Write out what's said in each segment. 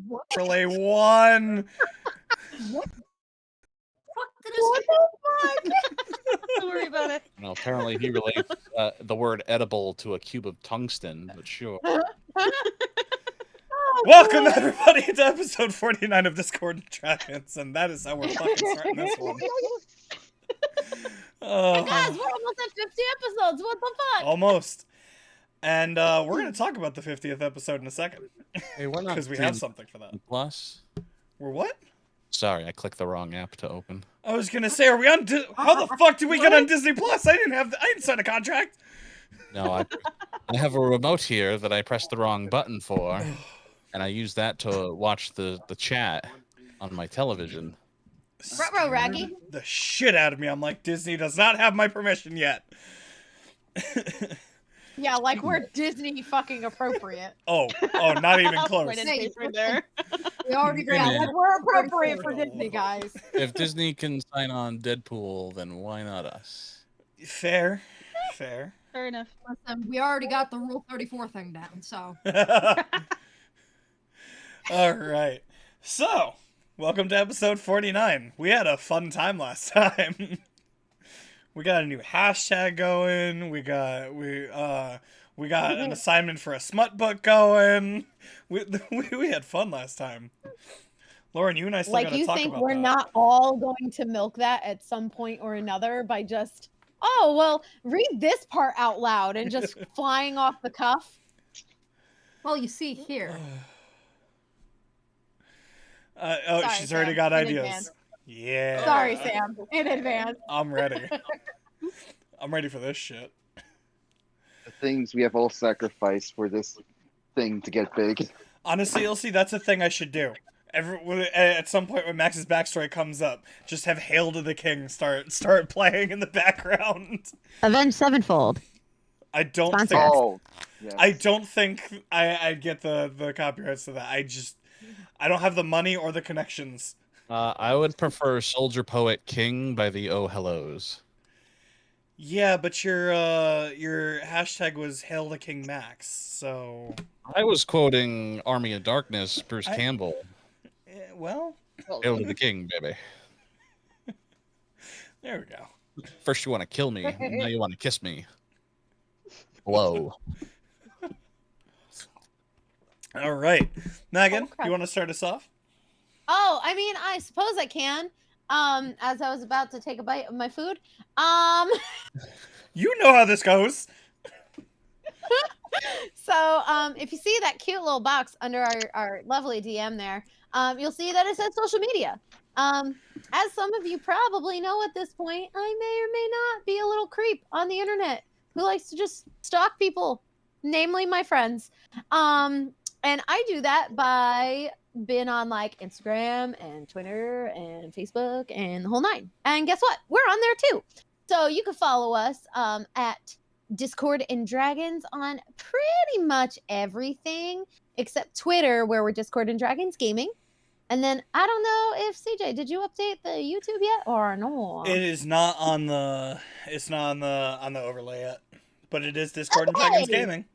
What? Relay 1. What? What the Don't worry about it. Well, apparently he relates the word edible to a cube of tungsten, but sure. Welcome, everybody, to episode 49 of Discord and Dragons, and that is how we're fucking starting this one. Guys, we're almost at 50 episodes. What the fuck? Almost. And we're going to talk about the 50th episode in a second. Hey, we're not Because we have something for that. Plus. We're what? Sorry, I clicked the wrong app to open. I was going to say, are we on... How the fuck did we get on Disney Plus? I didn't sign a contract. No, I have a remote here that I pressed the wrong button for, and I used that to watch the chat on my television. Ruh-roh, Raggy. The shit out of me. I'm like, Disney does not have my permission yet. Yeah, like we're Disney fucking appropriate. Oh, not even close. Right in paper there. We already agree. Yeah. Like, we're appropriate for Disney, guys. If Disney can sign on Deadpool, then why not us? Fair. Fair enough. Listen, we already got the Rule 34 thing down, so. All right. So, welcome to episode 49. We had a fun time last time. We got a new hashtag going. We got an assignment for a smut book going. We had fun last time. Lauren, you and I still Like, gotta you talk think about we're that. not all going to milk that at some point or another by just, oh, well, read this part out loud and just flying off the cuff? Well, you see here. Sorry, she's already Sam, got in ideas. advance. Yeah. Sorry, Sam, in advance. I'm ready. I'm ready for this shit. The things we have all sacrificed for this thing to get big. Honestly, Ilse, that's a thing I should do. At some point when Max's backstory comes up, just have Hail to the King start playing in the background. Avenged Sevenfold. I don't Sponsor. think Oh, yes. I don't think I'd get the copyrights to that. I don't have the money or the connections. I would prefer Soldier Poet King by the Oh Hellos. Yeah, but your hashtag was Hail to King Max, so I was quoting Army of Darkness, Bruce Campbell. well, Hail to the King, baby. there we go. First you want to kill me, now you want to kiss me. Whoa. All right, Megan, Oh, crap. you want to start us off? Oh, I mean, I suppose I can. As I was about to take a bite of my food. You know how this goes. So, if you see that cute little box under our lovely DM there, you'll see that it says social media. As some of you probably know at this point, I may or may not be a little creep on the internet who likes to just stalk people, namely my friends. And I do that by being on like Instagram and Twitter and Facebook and the whole nine. And guess what? We're on there too. So you can follow us at Discord and Dragons on pretty much everything except Twitter, where we're Discord and Dragons Gaming. And then I don't know if CJ, did you update the YouTube yet or no? It is not on the overlay yet, but it is Discord and Okay. Dragons Gaming.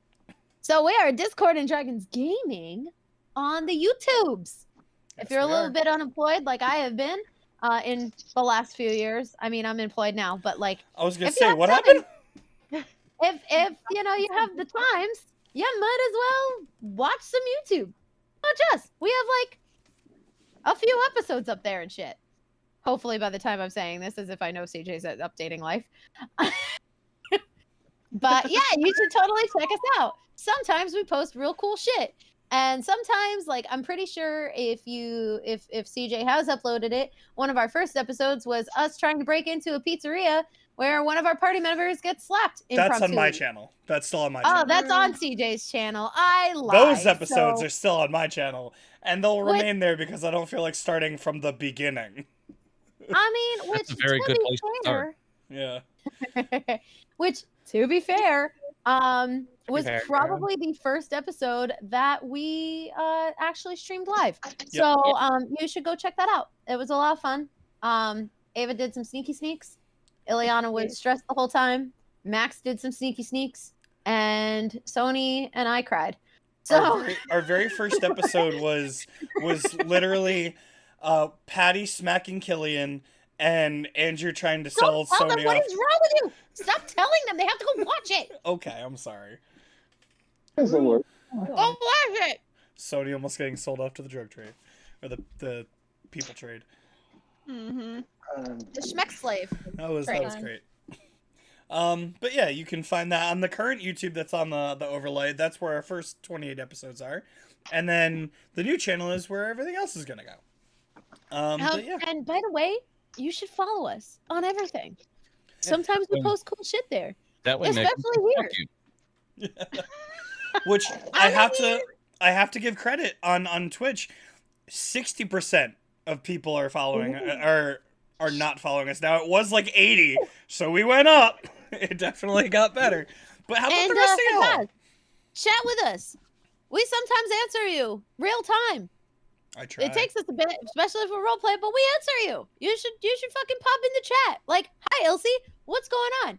So we are Discord and Dragons Gaming on the YouTubes. Yes, If you're a we little are. bit unemployed, like I have been in the last few years, I mean, I'm employed now, but like I was gonna if you say, have what time, happened? if you know you have the times, you might as well watch some YouTube. Watch us. We have like a few episodes up there and shit. Hopefully by the time I'm saying this, as if I know CJ's at updating life. But yeah, you should totally check us out. Sometimes we post real cool shit. And sometimes, like, I'm pretty sure if CJ has uploaded it, one of our first episodes was us trying to break into a pizzeria where one of our party members gets slapped That's on my impromptu. channel. That's still on my Oh, channel. that's on CJ's channel. I lied. Those episodes So- are still on my channel, and they'll What- remain there because I don't feel like starting from the beginning. I mean, which That's a very to good be place to start. Yeah. which, to be fair, was fair. probably the first episode that we actually streamed live. So you should go check that out. It was a lot of fun. Ava did some sneaky sneaks. Ileana was stressed the whole time. Max did some sneaky sneaks. And Sony and I cried. So our very first episode was literally Patty smacking Killian and Andrew trying to sell don't tell them Sony what off. is wrong with you. Stop telling them. They have to go watch it. Okay, I'm sorry. Doesn't work. Go watch it. Sony almost getting sold off to the drug trade or the people trade. Mm-hmm. The Schmeck slave. That was Great. great. But yeah, you can find that on the current YouTube that's on the overlay. That's where our first 28 episodes are, and then the new channel is where everything else is gonna go. But yeah, And by the way, you should follow us on everything. Sometimes we post cool shit there, That way, Nick. especially here. Fuck you. which I have to give credit on Twitch. 60% of people are following are not following us now. It was like 80, so we went up. It definitely got better. But how about And the rest of y'all? Fazaz, chat with us. We sometimes answer you real time. I try. It takes us a bit, especially if we're role play, but we answer you. You should fucking pop in the chat. Like, hi Elsie, what's going on?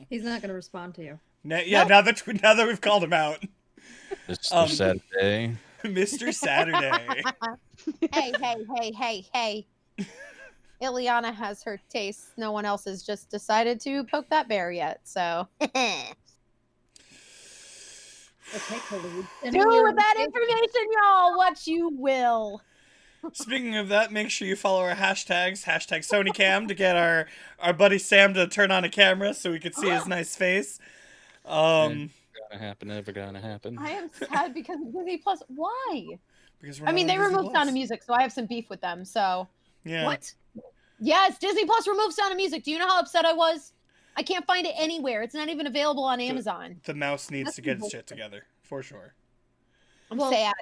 He's not gonna respond to you. Yeah, Nope. now that we've called him out, Mr. Saturday. Mr. Saturday. Hey. Ileana has her tastes. No one else has just decided to poke that bear yet. So Okay, Khalid. do with that information, y'all, what you will. Speaking of that, make sure you follow our hashtags, hashtag SonyCam, to get our buddy Sam to turn on a camera so we could see his nice face. Gonna happen, never gonna happen. I am sad because of Disney Plus. Why? Because we're I not mean, on they Disney removed Plus. Sound of Music, so I have some beef with them. So Yeah. What? yes, Disney Plus removed Sound of Music. Do you know how upset I was? I can't find it anywhere. It's not even available on Amazon. The mouse needs That's to get its cool. shit together, for sure. I'm Well, sad.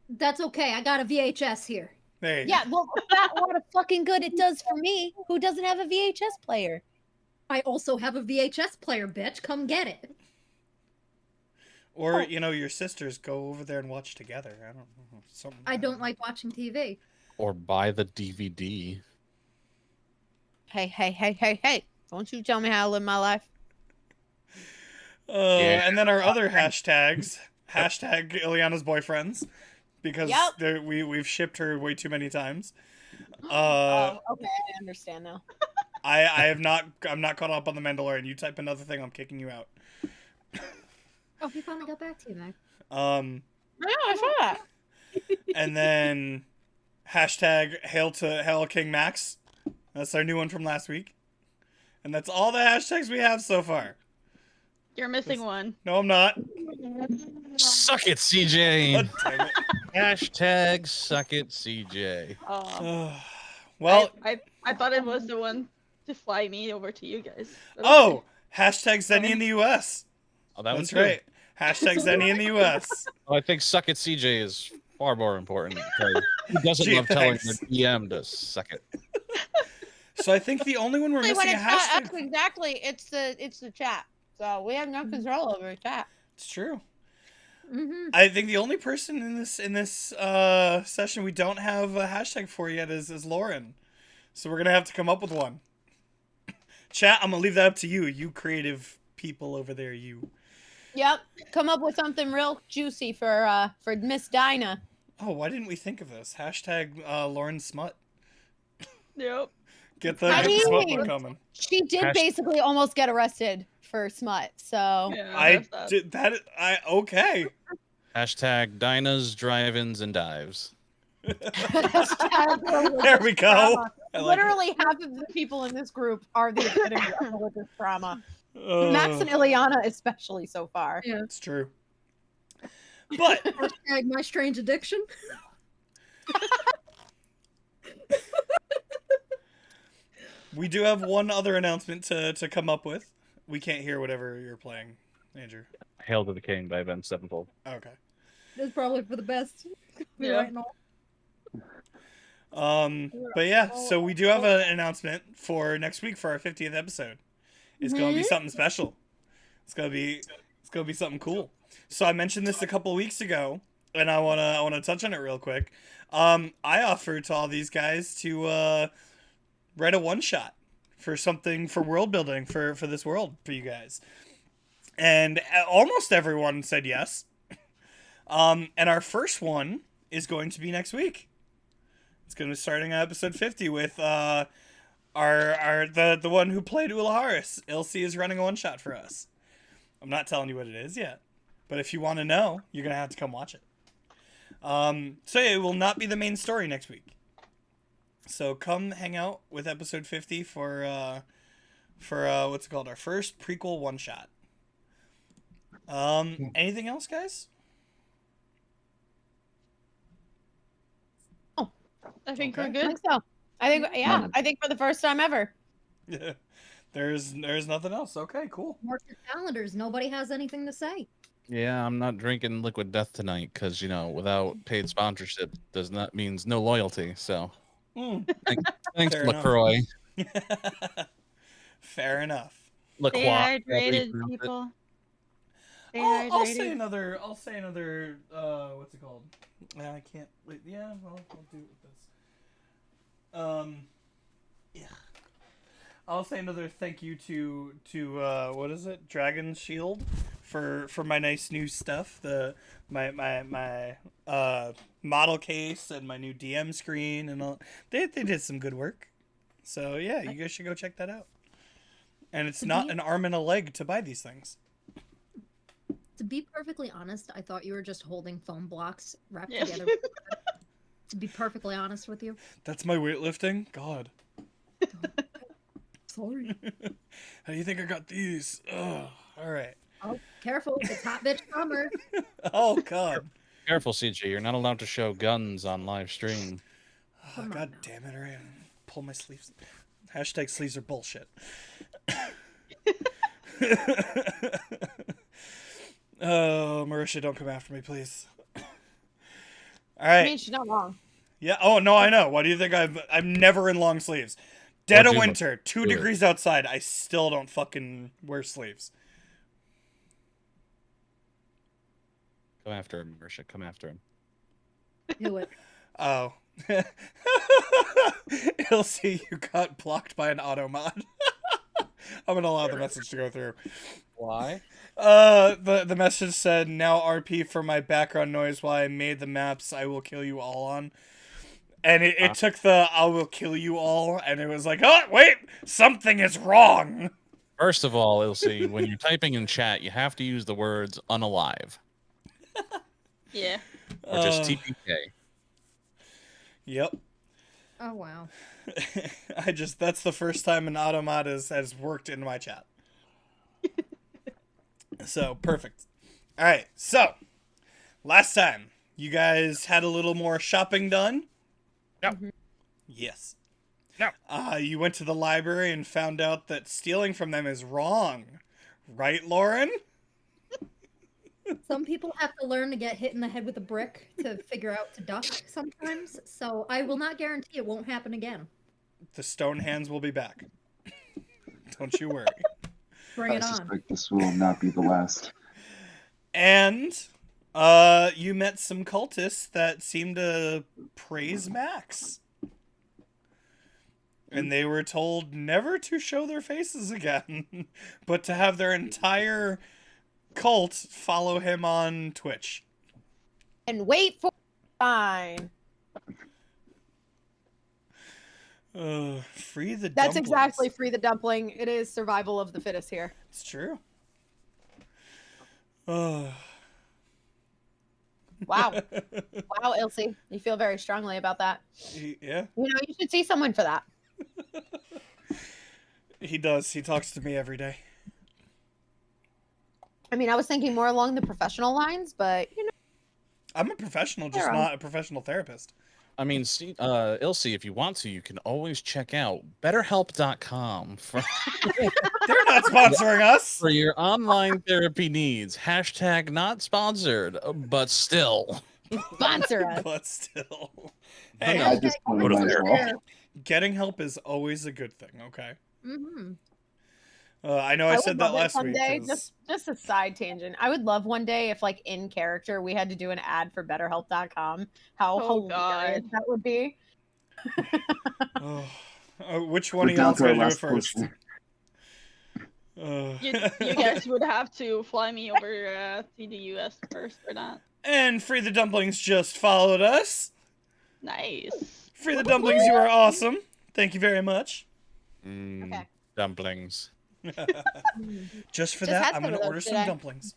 That's okay. I got a VHS here. Hey. Yeah, well, that what a fucking good it does for me, who doesn't have a VHS player. I also have a VHS player, bitch. Come get it. Or, your sisters go over there and watch together. I don't know. Something. I don't like watching TV. Or buy the DVD. Hey. Don't you tell me how to live my life. Yeah. And then our other hashtags, hashtag Ileana's boyfriends, because Yep. we've shipped her way too many times. Okay, I understand now. I'm not caught up on the Mandalorian. You type another thing, I'm kicking you out. Oh, he finally got back to you, Meg. Yeah, I saw that. And then hashtag Hail King Max. That's our new one from last week. And that's all the hashtags we have so far. You're missing one. No, I'm not. Suck it, CJ. God damn it. Hashtag suck it, CJ. Well, I thought it was the one to fly me over to you guys. But oh, hashtag Zenny in the US. Oh, that That's one's right. Hashtag Zenny in the US. Well, I think suck it, CJ is far more important because who doesn't Gee, love telling thanks. the DM to suck it? So I think the only one we're missing a hashtag. Exactly, it's the chat. So we have no control over the chat. It's true. Mm-hmm. I think the only person in this session we don't have a hashtag for yet is Lauren. So we're gonna have to come up with one. Chat, I'm gonna leave that up to you. You creative people over there, you. Yep, come up with something real juicy for Miss Dinah. Oh, why didn't we think of this? Hashtag Lauren Smut. Nope. Get the I smut mean- one coming. She did Hasht- basically almost get arrested for smut. So Yeah, I that's that. did that. Okay. Hashtag Dinah's drive-ins and dives. There we go. I like it. Literally half of the people in this group are the epitome of religious trauma. Oh, Max and Ileana especially so far. Yeah. it's true. But Hashtag my strange addiction. we do have one other announcement to come up with. We can't hear whatever you're playing, Andrew. Hail to the King by Avenged Sevenfold. Okay. That's probably for the best. Be Yeah. right now. But yeah, so we do have an announcement for next week for our 50th episode. It's gonna be something special. It's gonna be something cool. So I mentioned this a couple weeks ago, and I wanna touch on it real quick. I offered to all these guys to write a one shot for something for world building for this world for you guys. And almost everyone said yes. And our first one is going to be next week. It's going to be starting on episode 50 with the one who played Ulaharis. Ilse is running a one-shot for us. I'm not telling you what it is yet, but if you want to know, you're going to have to come watch it. So it will not be the main story next week. So come hang out with episode 50 for what's it called? Our first prequel one-shot. Anything else, guys? I think Okay. we're I good. think so. I think for the first time ever. Yeah. There's nothing else. Okay, cool. Mark your calendars. Nobody has anything to say. Yeah, I'm not drinking Liquid Death tonight because without paid sponsorship means no loyalty. So thanks, Fair enough. LaCroix. Fair enough. Stay LaCroix. hydrated, people. Stay I'll say hydrated. another. What's it called? I can't. Wait. Yeah. Well, I'll do it with this. Yeah. I'll say another thank you to what is it? Dragon Shield for my nice new stuff. My model case and my new DM screen and all. They did some good work. So yeah, you guys should go check that out. And it's not an arm and a leg to buy these things. To be perfectly honest, I thought you were just holding foam blocks wrapped Yeah. together. To be perfectly honest with you. That's my weightlifting? God. Sorry. How do you think I got these? Ugh. All right. Oh, careful. It's hot bitch summer. Oh, God. Careful, CJ. You're not allowed to show guns on live stream. Oh, Come on God now. damn it. All right. Pull my sleeves. Hashtag sleeves are bullshit. Oh, Marisha, don't come after me, please. All I right. mean, she's not wrong. Yeah. Oh, no, I know. Why do you think I'm never in long sleeves? Dead Or of do them. winter, 2 Do it. degrees outside. I still don't fucking wear sleeves. Come after him, Marisha. Come after him. Do it. Oh. He'll see you got blocked by an auto mod. I'm gonna allow the message to go through. Why? The message said, now RP for my background noise while I made the maps I will kill you all on. And it took the I will kill you all, and it was like, oh, wait, something is wrong. First of all, Ilse, when you're typing in chat, you have to use the words unalive Yeah. or just Uh, TPK. Yep. Oh, wow. That's the first time an automod has worked in my chat. So, perfect. All right, so, last time, you guys had a little more shopping done? No. Mhm. Yes. No. You went to the library and found out that stealing from them is wrong. Right, Lauren? Some people have to learn to get hit in the head with a brick to figure out to duck sometimes. So I will not guarantee it won't happen again. The stone hands will be back. Don't you worry. Bring I it on. suspect this will not be the last. And you met some cultists that seemed to praise Max. And they were told never to show their faces again, but to have their entire cult follow him on Twitch. And wait for sign. Free the That's dumplings. exactly free the dumpling. It is survival of the fittest here. It's true. Oh. Wow. Wow, Ilse. You feel very strongly about that. Yeah, You know, you should see someone for that. he does. He talks to me every day. I mean, I was thinking more along the professional lines, but you know, I'm a professional, just Fair. not a professional therapist. I mean, see, Ilse, if you want to, you can always check out BetterHelp.com for They're not sponsoring us. for your online therapy needs. Hashtag not sponsored, but still. sponsor us. But still. Hey, Hey, At this point, Go to might as well. There. getting help is always a good thing, okay? Mm-hmm. I know I would said that love it last week. someday. 'cause- Just a side tangent. I would love one day if, like, in character, we had to do an ad for BetterHelp.com. How Oh, hilarious God. that would be. which one We're of y'all down to going our to do it last first? poster. You guys would have to fly me over to the US first for that. And Free the Dumplings just followed us. Nice. Free the Dumplings, you are awesome. Thank you very much. Okay. Dumplings. Just for Just that, had I'm some going of to those order some today. dumplings.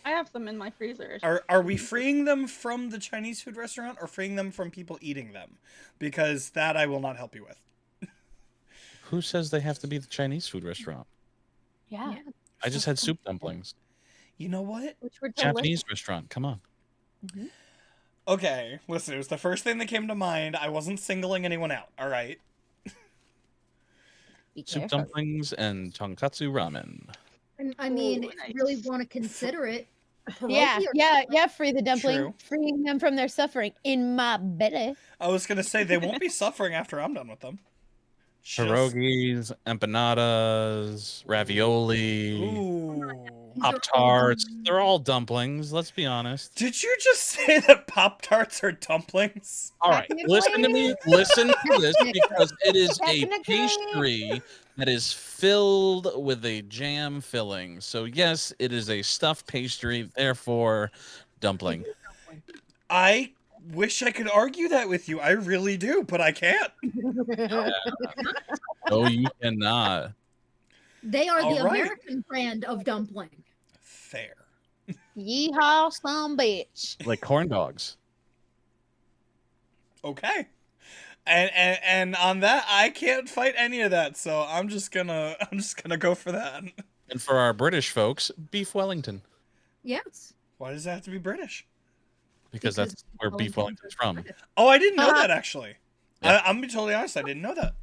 I have some in my freezer. Are we freeing them from the Chinese food restaurant or freeing them from people eating them? Because that I will not help you with. Who says they have to be the Chinese food restaurant? Yeah. I just had soup dumplings. You know what? Which were Japanese restaurant. Come on. Okay, listen, it was the first thing that came to mind. I wasn't singling anyone out, all right? Be Soup careful. dumplings and tonkatsu ramen. And I mean, Ooh, if you really nice. want to consider it, Yeah, pierogi or yeah, something. yeah. Free the dumpling, True. freeing them from their suffering in my belly. I was going to say they won't be suffering after I'm done with them. Just- Pierogies, empanadas, ravioli, Ooh. These are all Pop Tarts. dumplings. They're all dumplings, let's be honest. Did you just say that Pop-Tarts are dumplings? All right, listen to me. Listen to this because it is a Technically. pastry that is filled with a jam filling. So, yes, it is a stuffed pastry, therefore, dumpling. I wish I could argue that with you. I really do, but I can't. No, you cannot. They are the All right. American brand of dumpling. Fair. Yeehaw, some bitch. Like corn dogs. Okay. And on that, I can't fight any of that, so I'm just gonna go for that. And for our British folks, beef Wellington. Yes. Why does it have to be British? Because that's where beef Wellington's from. Oh, I didn't know Uh-huh. that actually. Yeah. I'm gonna be totally honest. I didn't know that.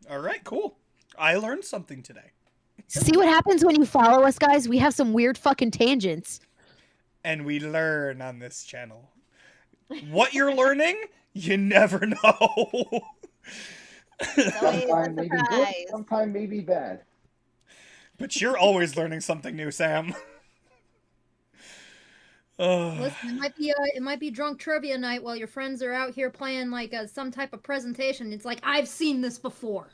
All right, cool. I learned something today. See what happens when you follow us, guys? We have some weird fucking tangents. And we learn on this channel. What you're learning, you never know. Sometime maybe good, surprise. sometime maybe bad. But you're always learning something new, Sam. Listen, it might be drunk trivia night while your friends are out here playing like some type of presentation. It's like I've seen this before.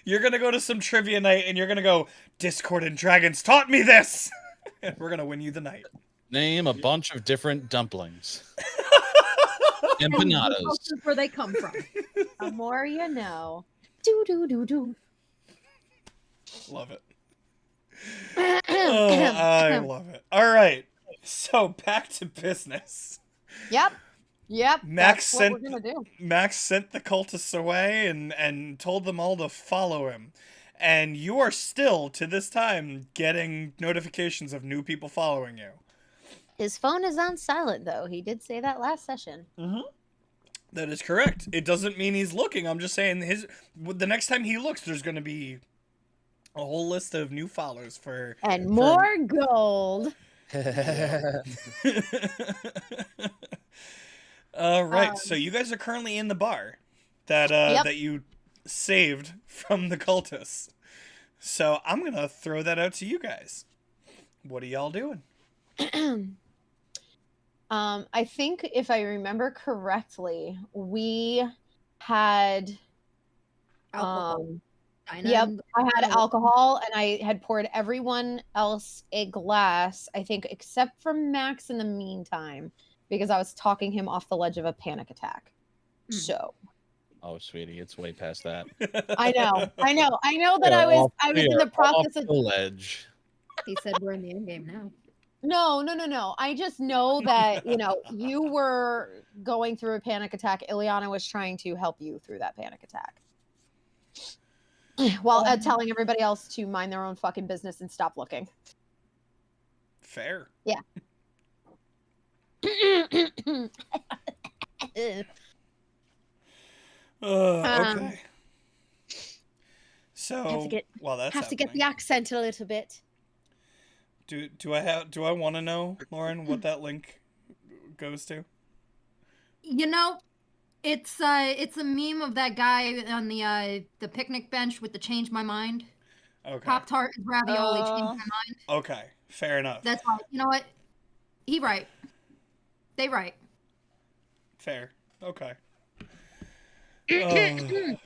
You're gonna go to some trivia night and you're gonna go, Discord and Dragons taught me this! And we're gonna win you the night. Name a bunch of different dumplings. And Empanadas. this is where they come from. The more you know. Do do do do. Love it. Oh, I love it. Alright, so back to business. Yep. Yep. Max that's what we're sent- gonna do. Max sent the cultists away and told them all to follow him. And you are still, to this time, getting notifications of new people following you. His phone is on silent though. He did say that last session. That is correct. It doesn't mean he's looking. I'm just saying the next time he looks, there's going to be a whole list of new follows for. And more gold. All right. So you guys are currently in the bar that Yep. that you saved from the cultists. So I'm gonna throw that out to you guys. What are y'all doing? I think if I remember correctly, we had Alcohol. Dinah yep, and- I had Oh. alcohol and I had poured everyone else a glass, I think except for Max in the meantime, because I was talking him off the ledge of a panic attack. Mm. So Oh, sweetie, it's way past that. I know that We I are was off- I was we in the are process off of the ledge. He said we're in the end game now. No. I just know that, you were going through a panic attack. Ileana was trying to help you through that panic attack. While telling everybody else to mind their own fucking business and stop looking. Fair. Okay. So Have to get- while that's Have to get the happening, accent a little bit. do I want to know, Lauren, what that link goes to? You know, it's a meme of that guy on the picnic bench with the change my mind. Okay. Pop Tart is ravioli. Change Oh. my mind. Okay. Fair enough. That's why. You know what? He right. They right. Fair. Okay. Oh.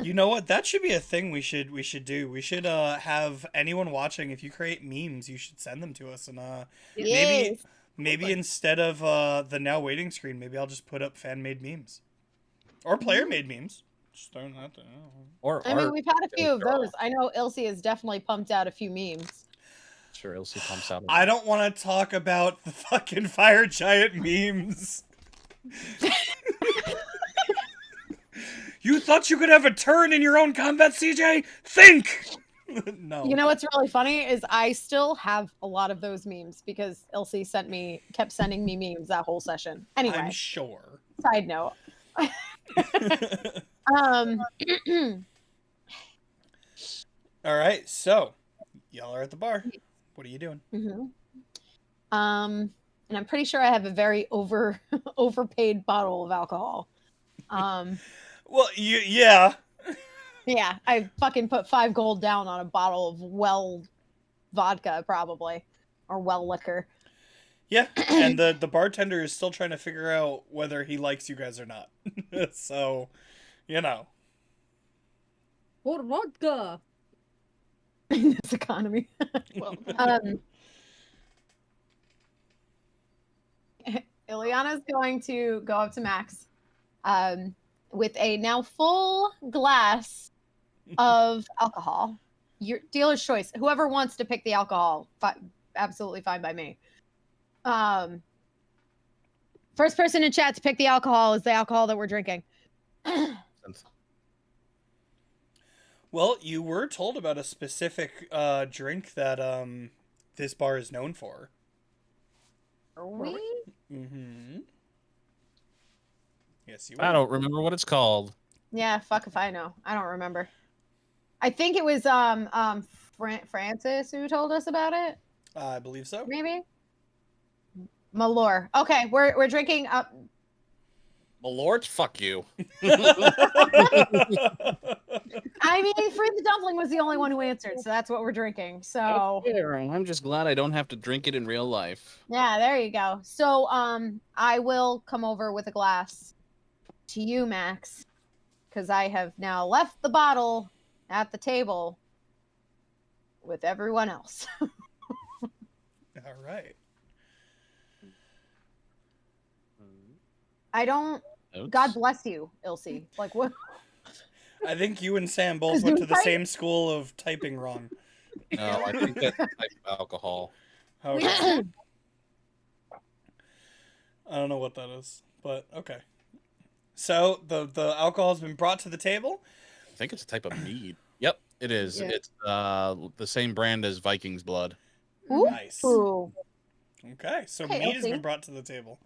You know what? That should be a thing we should do. We should have anyone watching. If you create memes, you should send them to us, and maybe Yes. maybe instead of the now waiting screen, maybe I'll just put up fan made memes or player made memes. Just throwing that there. Or I mean, art. we've had a few of Sure. those. I know Ilse has definitely pumped out a few memes. Sure, Ilse pumps out. I don't want to talk about the fucking fire giant memes. You thought you could have a turn in your own combat, CJ? Think! No. You know what's really funny is I still have a lot of those memes because Ilse kept sending me memes that whole session. Anyway, I'm sure. side note. Um, All right, so y'all are at the bar. What are you doing? mhm. And I'm pretty sure I have a very overpaid bottle of alcohol. Well, yeah. Yeah, I fucking put 5 gold down on a bottle of well vodka, probably, or well liquor. Yeah, and the bartender is still trying to figure out whether he likes you guys or not. So, you know. What vodka? In this economy. Well, Ileana's going to go up to Max with a now full glass of alcohol. Your dealer's choice. Whoever wants to pick the alcohol, absolutely fine by me. First person in chat to pick the alcohol is the alcohol that we're drinking. Well, you were told about a specific drink that this bar is known for. Are we? Mm-hmm. Yes, you I were. don't remember what it's called. Yeah, fuck if I know. I don't remember. I think it was Francis who told us about it. I believe so. Maybe. Malore. Okay, we're drinking up. Malort, fuck you. I mean, Free the Dumpling was the only one who answered, so that's what we're drinking. So I'm just glad I don't have to drink it in real life. yeah, there you go. So I will come over with a glass to you, Max, because I have now left the bottle at the table with everyone else. All right. I don't. Notes? God bless you, Ilse. Like what? I think you and Sam both went to the same school of typing wrong. No, I think that's the type of alcohol. Okay. I don't know what that is, but okay. So the alcohol's been brought to the table. I think it's a type of mead. Yep, it is. Yeah. It's the same brand as Viking's Blood. Ooh. Nice. Ooh. Okay, so Okay, meat has Elsie. been brought to the table.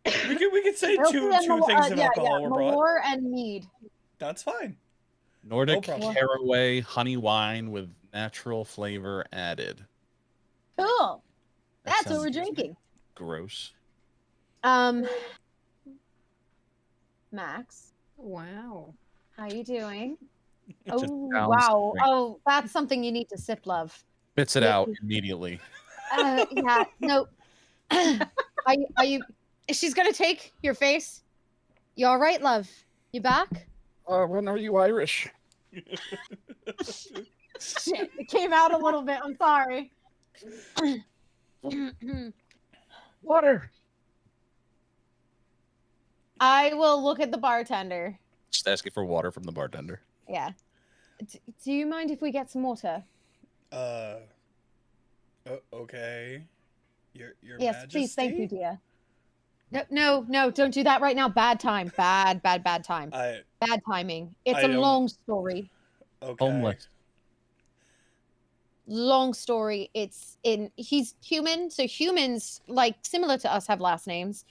We could say Ilse two and things of alcohol were brought. Malore and mead. That's fine. Nordic problem. caraway honey wine with natural flavor added. Cool. That That's what sounds we're drinking. Gross. Max, Wow. how you doing? Just Oh downs wow. the drink. Oh, that's something you need to sip, love. Spits it out immediately. Yeah. No. Are you? She's gonna take your face. You all right, love? You back? When are you Irish? Shit, it came out a little bit. I'm sorry. Water. I will look at the bartender. Just asking for water from the bartender. Yeah. Do you mind if we get some water? Okay. Your Yes, Majesty? please. Thank you, dear. No, don't do that right now. Bad time. Bad time. Bad timing. It's I a don't- long story. Okay. Homeless. Long story. He's human, so humans, like similar to us, have last names.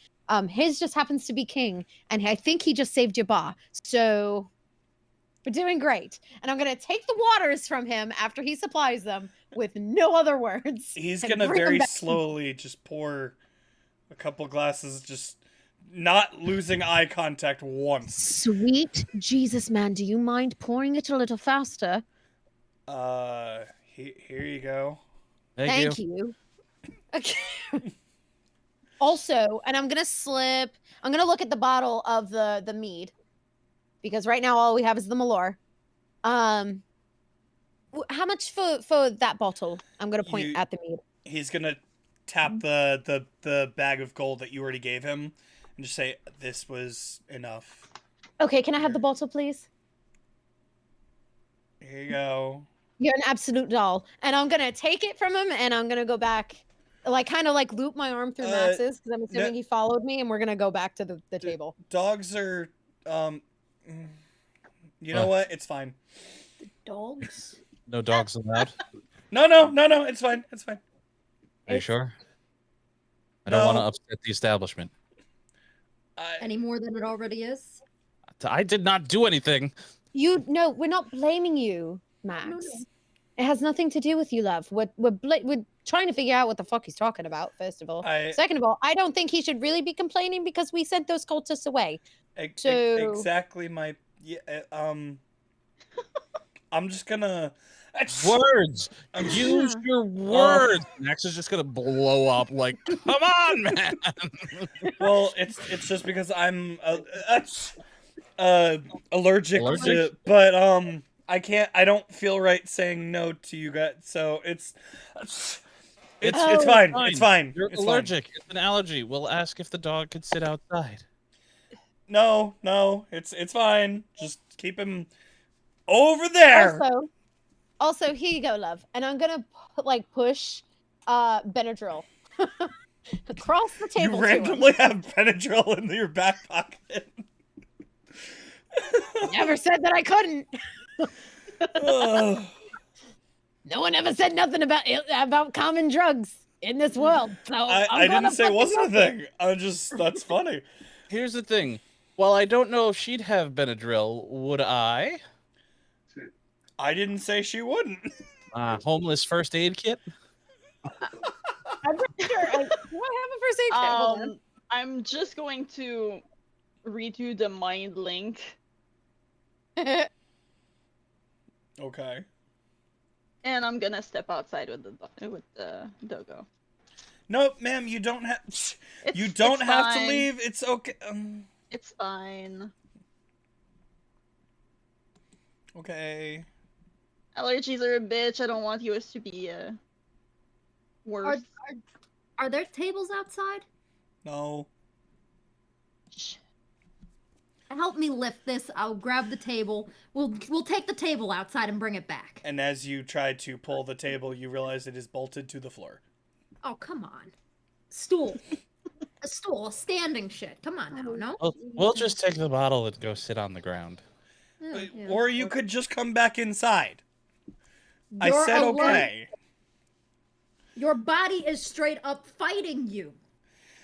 His just happens to be King, and I think he just saved your bar. So we're doing great. And I'm gonna take the waters from him after he supplies them with no other words. He's and gonna bring 'em very back. slowly just pour a couple glasses, just not losing eye contact once. Sweet Jesus, man, do you mind pouring it a little faster? Here you go. Thank you. Okay. Also, and I'm gonna look at the bottle of the mead. because right now all we have is the Malor. How much for that bottle? I'm gonna point at the mead. He's gonna tap the bag of gold that you already gave him, and just say, "This was enough." Okay, can I have the bottle, please? Here you go. You're an absolute doll. And I'm gonna take it from him, and I'm gonna go back, like kind of like loop my arm through Max's, because I'm assuming he followed me, and we're gonna go back to the table. Dogs are, you know what? It's fine. Dogs? No dogs allowed. No. It's fine. It's fine. Are you sure? I don't want to upset the establishment. Any more than it already is? I did not do anything. No, we're not blaming you, Max. No. It has nothing to do with you, love. We're trying to figure out what the fuck he's talking about. First of all, second of all, I don't think he should really be complaining because we sent those cultists away. Exactly my I'm just gonna words. Use your words. Max is just gonna blow up. Like, come on, man. Well, it's just because I'm allergic to, but I don't feel right saying no to you guys, so it's fine. It's fine. You're it's allergic. Fine. It's an allergy. We'll ask if the dog could sit outside. No, it's fine. Just keep him over there. Also, here you go, love. And I'm gonna push Benadryl across the table. You randomly have Benadryl in your back pocket. Never said that I couldn't. No one ever said nothing about common drugs in this world. So I didn't say it wasn't a thing. That's funny. Here's the thing. While I don't know if she'd have Benadryl, would I? I didn't say she wouldn't. Homeless first aid kit? I'm pretty sure. Do I have a first aid kit? Hold on. I'm just going to read you the mind link. Okay. And I'm gonna step outside with the doggo. Nope, ma'am. You don't have. You It's don't have to fine. leave. It's okay. It's fine. Okay. Allergies are a bitch. I don't want yours to be worse. Are there tables outside? No. Help me lift this. I'll grab the table. We'll take the table outside and bring it back. And as you try to pull the table, you realize it is bolted to the floor. Oh, come on. Stool. A stool, a standing shit. Come on now, no? We'll just take the bottle and go sit on the ground. Yeah. Or you could just come back inside. I You're said alert. okay. Your body is straight up fighting you.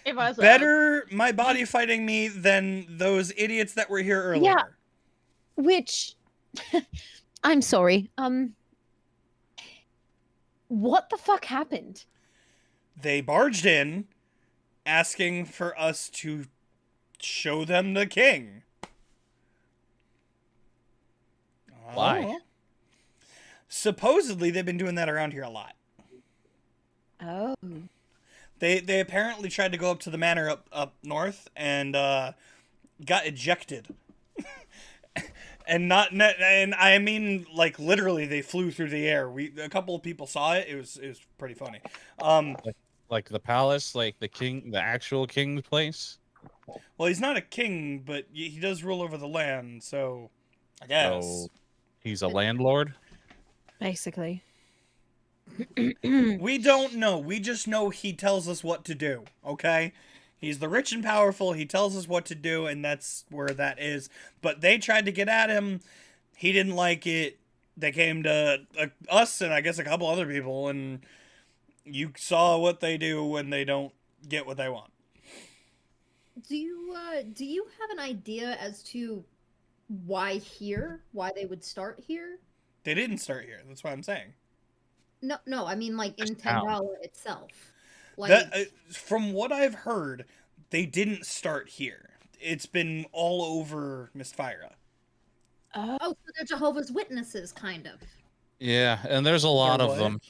If I was Better my body fighting me than those idiots that were here earlier. Yeah. Which, I'm sorry. What the fuck happened? They barged in, asking for us to show them the king. Why? Oh. Supposedly, they've been doing that around here a lot. Oh. They apparently tried to go up to the manor up north and got ejected. And I mean, like, literally they flew through the air. A couple of people saw it. It was pretty funny. Like the palace, like the actual king's place. Well, he's not a king, but he does rule over the land, so I guess. So he's a landlord. Basically. We don't know. We just know he tells us what to do, okay? He's the rich and powerful. He tells us what to do, and that's where that is. But they tried to get at him. He didn't like it. They came to us and I guess a couple other people, and you saw what they do when they don't get what they want. Do you have an idea as to why here? Why they would start here? They didn't start here. That's what I'm saying. No, I mean like in Just town. Tendala itself. Like From what I've heard, they didn't start here. It's been all over Mistfira. oh, so they're Jehovah's Witnesses, kind of. Yeah, and there's a lot Or of what? them.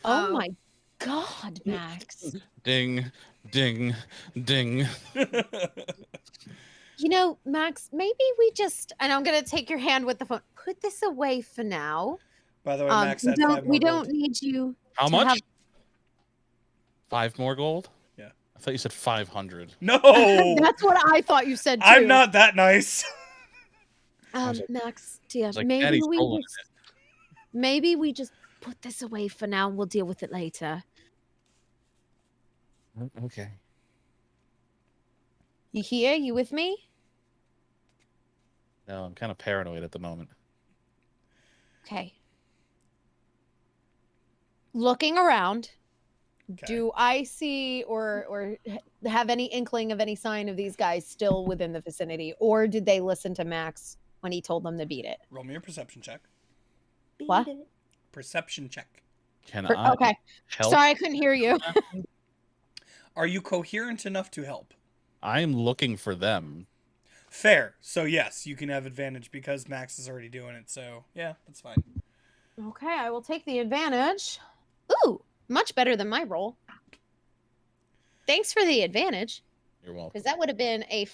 Oh my god, Max. Ding, ding, ding. You know, Max, maybe we just, and I'm gonna take your hand with the phone. Put this away for now. By the way, Max had 5 more We gold. don't need you. How to much? have- 5 more gold? Yeah. I thought you said 500. No, That's what I thought you said too. I'm not that nice. was like- Max, dear, was like, maybe Daddy's we rolling just, maybe we just put this away for now and we'll deal with it later. Okay. You here? You with me? No, I'm kind of paranoid at the moment. Okay. Looking around, Okay. do I see or have any inkling of any sign of these guys still within the vicinity, or did they listen to Max when he told them to beat it? Roll me a perception check. What? Perception check. Can I Okay. help? Sorry, I couldn't hear you. Are you coherent enough to help? I'm looking for them. Fair. So yes, you can have advantage because Max is already doing it. So yeah, that's fine. Okay, I will take the advantage. Ooh, much better than my roll. Thanks for the advantage, You're welcome. because that would have been a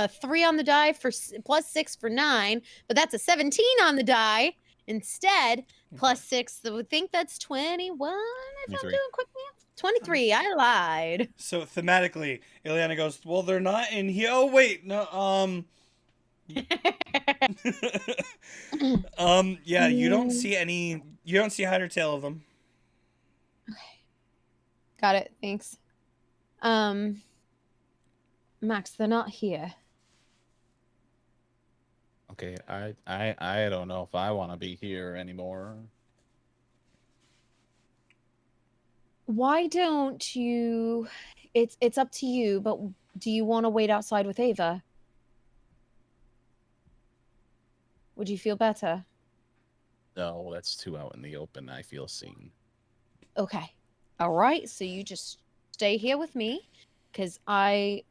3 on the die for plus 6 for 9, but that's a 17 on the die instead. Plus 6, so I think that's 21 if I'm 23. doing quick math. 23, I lied. So thematically, Ileana goes, "Well, they're not in here. Oh wait, no. Yeah, you don't see any. You don't see hide or tail of them. Got it, thanks. Max, they're not here. Okay, I don't know if I want to be here anymore. Why don't you? It's up to you, but do you want to wait outside with Ava? Would you feel better? No, that's too out in the open. I feel seen. Okay. All right. So you just stay here with me, because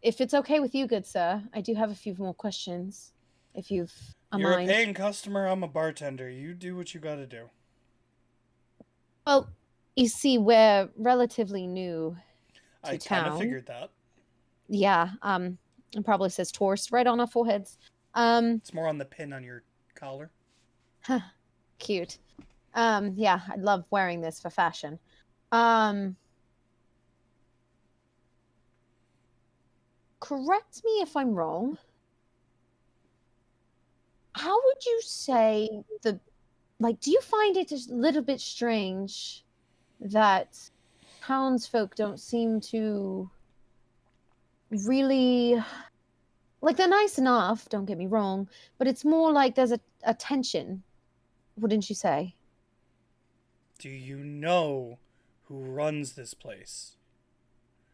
if it's okay with you, good sir, I do have a few more questions. If you've a You're mind. a paying customer. I'm a bartender. You do what you got to do. Well, you see, we're relatively new. I To kind of town. figured that. Yeah. It probably says tourist right on our foreheads. It's more on the pin on your collar. Cute. Yeah, I love wearing this for fashion. Correct me if I'm wrong. How would you say do you find it a little bit strange that townsfolk don't seem to really, like, they're nice enough, don't get me wrong, but it's more like there's a tension, wouldn't you say? Do you know who runs this place?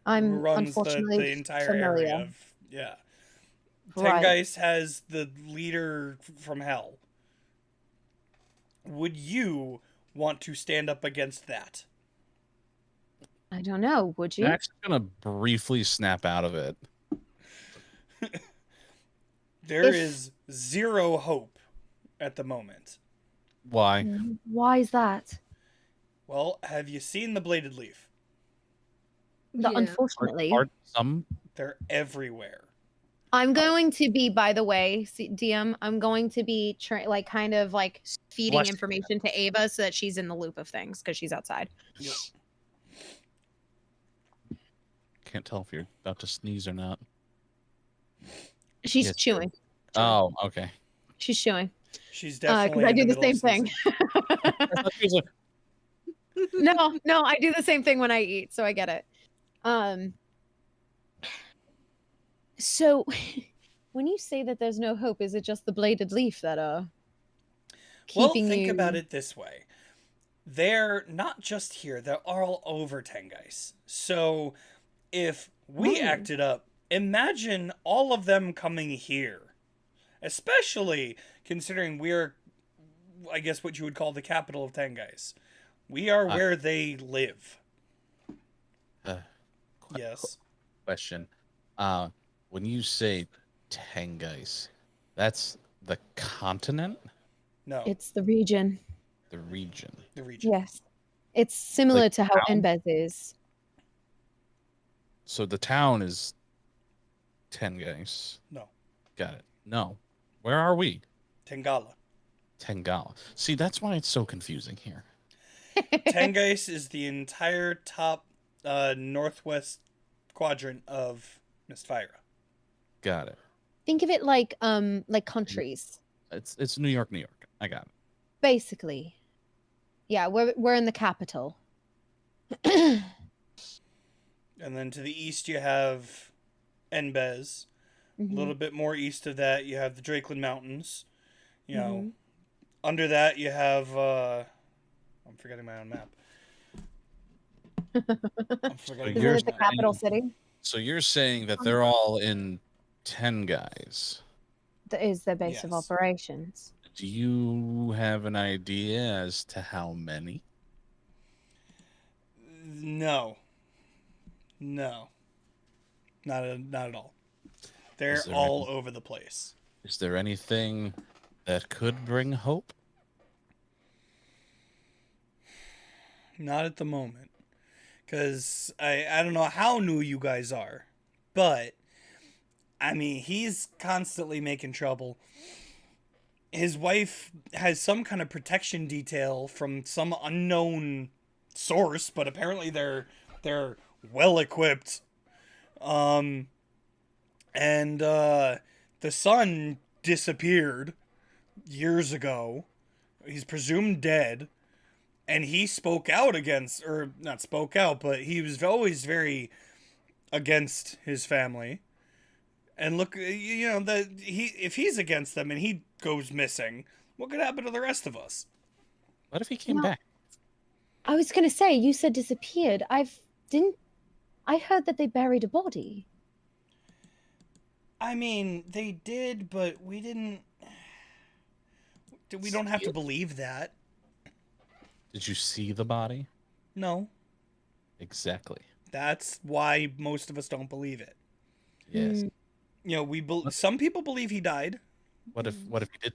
Who I'm runs the unfortunately entire familiar. area of yeah. Right. Tengeist has the leader from hell. Would you want to stand up against that? I don't know, would you? Max is gonna briefly snap out of it. There If- is zero hope at the moment. Why? Why is that? Well, have you seen the bladed leaf? Yeah. Unfortunately. Some They're everywhere. I'm going to be, by the way, DM, I'm going to be kind of feeding Bless you. information to Ava so that she's in the loop of things because she's outside. Yep. can't tell if you're about to sneeze or not. She's Yes, chewing. Oh, okay. She's chewing. She's Because definitely I in do the the middle same of thing. sneezing. No, I do the same thing when I eat, so I get it. So when you say that there's no hope, is it just the bladed leaf that Well, keeping think you? about it this way. They're not just here, they're all over Tengeist. So if we Oh. acted up, imagine all of them coming here. Especially considering we're, I guess, what you would call the capital of Tengeist. We are where they live. Yes. Question. When you say Tengeist, that's the continent? No, It's the region. The region. the region. Yes. It's similar Like to how town? Enbez is. So the town is Tengeist. No. Got it. No. Where are we? Tengala. Tengala. See, that's why it's so confusing here. Tengais is the entire top northwest quadrant of Mistfira. Got it. Think of it like countries, It's New York, New York. I got it. basically. Yeah, we're in the capital. And then to the east you have Enbez. A Mhm. little bit more east of that you have the Drakeland Mountains. You know, Mhm. under that you have I'm forgetting my own map. I'm forgetting. Isn't Yours- it the capital city? So you're saying that they're all in 10 guys. That is the base of Yes. operations. Do you have an idea as to how many? No. Not at all. They're Is there all any- over the place. Is there anything that could bring hope? Not at the moment. Because I don't know how new you guys are. But, I mean, he's constantly making trouble. His wife has some kind of protection detail from some unknown source, but apparently they're well equipped. And the son disappeared years ago. He's presumed dead. And he spoke out against, or not spoke out, but he was always very against his family. And look, you know, that if he's against them and he goes missing, what could happen to the rest of us? What if he came No. back? I was gonna say, you said disappeared. I heard that they buried a body. I mean, they did, but we didn't. We don't have to believe that. Did you see the body? No, Exactly. that's why most of us don't believe it. Yes. Mm. You know, some people believe he died. What if he did?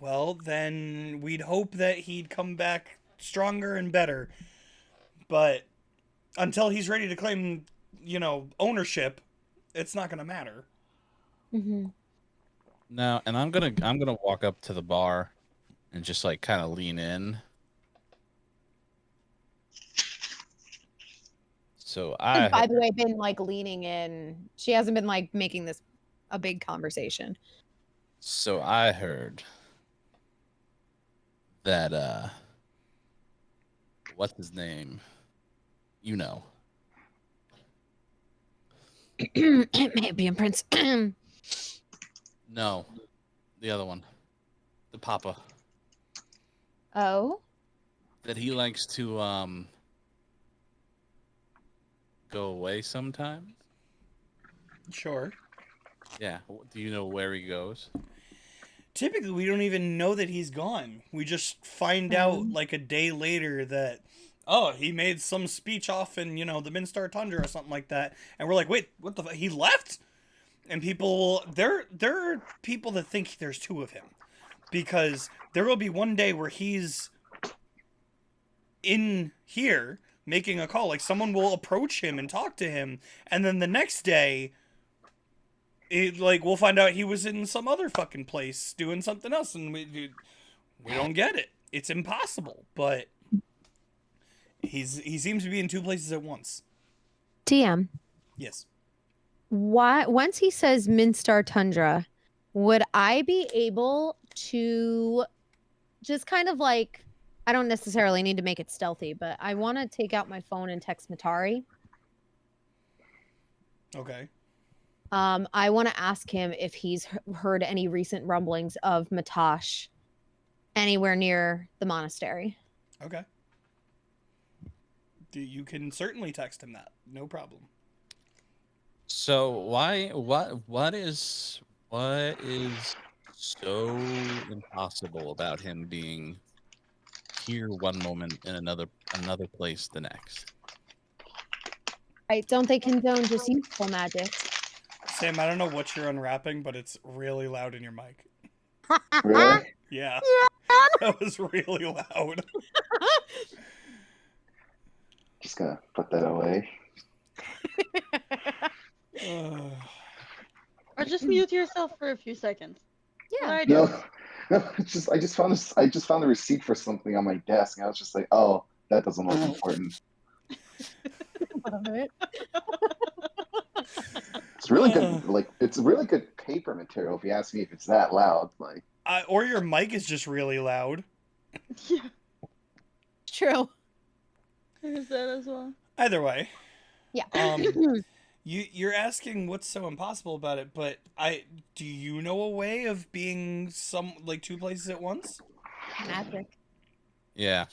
Well, then we'd hope that he'd come back stronger and better. But until he's ready to claim, you know, ownership, it's not going to matter. Mm-hmm. No, and I'm gonna walk up to the bar and just like kind of lean in. So By I the way, been like leaning in. She hasn't been like making this a big conversation. heard that what's his name? You know. It may be in Prince. No. The other one. The Papa. Oh, That he likes to go away sometime. Sure. Yeah. Do you know where he goes? Typically, we don't even know that he's gone. We just find out like a day later that, oh, he made some speech off in, you know, the Minstar Tundra or something like that. And we're like, wait, what the he left? And people, there are people that think there's two of him. Because there will be one day where he's in here making a call. Like, someone will approach him and talk to him. And then the next day, we'll find out he was in some other fucking place doing something else. And we don't get it. It's impossible. But he seems to be in two places at once. TM. Yes. Why? Once he says Minstar Tundra, would I be able to just kind of like? I don't necessarily need to make it stealthy, but I want to take out my phone and text Matari. Okay. I want to ask him if he's heard any recent rumblings of Matash anywhere near the monastery. Okay. You can certainly text him that. No problem. So what is so impossible about him being here one moment and another place the next? Right? Don't they condone just useful magic? Sam, I don't know what you're unwrapping, but it's really loud in your mic. Really? Yeah. That was really loud. Just gonna put that away. Or just mute yourself for a few seconds. Yeah. What I do? No, no. I just found this. I just found a receipt for something on my desk, and I was just like, oh, that doesn't look important. It's really good. Like, it's really good paper material. If you ask me, if it's that loud, like. Or your mic is just really loud. Yeah, True. there's that as well. Either way, Yeah. you're asking what's so impossible about it, but do you know a way of being two places at once? Magic. Yeah.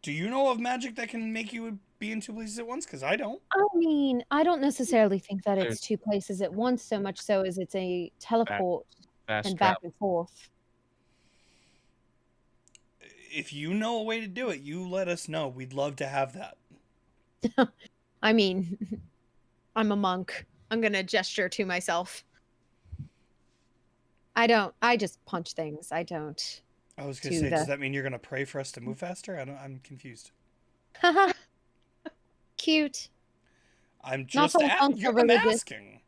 Do you know of magic that can make you be in two places at once? Because I don't. I mean, I don't necessarily think that There's- it's two places at once so much so as it's a teleport Fast and back travel. and forth. If you know a way to do it, you let us know. We'd love to have that. I mean, I'm a monk. I'm gonna gesture to myself. I just punch things. I don't. I was gonna To say, does the- that mean you're gonna pray for us to move faster? I'm confused. Cute. I'm Not just all monks are religious. asking.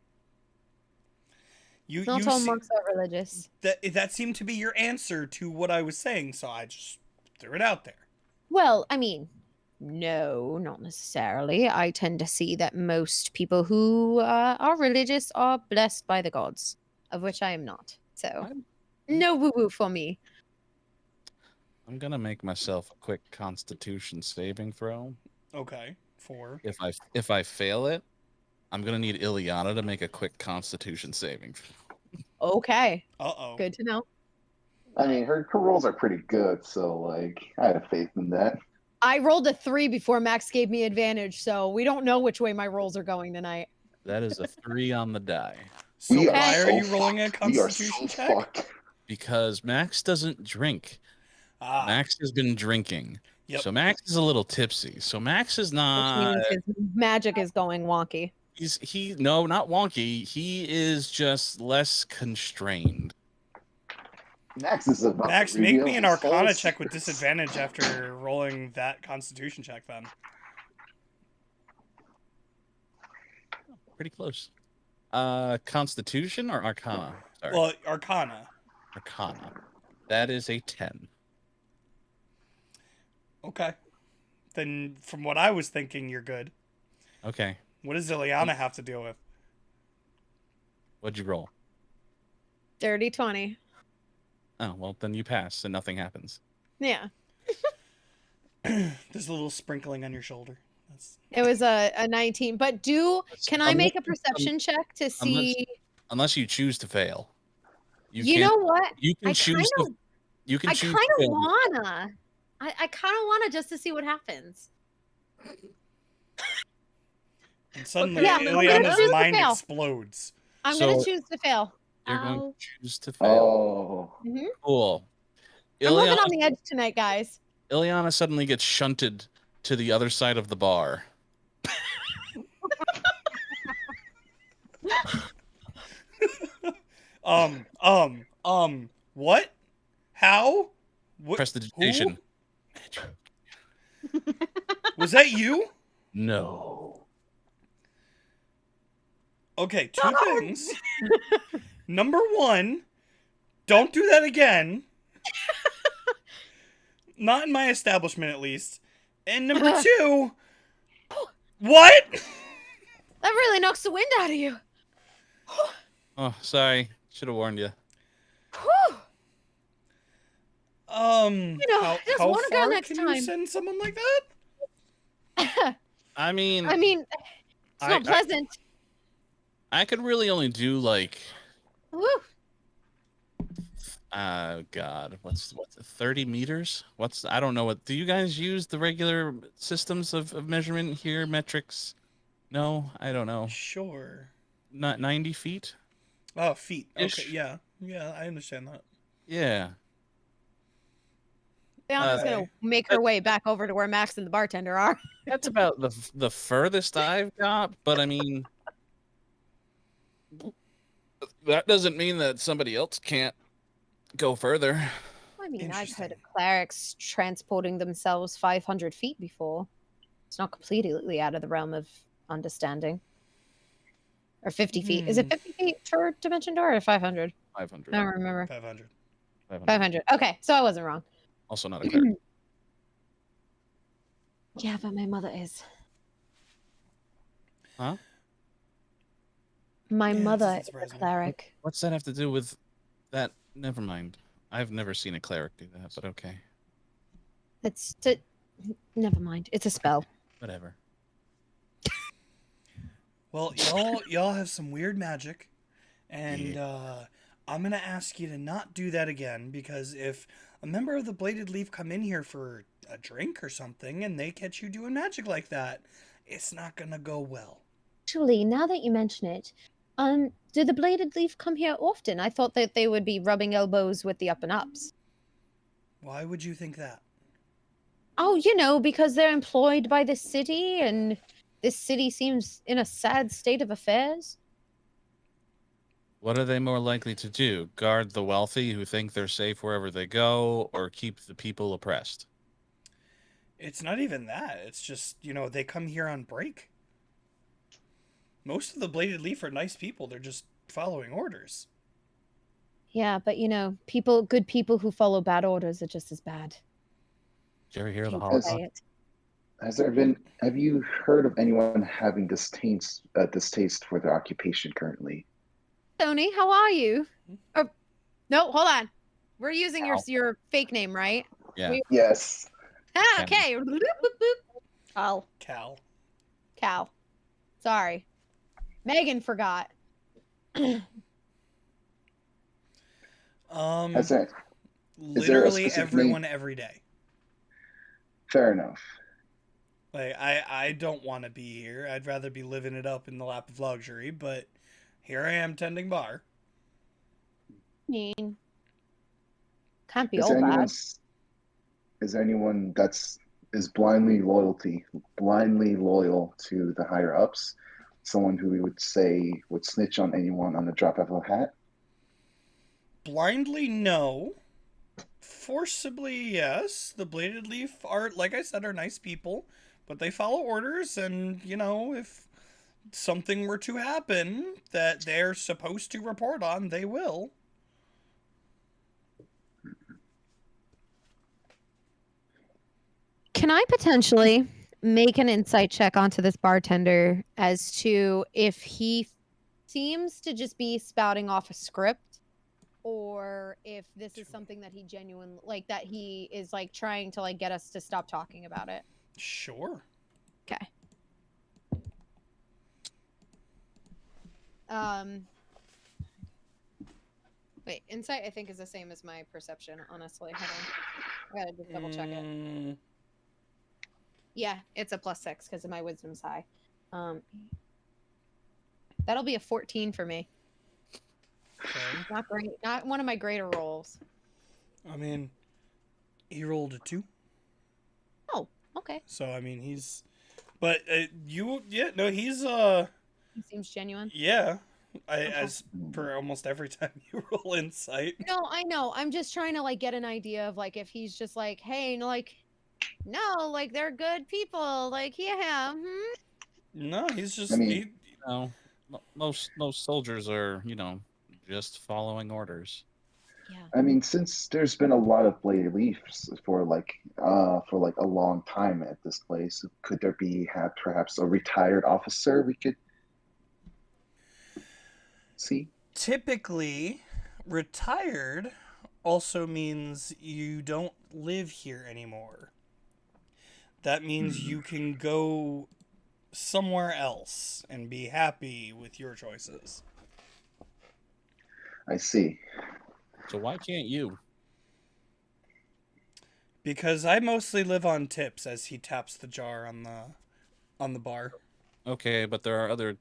You Not all see- monks are religious. that seemed to be your answer to what I was saying, so I just threw it out there. Well, I mean, no, not necessarily. I tend to see that most people who are religious are blessed by the gods, of which I am not. So, I'm- no woo woo for me. I'm gonna make myself a quick Constitution saving throw. Okay, 4. If I fail it, I'm gonna need Ileana to make a quick Constitution saving throw. Okay, Uh-oh. good to know. I mean, her rolls are pretty good, so like, I have faith in that. I rolled a 3 before Max gave me advantage, so we don't know which way my rolls are going tonight. That is a 3 on the die. So We why so are you rolling a fucked. We are Constitution so check? fucked. Because Max doesn't drink. Ah, Max has been drinking. Yep. So Max is a little tipsy. So Max is Which not means his magic is going wonky. no, not wonky. He is just less constrained. Max is about Max, to make reveal me an his Arcana full check with secrets. disadvantage after rolling that Constitution check. Then Pretty close. Constitution or Arcana? Sorry. well, Arcana. Arcana. That is a 10. Okay. Then, from what I was thinking, you're good. Okay. What does Ileana have to deal with? What'd you roll? Dirty 20. Oh, well, then you pass and nothing happens. Yeah. There's a little sprinkling on your shoulder. That's... It was a 19. But can I make a perception check to see? Unless you choose to fail. You can't- know what? You can I choose kind to. You can I choose. kind to of fail. wanna. I kind of wanna just to see what happens. And suddenly, Yeah, I'm gonna Ileana's choose to mind fail. explodes. I'm gonna So- choose to fail. You're going Ow. to choose to fail. Oh, Cool. I'm living Ileana, on the edge tonight, guys. Ileana suddenly gets shunted to the other side of the bar. What? How? What? Prestidigitation. Was that you? No. Okay, two things. Number one, don't do that again. Not in my establishment, at least. And number two, what? That really knocks the wind out of you. Oh, sorry. Should have warned you. Whew. How, just how wanna go far next can time. you send someone like that? I mean, I mean, it's not pleasant. I could really only do like, Woo. God, what's 30 meters? I don't know what. Do you guys use the regular systems of measurement here, metrics? No, I don't know. Sure. Not 90 feet? Oh, feet. Okay, Ish. yeah. Yeah, I understand that. Yeah. Leon's gonna make her way back over to where Max and the bartender are. That's about the furthest I've got, but I mean, that doesn't mean that somebody else can't go further. I mean, I've heard Interesting. of clerics transporting themselves 500 feet before. It's not completely out of the realm of understanding. or 50 feet. Is it 50 feet for dimension door or 500? 500. I don't remember. 500. 500. Okay, so I wasn't wrong. Also not a cleric. Yeah, but my mother is. Huh? My Yeah, that mother doesn't is a surprise me. cleric. What's that have to do with that? Never mind. I've never seen a cleric do that, but okay. It's to, never mind. It's a spell. Whatever. Well, y'all have some weird magic, and I'm gonna ask you to not do that again, because if a member of the Bladed Leaf come in here for a drink or something and they catch you doing magic like that, it's not gonna go well. Actually, now that you mention it, do the Bladed Leaf come here often? I thought that they would be rubbing elbows with the up and ups. Why would you think that? Oh, because they're employed by the city, and this city seems in a sad state of affairs. What are they more likely to do? Guard the wealthy who think they're safe wherever they go, or keep the people oppressed? It's not even that. It's just, they come here on break. Most of the Bladed Leaf are nice people. They're just following orders. Yeah, but good people who follow bad orders are just as bad. Did you ever hear of the Hate to Holocaust? say it. Have you heard of anyone having distaste for their occupation currently? Tony, how are you? Oh, no, hold on. We're using Cal. your fake name, right? Yeah. Yes. Ah, Ken. okay. Boop, boop, boop. Cal. Cal. Sorry. Megan forgot. Is there a Literally specific everyone name? every day. Fair enough. Like, I don't want to be here. I'd rather be living it up in the lap of luxury, but here I am tending bar. I mean, can't be Is all there anyone? bad. Is there anyone is blindly loyal to the higher ups? Someone who we would say would snitch on anyone on the drop of a hat? Blindly, no. Forcibly, yes. The Bladed Leaf are, like I said, are nice people, but they follow orders, and, if something were to happen that they're supposed to report on, they will. Can I potentially make an insight check onto this bartender as to if he seems to just be spouting off a script, or if this is something that he that he is trying to get us to stop talking about it? Sure. Okay. Wait, insight I think is the same as my perception, honestly. Hold on. I gotta just double check it. Yeah, it's a +6 because my wisdom's high. That'll be a 14 for me. Okay. Not great. Not one of my greater rolls. I mean, he rolled a 2. Oh, okay. So, I mean, he's... But, he's, He seems genuine. yeah. As per almost every time you roll insight. No, I know. I'm just trying to get an idea of if he's just hey, no, they're good people. Yeah. No, he's just... I mean- Most soldiers are, just following orders. Yeah. I mean, since there's been a lot of Bladed Leafs for a long time at this place, could there be perhaps a retired officer we could see? Typically, retired also means you don't live here anymore. That means you can go somewhere else and be happy with your choices. I see. So why can't you? Because I mostly live on tips, as he taps the jar on the bar. Okay, but there are other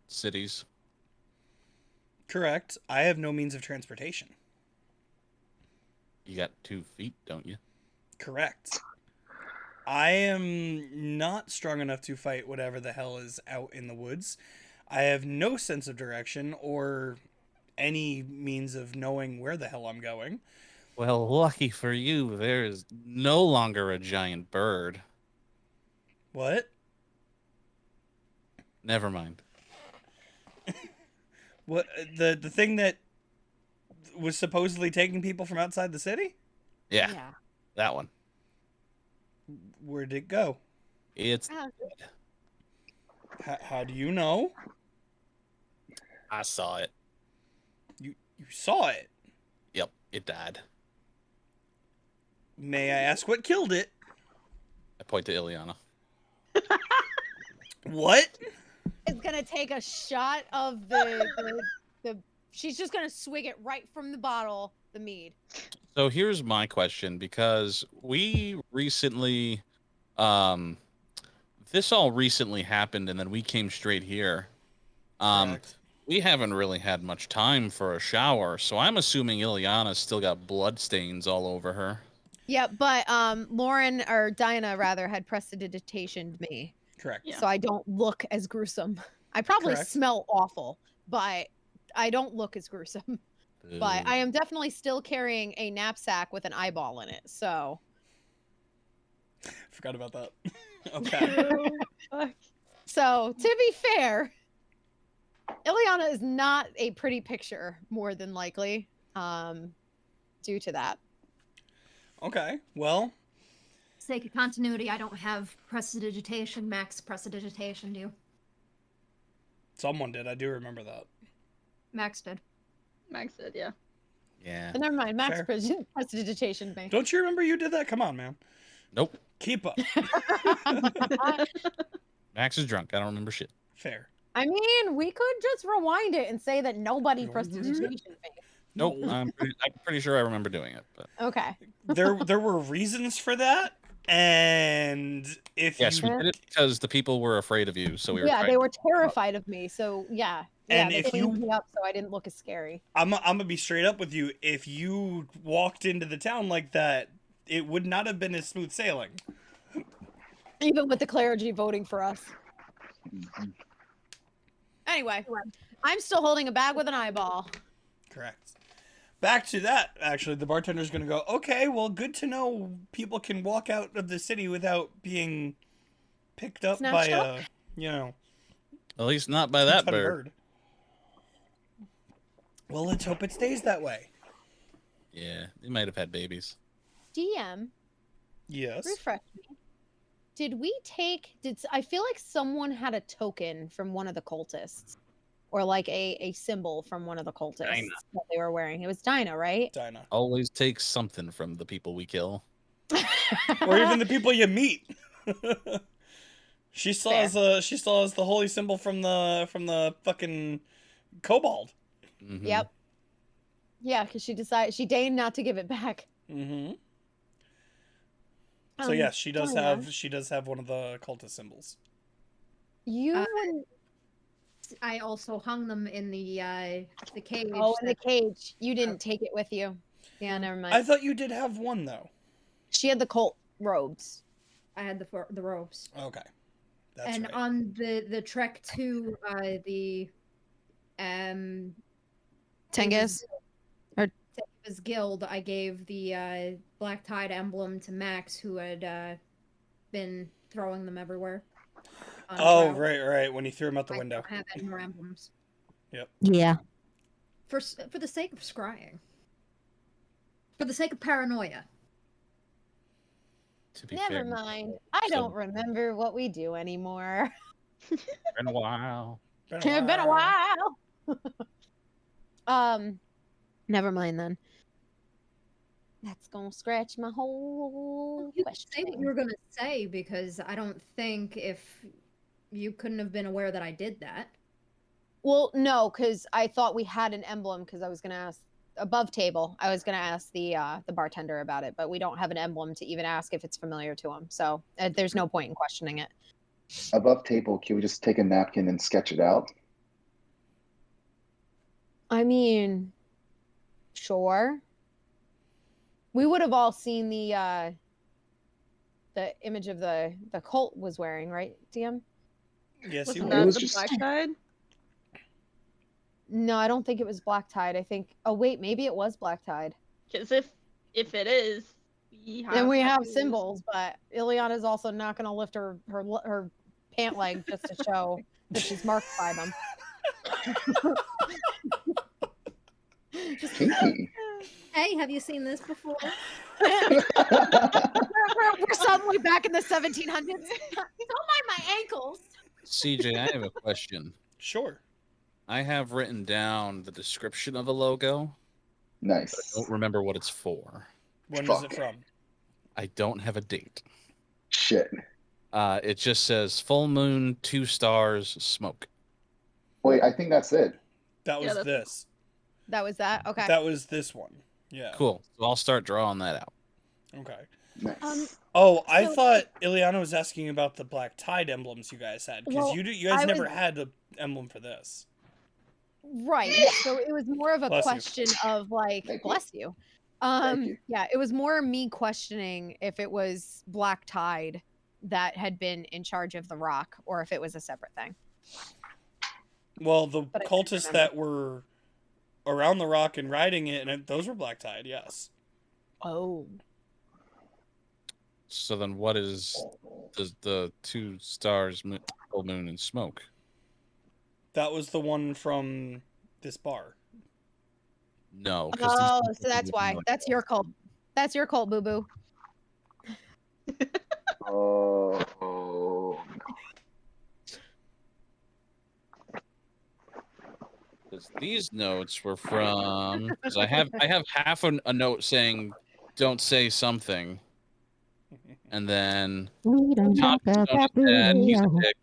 cities. Correct. I have no means of transportation. You got 2 feet, don't you? Correct. I am not strong enough to fight whatever the hell is out in the woods. I have no sense of direction or any means of knowing where the hell I'm going. Well, lucky for you, there is no longer a giant bird. What? Never mind. What the thing that was supposedly taking people from outside the city? Yeah, that one. Where did it go? It's Oh, How do you know? I saw it. You saw it. Yep, it died. May I ask what killed it? I point to Ileana. What? Is gonna take a shot of the she's just gonna swig it right from the bottle, the mead. So here's my question, because we recently, this all recently happened, and then we came straight here. Correct. We haven't really had much time for a shower, so I'm assuming Ileana's still got blood stains all over her. Yeah, but Lauren or Diana rather had prestidigitationed me, Correct. Yeah. so I don't look as gruesome. I probably Correct. smell awful, but I don't look as gruesome. But I am definitely still carrying a knapsack with an eyeball in it. So Forgot about that. Okay. Fuck. So, to be fair, Ileana is not a pretty picture, more than likely, due to that. Okay. Well, Sake of continuity, I don't have prestidigitation, max prestidigitation, do you? someone did. I do remember that. Max did. Max said, yeah. Yeah. But never mind, Max Fair. prestidigitation me. Don't you remember you did that? Come on, man. Nope. Keep up. Max is drunk. I don't remember shit. Fair. I mean, we could just rewind it and say that nobody No. prestidigitation me. Nope. I'm pretty sure I remember doing it. But Okay. There were reasons for that, and if yes, you we did it because the people were afraid of you, so we were. Yeah, trying they to- were terrified of me. So yeah, And they if cleaned you- me up so I didn't look as scary. I'm gonna be straight up with you. If you walked into the town like that, it would not have been as smooth sailing. Even with the clergy voting for us. Anyway, I'm still holding a bag with an eyeball. Correct. Back to that, actually, the bartender's gonna go, okay, well, good to know people can walk out of the city without being picked up by Snatched up? At least not by that ton of bird. Well, let's hope it stays that way. Yeah, they might have had babies. DM, Yes. refresh me. Did we take? I feel like someone had a token from one of the cultists, or like a symbol from one of the cultists Dinah. that they were wearing. It was Dinah, right? Dinah. Always takes something from the people we kill. Or even the people you meet. She still Fair. has the holy symbol from the fucking kobold. Mhm. Yep. Yeah, because she deigned not to give it back. Mm-hmm. So Um, yes, she does Dinah, have one of the cultist symbols. You Uh, wouldn't. I also hung them in the cage. Oh, in the that- cage. You didn't take it with you. Yeah, never mind. I thought you did have one though. She had the cult robes. I had the robes. Okay, that's And right. on the trek to the Tengus? Tengus Guild, I gave the black tide emblem to Max, who had been throwing them everywhere. on his Oh, route. right. When he threw him out the I window. don't have any more emblems Yeah. for the sake of scrying. For the sake of paranoia. To be Never fair, mind. I So- don't remember what we do anymore. been a while. It's been a while. Never mind then. That's gonna scratch my whole You can say what question. you were gonna say, because I don't think if you couldn't have been aware that I did that. Well, no, because I thought we had an emblem. Because I was gonna ask above table. I was gonna ask the bartender about it, but we don't have an emblem to even ask if it's familiar to him. So there's no point in questioning it. Above table, can we just take a napkin and sketch it out? I mean, sure. We would have all seen the image of the cult was wearing, right, DM? Yes, he Wasn't would. It that was the just- black side? No, I don't think it was Black Tide. I think. Oh wait, maybe it was Black Tide. Because if it is, we have Then we have tattoos. symbols, but Ileana's also not going to lift her pant leg just to show that she's marked by them. Kinky. Hey, have you seen this before? We're suddenly back in the 1700s. Don't mind my ankles. CJ, I have a question. Sure. I have written down the description of a logo. Nice. But I don't remember what it's for. When is it Fuck. from? I don't have a date. Shit. It just says full moon, 2 stars, smoke. Wait, I think that's it. That Yeah, was that's- this. That was that? Okay. That was this one. Yeah. Cool. So I'll start drawing that out. Okay. Nice. Oh, I So- thought Ileana was asking about the Black Tide emblems you guys had because Well, you guys I never was- had an emblem for this. Right. So it was more of a Bless you. question of like, Thank you. bless you. you. Yeah, it was more me questioning if it was Black Tide that had been in charge of the rock or if it was a separate thing. Well, the But I couldn't cultists remember. that were around the rock and riding it, those were Black Tide, yes. Oh. So then what is the 2 stars, full moon, and smoke? That was the one from this bar. No. 'cause these Oh, people so that's would why. know it. That's your cult. That's your cult, boo boo. Oh. 'Cause these notes were from. Because I have half a note saying, "Don't say something," and then We don't top talk note about said Boo-Boo. music.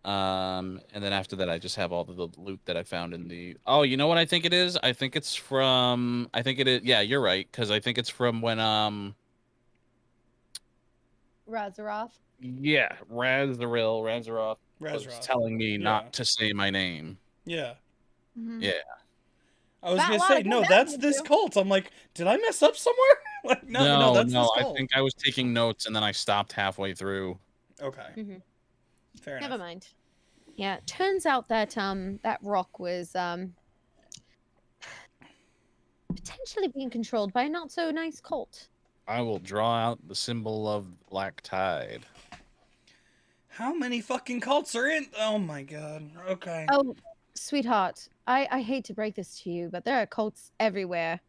And then after that, I just have all the loot that I found in the. Oh, you know what I think it is? I think it's from. I think it is. Yeah, you're right. Because I think it's from when Razaroth. Yeah, Razaroth was Razroth. telling me Yeah. not to say my name. Yeah. Mhm. Yeah. I was Got a going to lot say, of no, good that's memories, this too. cult. I'm like, did I mess up somewhere? Like, no, that's this I cult. think I was taking notes and then I stopped halfway through. Okay. Mhm. Fair Never enough. mind. Yeah, it turns out that that rock was potentially being controlled by a not so nice cult. I will draw out the symbol of Black Tide. How many fucking cults are in? Oh my god. Okay. Oh, sweetheart, I hate to break this to you, but there are cults everywhere.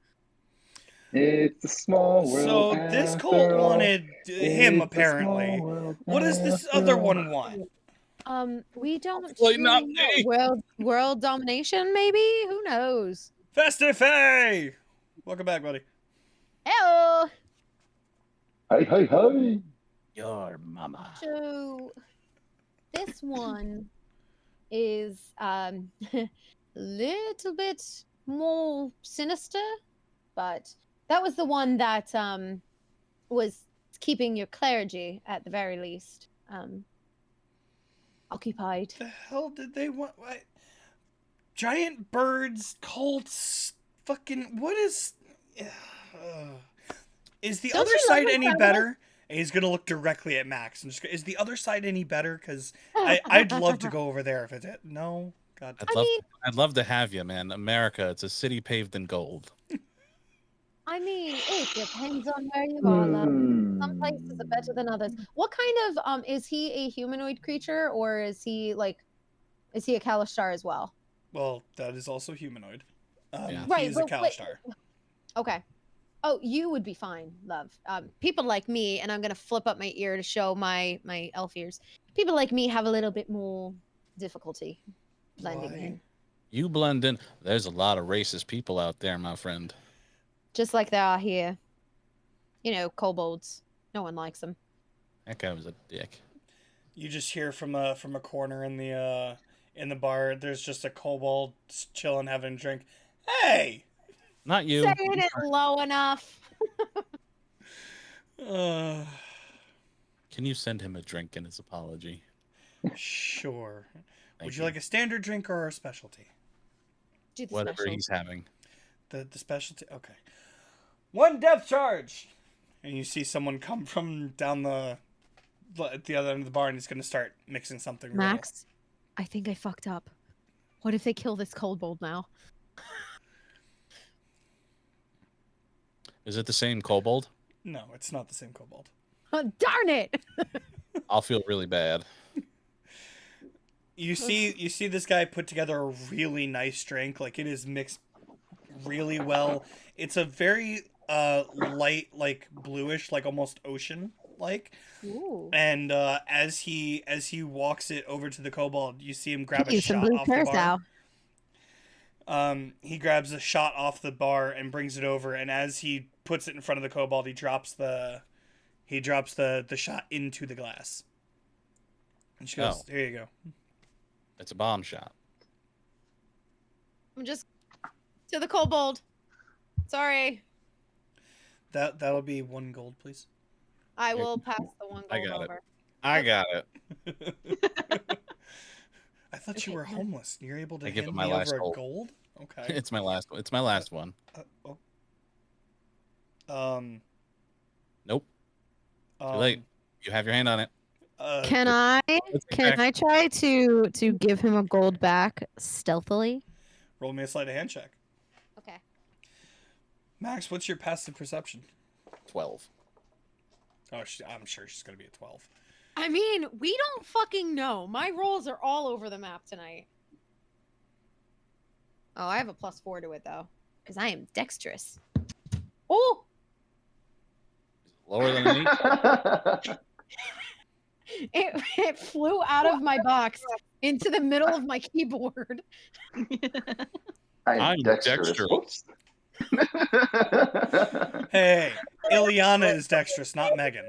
It's a small world. So this after cult all. wanted him, It's a apparently. small world What does this after other all. one want? We don't Hopefully not truly know. me. World domination, maybe? Who knows? Festifay! Welcome back, buddy. Hello. Hey, hey, hey. Your mama. So this one is little bit more sinister, but that was the one that was keeping your clergy at the very least occupied. The hell did they want? What? Giant birds, cults, fucking. What is. Is the Don't other you love side when any Star Wars- better? And he's gonna look directly at Max. And just, is the other side any better? Because I'd love to go over there if it. No, God. I'd love to have you, man. America, it's a city paved in gold. I mean, it depends on where you are, love. Some places are better than others. What kind of is he a humanoid creature or is he a Kalashtar as well? Well, that is also humanoid. Yeah. Right, He's a but wait- Kalashtar. Okay. Oh, you would be fine, love. People like me, and I'm gonna flip up my ear to show my elf ears. People like me have a little bit more difficulty blending Why? in, You blend in. There's a lot of racist people out there, my friend. just like there are here. You know, kobolds. No one likes them. That guy was a dick. You just hear from a corner in the bar. There's just a kobold chilling, having a drink. Hey. Not you. Saying it low enough. Uh, Can you send him a drink in his apology? sure. Thank Would you like a standard drink or a specialty? Do the whatever special. he's having? The specialty. Okay. 1 depth charge. And you see someone come from down at the other end of the bar, and he's gonna start mixing something. real. Max, I think I fucked up. What if they kill this kobold now? Is it the same kobold? No, it's not the same kobold. Oh, darn it! I'll feel really bad. you see this guy put together a really nice drink. Like, it is mixed really well. It's a very light, like bluish, like almost ocean like. Ooh. And as he walks it over to the kobold, you see him grab a Use some shot blue off the bar. curacao. He grabs a shot off the bar and brings it over, and as he puts it in front of the kobold, he drops the shot into the glass. And she goes, Oh. "Here you go." It's a bomb shot. I'm just to the kobold. Sorry. That'll be 1 gold, please. I will pass the 1 gold I got it. over. I got it. I thought you Okay, were no. homeless. You're able to I give hand him my me last over a gold. gold? Okay. It's my last. It's my last one. Nope. Too late. You have your hand on it. Can I Let's get can back. I try to give him a gold back stealthily? Roll me a sleight of hand check. Okay. Max, what's your passive perception? 12. Oh, I'm sure she's gonna be a 12. I mean, we don't fucking know. My rolls are all over the map tonight. Oh, I have a +4 to it though, because I am dexterous. Oh, Lower than an 8. It flew out of my box into the middle of my keyboard. I'm dexterous. dexterous. Whoops. Hey, Ileana is dexterous, not Megan.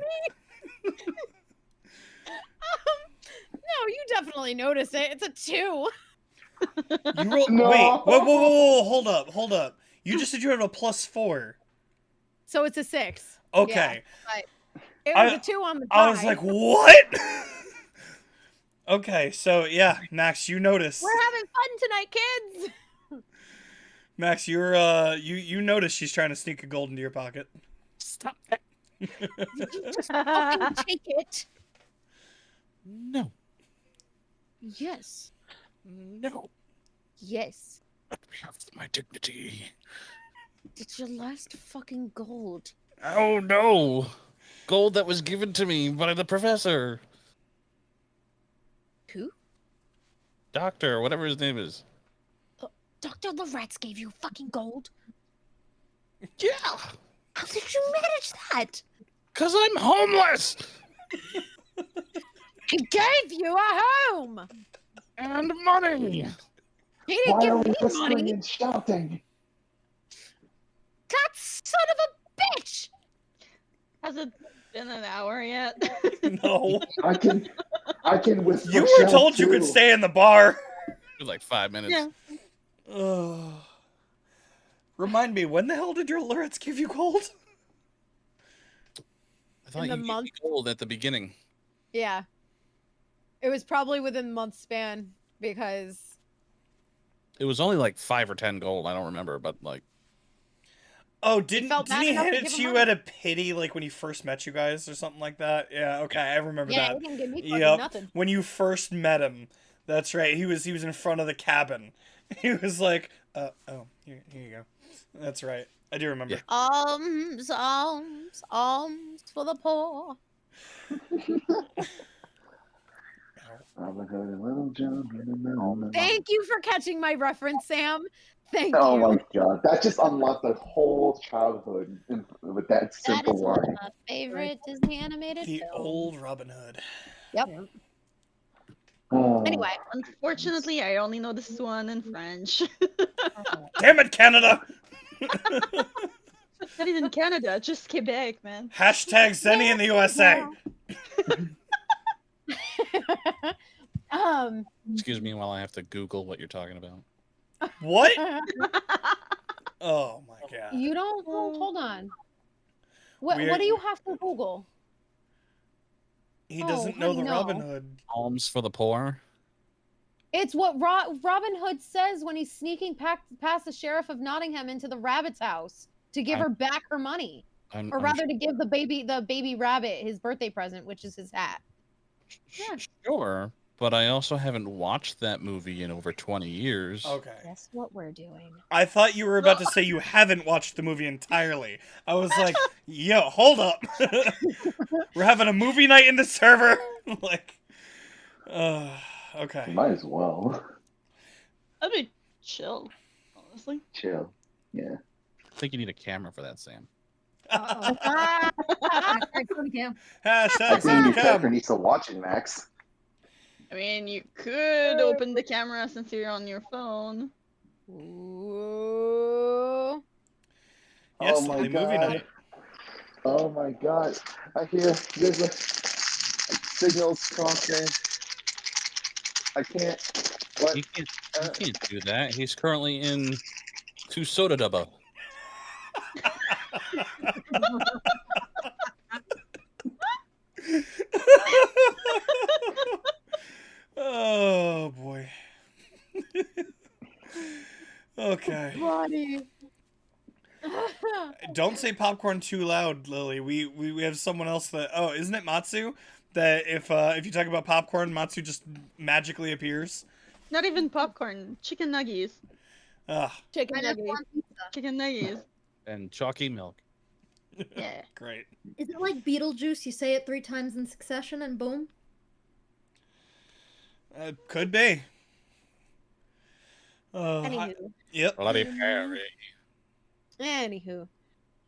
No, you definitely notice it. It's a 2. You roll. No. Wait, whoa, hold up. You just said you had a +4. So it's a 6. Okay. It was a 2 on the die. I was like, what? Okay, so yeah, Max, you notice. We're having fun tonight, kids. Max, you're you notice she's trying to sneak a gold into your pocket. Stop that. Just fucking take it. No. Yes. No. Yes. Let me have my dignity. It's your last fucking gold. Oh no. Gold that was given to me by the professor. Who? Doctor, whatever his name is. Dr. Loretz gave you fucking gold? Yeah. How did you manage that? Because I'm homeless. He gave you a home. And money. He didn't Why are give we me whispering money. and shouting? That son of a bitch. Has it been an hour yet? No. I can whisper. You were shout told you could too. stay in the bar. It was like 5 minutes. Yeah. Ugh. Remind me, when the hell did your Loretz give you gold? I thought In the you gave me month? gold at the beginning. Yeah. It was probably within the month span because It was only like 5 or 10 gold. I don't remember, but like Oh, didn't felt bad he enough hand to it give to him you money. at a pity, like when he first met you guys or something like that? Yeah, okay, I remember yeah, that. he didn't give me fucking Yep. nothing. When you first met him, that's right. He was in front of the cabin. He was like, oh, here you go. That's right. I do remember. Yeah. Alms for the poor. Robin Hood and Little John. Thank you for catching my reference, Sam. Thank Oh you. my god, that just unlocked the whole childhood with that That simple is one of line. my favorite Disney animated The films. old Robin Hood. Oh. Anyway, Unfortunately, I only know this one in French. Damn it, Canada! Not even Canada, just Quebec, man. Hashtag Zenny in the USA. excuse me while I have to Google what you're talking about. What? Oh my god. you don't hold on. What We're- do you have to Google? He Oh, doesn't know honey, the Robin no. Hood. Alms for the poor. It's what Robin Hood says when he's sneaking past the sheriff of Nottingham into the rabbit's house to give her back her money, or I'm rather to give the baby rabbit his birthday present, which is his hat. Yeah. sure, but I also haven't watched that movie in over 20 years. Okay. Guess what we're doing? I thought you were about to say you haven't watched the movie entirely. I was like, yo, hold up. We're having a movie night in the server. Like, Okay. Might as well. That'd be chill, honestly. Chill. Yeah. I think you need a camera for that, Sam. Uh-oh. Ah, Hashtag Sony Cam. I Hashtag think your character Cam. needs to watch it, Max. I mean, you could open the camera since you're on your phone. Ooh. Yes, Oh my Lily, movie God. night. Oh my God. I hear there's a signals crossing. I can't. What? You can't do that. He's currently in two soda dubba. Oh boy. Okay. Buddy. Don't say popcorn too loud, Lily. We have someone else that. Oh, isn't it Matsu? That if you talk about popcorn, Matsu just magically appears. Not even popcorn. Chicken nuggies. Ah, Chicken I just nugget. want pizza. Chicken nuggies. And chalky milk. Yeah. great. Is it like Beetlejuice? You say it 3 times in succession and boom? Could be. Anywho. Yep. Bloody Harry. Anywho.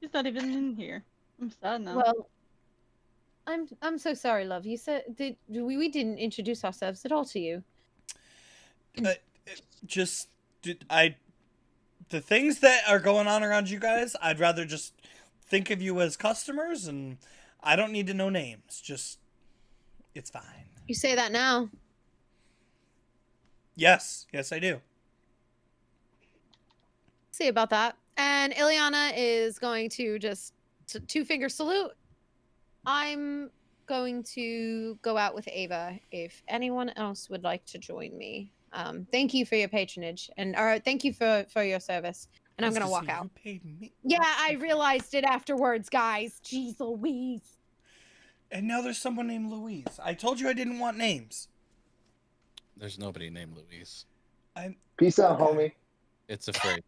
He's not even in here. I'm sad now. Well, I'm so sorry, love. You said we didn't introduce ourselves at all to you. Just the things that are going on around you guys, I'd rather just think of you as customers, and I don't need to know names. Just it's fine. You say that now. Yes, I do. See about that. And Ileana is going to just two-finger salute. I'm going to go out with Ava if anyone else would like to join me. Thank you for your patronage and thank you for your service. And I'm Nice gonna to walk see you. out. You paid me. Yeah, I realized it afterwards, guys. Jeez Louise. And now there's someone named Louise. I told you I didn't want names. There's nobody named Louise. Peace out, Okay. homie. It's afraid.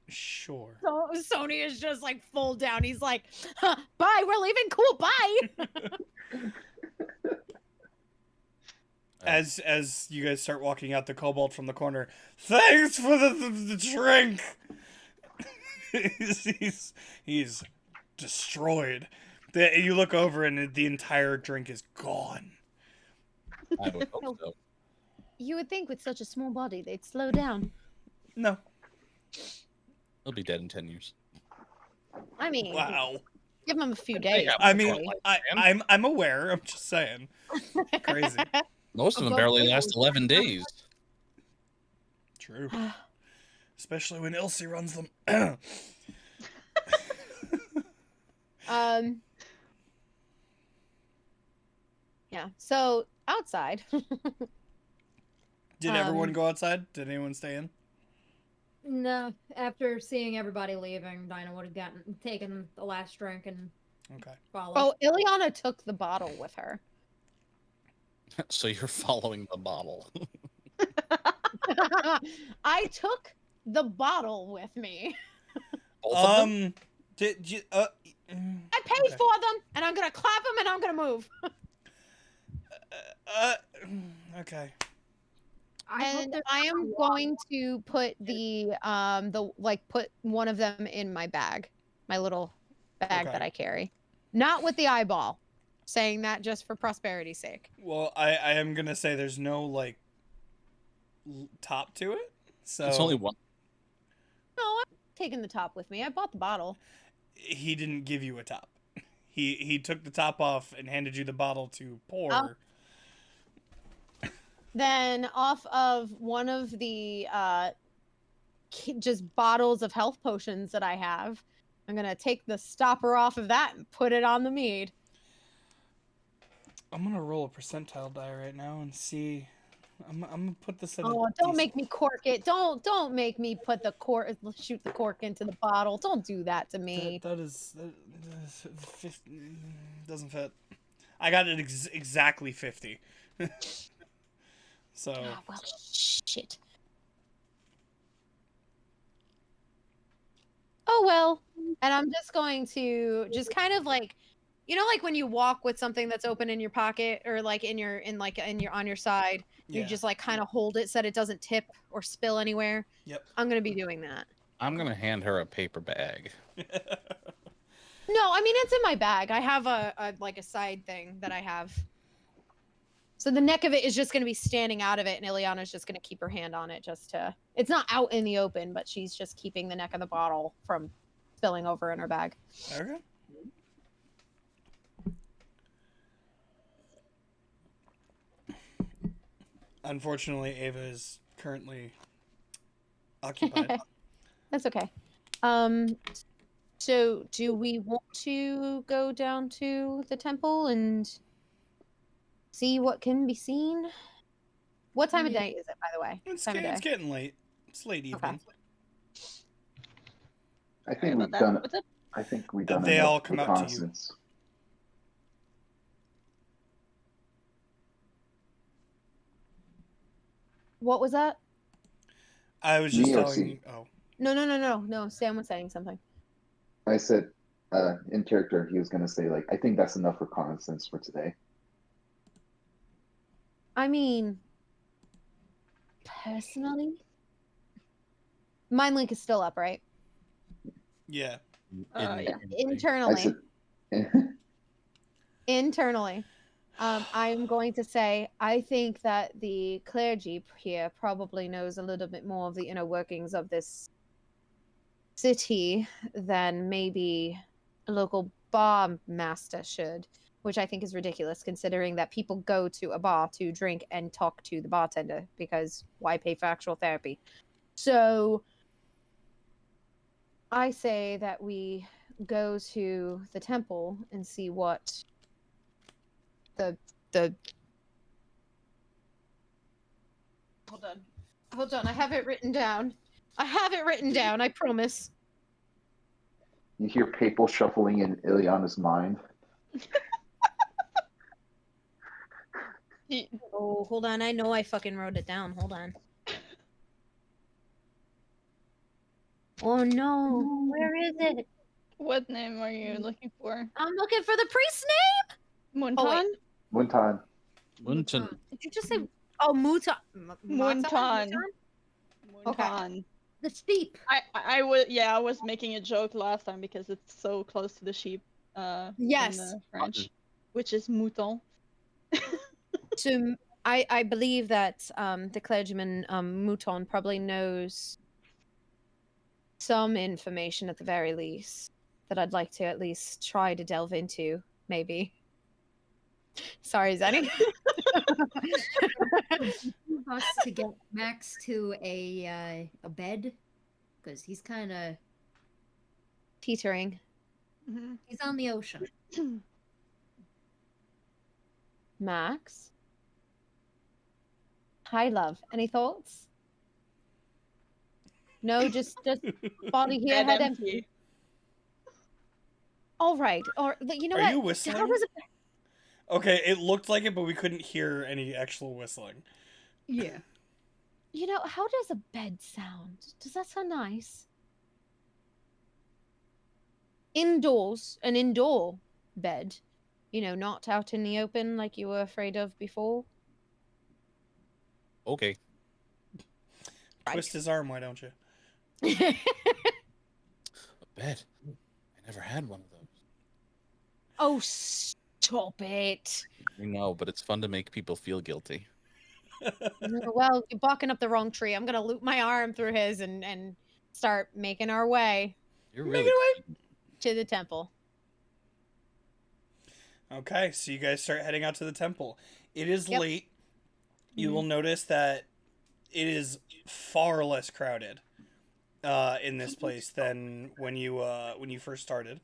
Sure. So Sony is just like full down. He's like, huh, bye, we're leaving. Cool, bye. As you guys start walking out, the kobold from the corner. Thanks for the drink. he's destroyed. You look over and the entire drink is gone. I would hope so. You would think with such a small body they'd slow down. No. He'll be dead in 10 years. I mean, Wow. give him a few days. I mean, hopefully. I'm aware. I'm just saying. Crazy. Most of them Above barely board. last 11 days. True. Especially when Ilse runs them. Yeah. So outside. Did everyone go outside? Did anyone stay in? No. After seeing everybody leaving, Dinah would have taken the last drink and Okay. followed. Oh, Ileana took the bottle with her. So you're following the bottle. I took the bottle with me. Both of them? Did you? I paid Okay. for them, and I'm gonna clap them, and I'm gonna move. Okay. And I am going to put put one of them in my bag, my little bag Okay. that I carry, not with the eyeball. Saying that just for prosperity's sake. Well, I am gonna say there's no like top to it. So It's only one. No, I'm taking the top with me. I bought the bottle. he didn't give you a top. He took the top off and handed you the bottle to pour. Oh. Then off of one of the just bottles of health potions that I have, I'm gonna take the stopper off of that and put it on the mead. I'm gonna roll a percentile die right now and see. I'm gonna put this in. Oh, don't make me cork it. Don't make me put the cork, shoot the cork into the bottle. Don't do that to me. That doesn't fit. I got it exactly 50. So Oh, well, shit. Oh well. And I'm just going to just kind of like like when you walk with something that's open in your pocket or like on your side, you Yeah. just like kind of hold it so that it doesn't tip or spill anywhere. Yep. I'm gonna be doing that. I'm gonna hand her a paper bag. No, I mean it's in my bag. I have a like a side thing that I have. So the neck of it is just gonna be standing out of it, and Ileana's just gonna keep her hand on it just to. It's not out in the open, but she's just keeping the neck of the bottle from spilling over in her bag. Okay. Unfortunately, Ava is currently occupied. That's okay. So do we want to go down to the temple and see what can be seen? What time of Yeah. day is it, by the way? It's, Time of it's day. getting late. It's late evening. I Sorry think about we've that. done. What's up? I think we've done They enough all come out to you. reconnaissance. What was that? I was just Neo telling. C. Oh, No. Sam was saying something. I said, in character, he was gonna say like, I think that's enough reconnaissance for today. I mean, personally, Mind Link is still up, right? yeah. Yeah. I Internally. said, Internally. I'm going to say I think that the clergy here probably knows a little bit more of the inner workings of this city than maybe a local bar master should, which I think is ridiculous considering that people go to a bar to drink and talk to the bartender because why pay for actual therapy? So I say that we go to the temple and see what the hold on, I have it written down. I promise. you hear people shuffling in Ileana's mind. Oh, hold on, I know I fucking wrote it down. Hold on. Oh no, where is it? What name are you looking for? I'm looking for the priest's name. Muntan? One time, Munton. Did you just say? Oh, Muta. Muntan. Okay. Muntan. The sheep. I was making a joke last time because it's so close to the sheep. Yes. In French, which is mouton. So I believe that the clergyman Mouton probably knows some information at the very least that I'd like to at least try to delve into, maybe. Sorry, Zenny. Us to get Max to a bed because he's kind of Teetering. Mhm. he's on the ocean. Max. Hi, love. Any thoughts? No, just body here, Head head empty. empty. All right. Or you know Are what? you whistling? How does it? Okay, it looked like it, but we couldn't hear any actual whistling. Yeah. You know, how does a bed sound? Does that sound nice? Indoors, an indoor bed. You know, not out in the open like you were afraid of before. Okay. Twist his arm, why don't you? A bed. I never had one of those. Oh, stop it. I know, but it's fun to make people feel guilty. Well, you're barking up the wrong tree. I'm gonna loop my arm through his and start making our way You're Make really it cute. to the temple. Okay, so you guys start heading out to the temple. It is Yep. late. You will notice that it is far less crowded in this place than when you first started.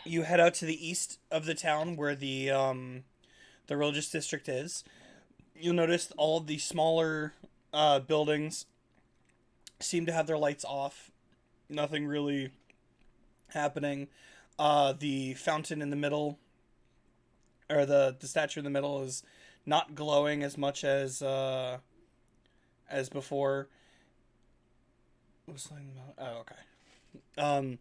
You head out to the east of the town where the religious district is. You'll notice all of the smaller buildings seem to have their lights off. Nothing really happening. The fountain in the middle, or the statue in the middle, is not glowing as much as before. Oh, okay.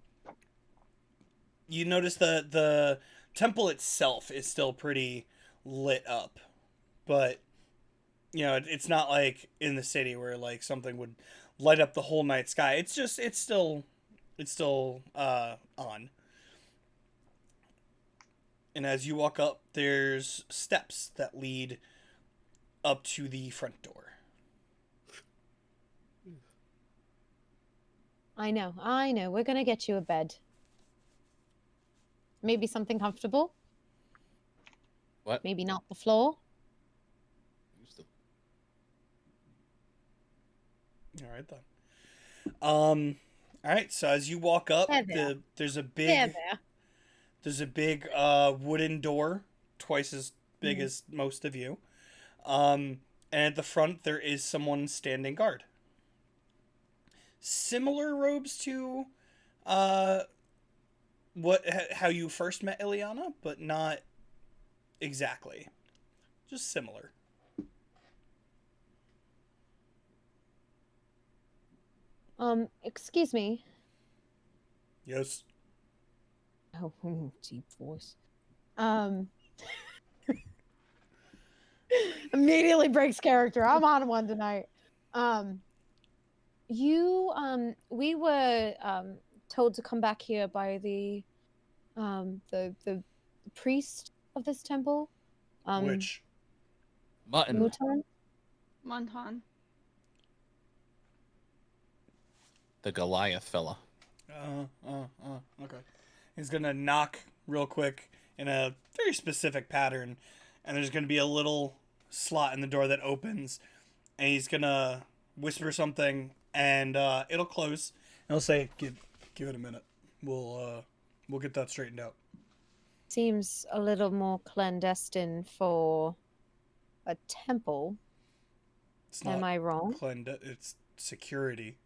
you notice the temple itself is still pretty lit up, but you know it's not like in the city where like something would light up the whole night sky. It's still on. And as you walk up, there's steps that lead up to the front door. I know. We're gonna get you a bed. Maybe something comfortable. What? Maybe not the floor. All right then. All right. So as you walk up, There. there's a There, big there. there's a big wooden door, twice as big as most of you. And at the front there is someone standing guard. Similar robes to how you first met Ileana, but not exactly. Just similar. Excuse me. Yes. Oh, deep voice. Immediately breaks character. I'm on one tonight. We were told to come back here by the priest of this temple. Which? Mutton. Mutan? Monton. The Goliath fella. Okay. He's gonna knock real quick in a very specific pattern, and there's gonna be a little slot in the door that opens, and he's gonna whisper something, and it'll close. And he'll say, "Give it a minute. We'll get that straightened out." Seems a little more clandestine for a temple. It's not Am I wrong? It's security.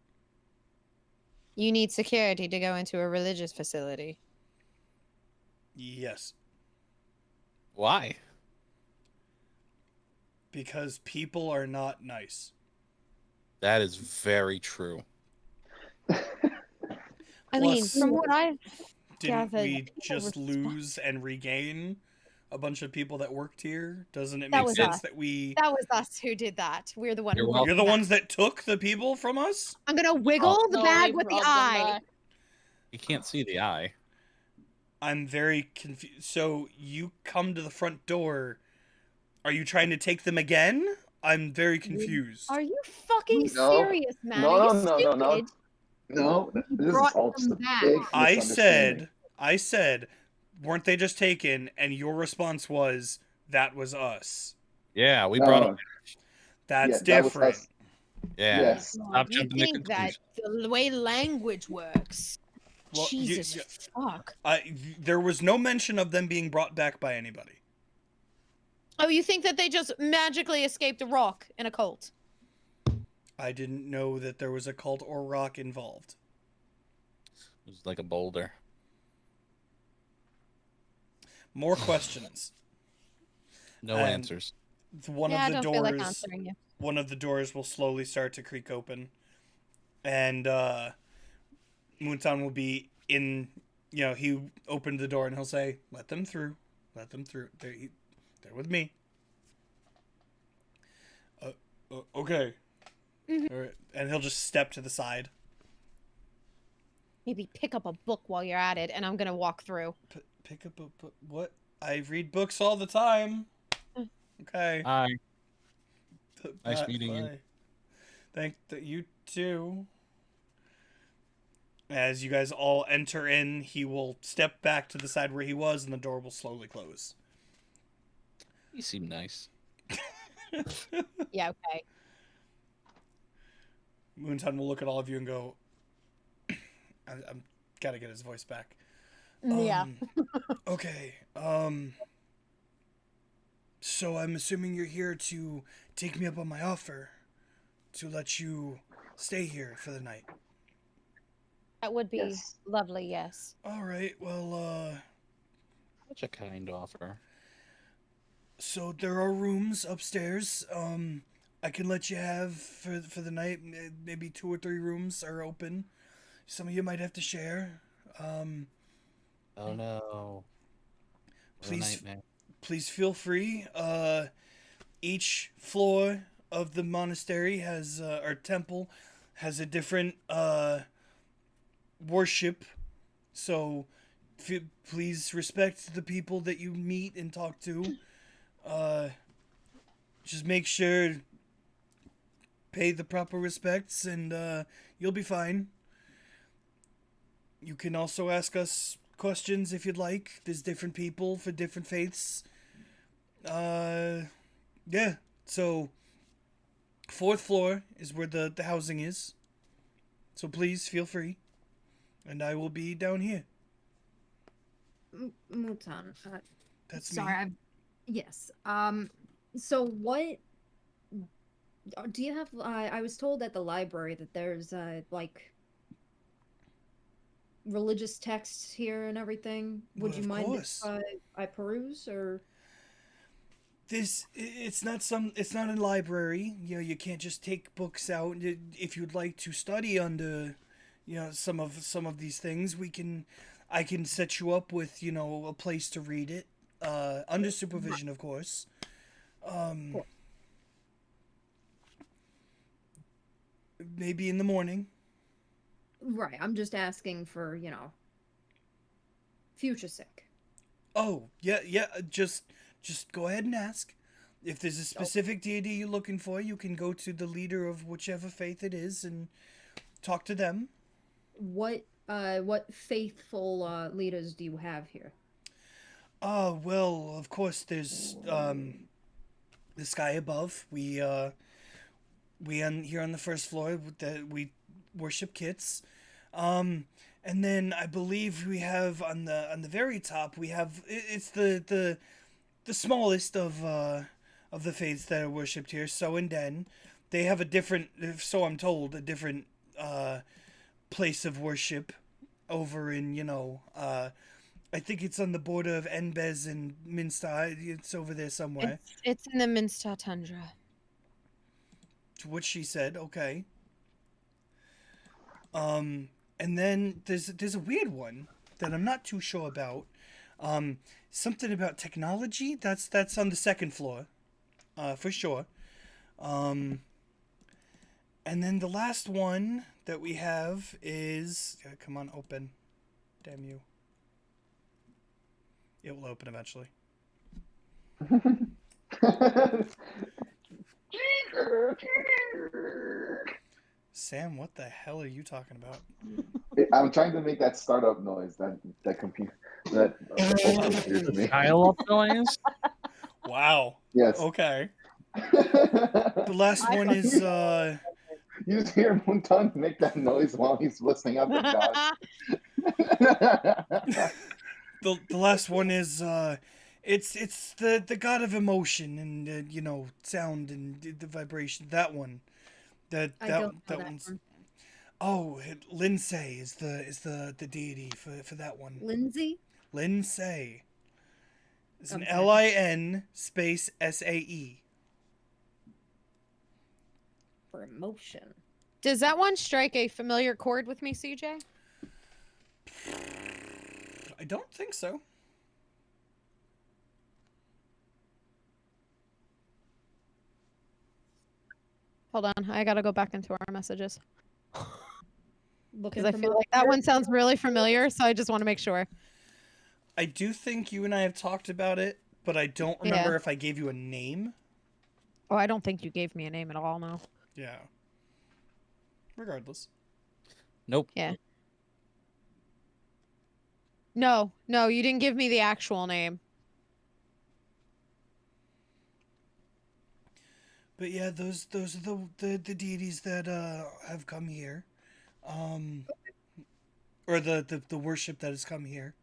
You need security to go into a religious facility. Yes, Why? because people are not nice. That is very true. I mean, Plus- from what I've Didn't gathered, we people just respond- lose and regain a bunch of people that worked here? Doesn't it That make was sense us. that we... that was us who did that. We're the one You're who welcome. You're the ones that took the people from us? I'm gonna wiggle the No, bag we with the brought them eye. back. You can't see the eye. I'm very confused. So you come to the front door. Are you trying to take them again? I'm very confused. Are you fucking No. serious, man? No, Are you no, no, no. stupid? No, this is brought all them just a back. big I misunderstanding. said, weren't they just taken? And your response was, that was us. Yeah, we No, brought him. That's yeah, that was different. us. Yeah. Yes. Stop you jumping to think that the way language works? Well, Jesus fuck. There was no mention of them being brought back by anybody. Oh, you think that they just magically escaped a rock in a cult? I didn't know that there was a cult or rock involved. It was like a boulder. More questions. No And- answers. One yeah, of the I don't feel like doors, answering you. one of the doors will slowly start to creak open, and Moontown will be in. You know, he opened the door and he'll say, "Let them through. Let them through. They're with me." Okay. Mhm. All right. And he'll just step to the side. Maybe pick up a book while you're at it, and I'm gonna walk through. Pick up a book. What? I read books all the time. Okay. Hi. Nice Bye- meeting you. bye. Thank you too. As you guys all enter in, he will step back to the side where he was, and the door will slowly close. You seem nice. Yeah, okay. Moonton will look at all of you and go, I'm gotta get his voice back. Yeah. Okay. So I'm assuming you're here to take me up on my offer to let you stay here for the night. That would be Yes. lovely, yes. All right. Well, Such a kind offer. so there are rooms upstairs. I can let you have for the night. Maybe 2 or 3 rooms are open. Some of you might have to share. Oh no. What a please nightmare. please feel free. Each floor of the monastery has or temple has a different worship. So please respect the people that you meet and talk to. Just make sure pay the proper respects and you'll be fine. You can also ask us questions if you'd like. There's different people for different faiths. Yeah. So, fourth floor is where the housing is. So please feel free. And I will be down here. Mutan. That's Sorry, me. yes. So what do you have? I was told at the library that there's like religious texts here and everything. Would Well, you of mind course. if I peruse or? It's not a library. You know, you can't just take books out. If you'd like to study under, you know, some of these things, I can set you up with, you know, a place to read it, under supervision, of course. Cool. Maybe in the morning. Right. I'm just asking for, future sake. Oh, yeah. Just go ahead and ask. If there's a specific deity you're looking for, you can go to the leader of whichever faith it is and talk to them. What faithful leaders do you have here? Well, of course, there's the sky above. We here on the first floor that we worship kits. And then I believe we have on the very top we have it's the smallest of the faiths that are worshipped here. So and Den, they have a different, so I'm told, a different place of worship over in I think it's on the border of Enbez and Minsta. It's over there somewhere. It's in the Minsta Tundra. To which she said, okay. And then there's a weird one that I'm not too sure about. Something about technology. That's on the second floor, for sure. And then the last one that we have is come on, open. Damn you. It will open eventually. Sam, what the hell are you talking about? I'm trying to make that startup noise that computer that appeared to me. Dial-up noise? Wow. Yes. Okay. The last one is You just hear Muntan make that noise while he's listening up to Josh. the last one is it's the god of emotion and sound and the vibration. That one. I don't know that one's. one. Oh, Lindsay is the deity for that one. Lindsay? Lindsay. It's an Okay. LIN space SAE. For emotion. Does that one strike a familiar chord with me, CJ? I don't think so. Hold on, I gotta go back into our messages Looking because I for feel like that Motor? one sounds really familiar. So I just want to make sure. I do think you and I have talked about it, but I don't remember Yeah. if I gave you a name. Oh, I don't think you gave me a name at all. No. Yeah. Regardless. Nope. No, you didn't give me the actual name. But yeah, those are the deities that have come here. Or the worship that has come here.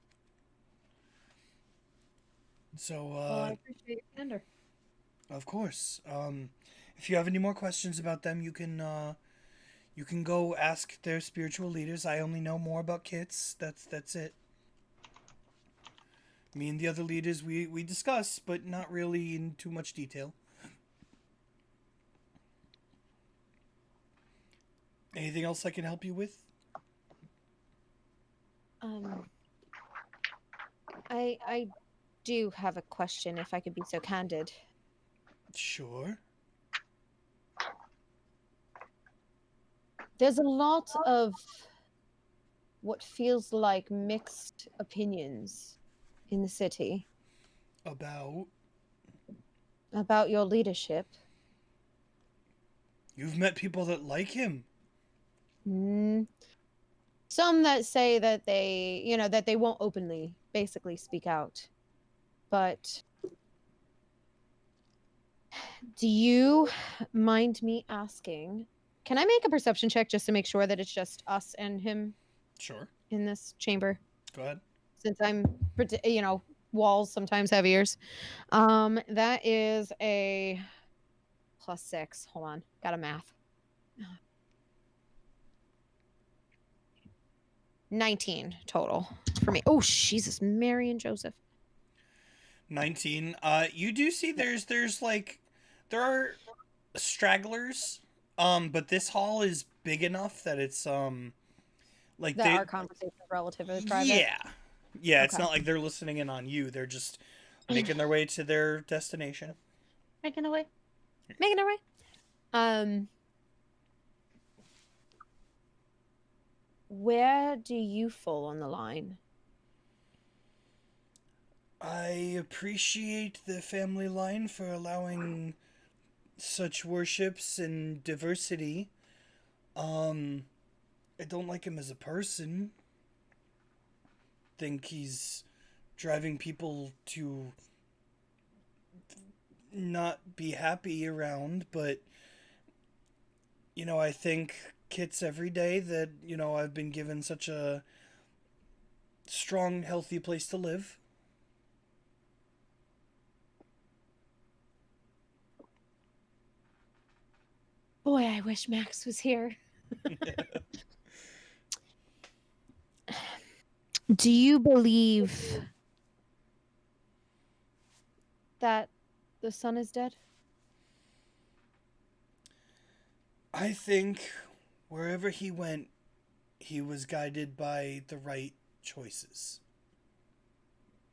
So Well, I appreciate your candor. of course. If you have any more questions about them, you can go ask their spiritual leaders. I only know more about kits. That's it. Me and the other leaders we discuss, but not really in too much detail. Anything else I can help you with? I do have a question, if I could be so candid. Sure. There's a lot of what feels like mixed opinions in the city About your leadership. you've met people that like him. Mm, some that say that that they won't openly basically speak out. But do you mind me asking, can I make a perception check just to make sure that it's just us and him Sure. in this chamber? Go ahead. Since walls sometimes have ears. That is a +6. Hold on. Got a math. 19 total for me. Oh, Jesus, Mary and Joseph. 19. You do see there's like there are stragglers, but this hall is big enough that it's like That they our conversation is relatively private. yeah. It's Okay. not like they're listening in on you. They're just making their way to their destination. Making away. Making our way. Where do you fall on the line? I appreciate the family line for allowing such worships and diversity. I don't like him as a person. Think he's driving people to not be happy around, but I think Kit's every day that, I've been given such a strong, healthy place to live. Boy, I wish Max was here. Do you believe that the sun is dead? I think wherever he went, he was guided by the right choices.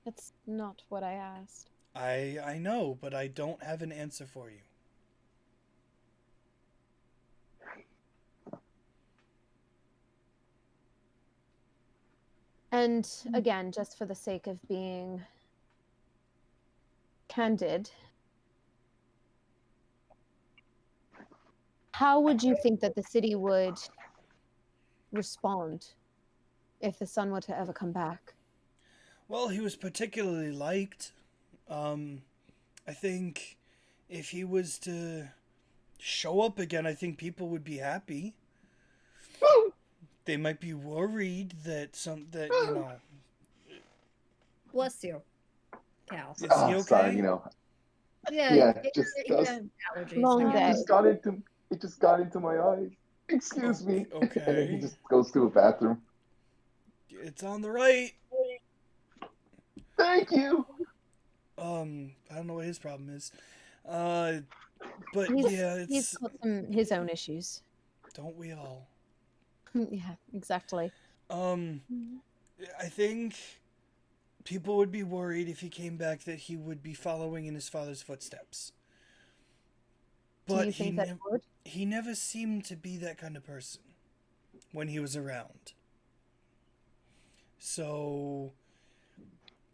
That's not what I asked. I know, but I don't have an answer for you. And again, just for the sake of being candid, how would you think that the city would respond if the sun were to ever come back? Well, he was particularly liked. I think if he was to show up again, I think people would be happy. They might be worried that Bless you, Cal. Is he Oh, okay? sorry, Yeah, just allergies. Long I guess. day. it just got into my eyes. Excuse me. Okay. And then he just goes to a bathroom. It's on the right. Thank you. I don't know what his problem is. But yeah, He's got his own issues. don't we all? Yeah, exactly. I think people would be worried if he came back that he would be following in his father's footsteps. But Do you think that would? he never seemed to be that kind of person when he was around. So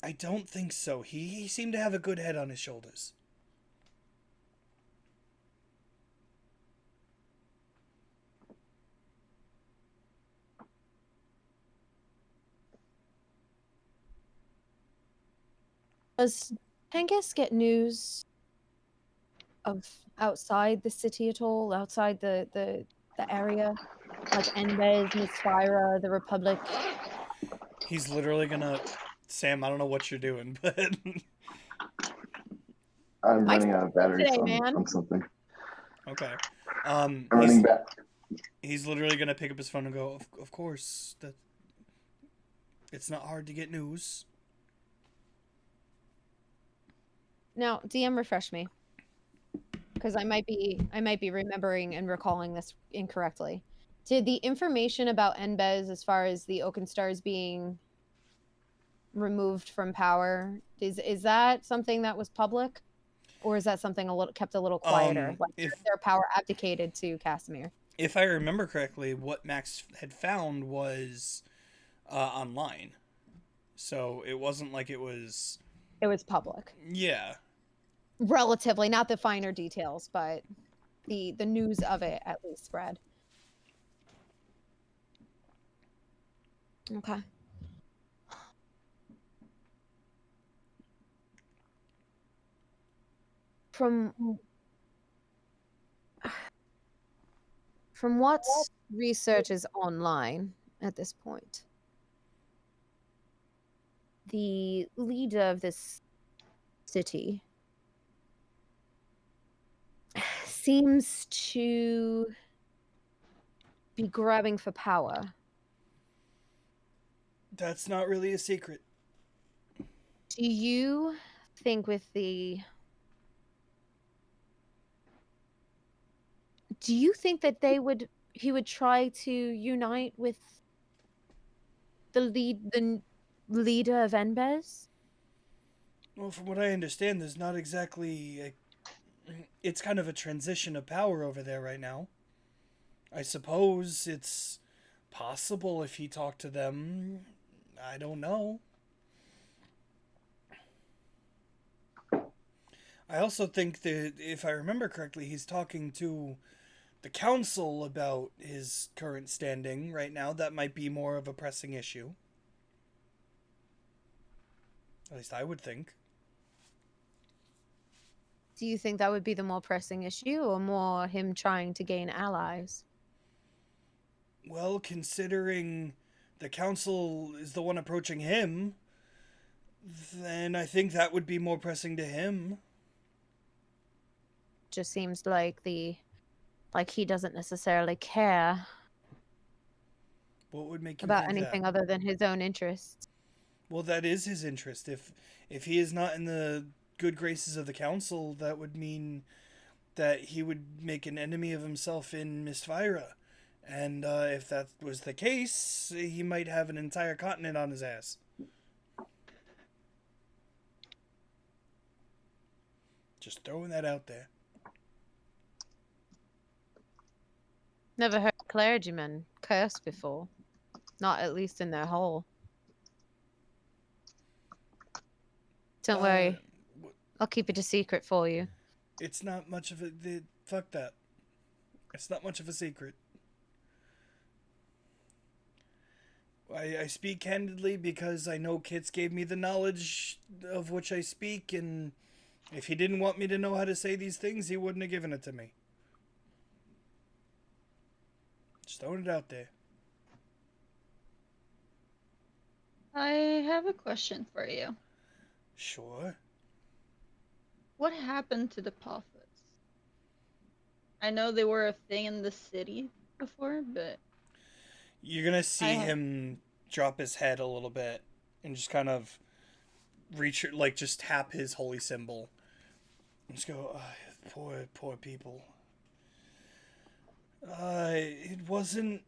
I don't think so. He seemed to have a good head on his shoulders. Does Tengus get news of outside the city at all? Outside the area? Like Enbez, Misfira, the Republic? He's literally gonna... Sam, I don't know what you're doing, but... I'm running out of batteries today, on man. something. Okay. I'm running back. He's literally gonna pick up his phone and go, of course, that... It's not hard to get news. Now, DM, refresh me, because I might be remembering and recalling this incorrectly. Did the information about Enbez, as far as the Oaken Stars being removed from power. Is that something that was public, or is that something kept a little quieter? Like If their power abdicated to Casimir. if I remember correctly, what Max had found was online, so it wasn't like it was. It was public, Yeah. relatively, not the finer details, but the news of it at least spread. Okay. From what research is online at this point, the leader of this city seems to be grabbing for power. That's not really a secret. Do you think do you think that he would try to unite with the leader of Enbez? Well, from what I understand, there's not exactly it's kind of a transition of power over there right now. I suppose it's possible if he talked to them. I don't know. I also think that, if I remember correctly, he's talking to the council about his current standing right now. That might be more of a pressing issue. At least I would think. Do you think that would be the more pressing issue, or more him trying to gain allies? Well, considering the council is the one approaching him, then I think that would be more pressing to him. Just seems like he doesn't necessarily care What would make you about think anything that? other than his own interests. Well, that is his interest. If he is not in the good graces of the council, that would mean that he would make an enemy of himself in Mistfira. And if that was the case, he might have an entire continent on his ass. Just throwing that out there. Never heard clergymen curse before. Not at least in their hole. Don't worry. I'll keep it a secret for you. It's not much of a... fuck that. It's not much of a secret. I speak candidly because I know Kits gave me the knowledge of which I speak, and if he didn't want me to know how to say these things, he wouldn't have given it to me. Just throwing it out there. I have a question for you. Sure. What happened to the Prophets? I know they were a thing in the city before, but You're gonna see him drop his head a little bit and just kind of reach, like, just tap his holy symbol. And just go, poor people. It wasn't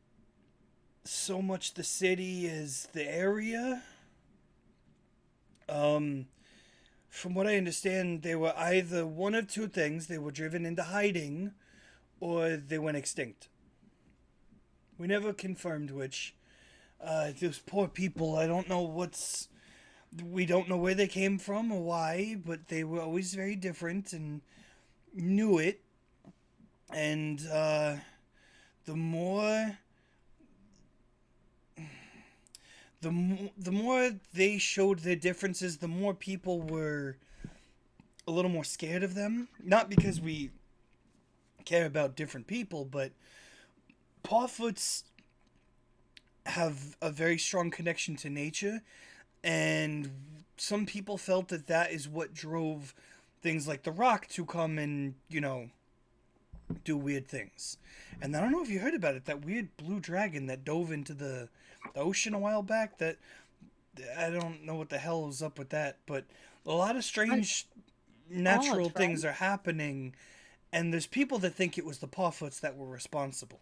so much the city as the area. From what I understand, they were either one of two things. They were driven into hiding, or they went extinct. We never confirmed which. Those poor people, I don't know we don't know where they came from or why, but they were always very different and knew it. And, the more they showed their differences, the more people were a little more scared of them. Not because we care about different people, but Pawfoots have a very strong connection to nature, and some people felt that that is what drove things like the Rock to come and, do weird things. And I don't know if you heard about it, that weird blue dragon that dove into the ocean a while back. That I don't know what the hell is up with that, but a lot of strange natural things are happening, and there's people that think it was the Pawfoots that were responsible.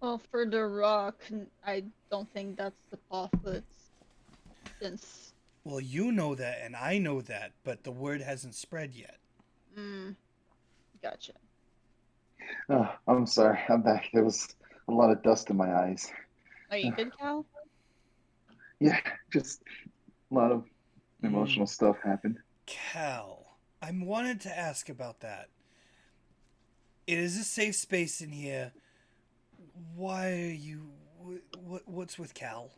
well, for the Rock, I don't think that's the Prophets. Since Well, you know that, and I know that, but the word hasn't spread yet. gotcha. Oh, I'm sorry. I'm back. There was a lot of dust in my eyes. Are you good, Cal? Yeah, just a lot of Mm. emotional stuff happened. Cal, I wanted to ask about that. It is a safe space in here. Why are you? What's with Cal?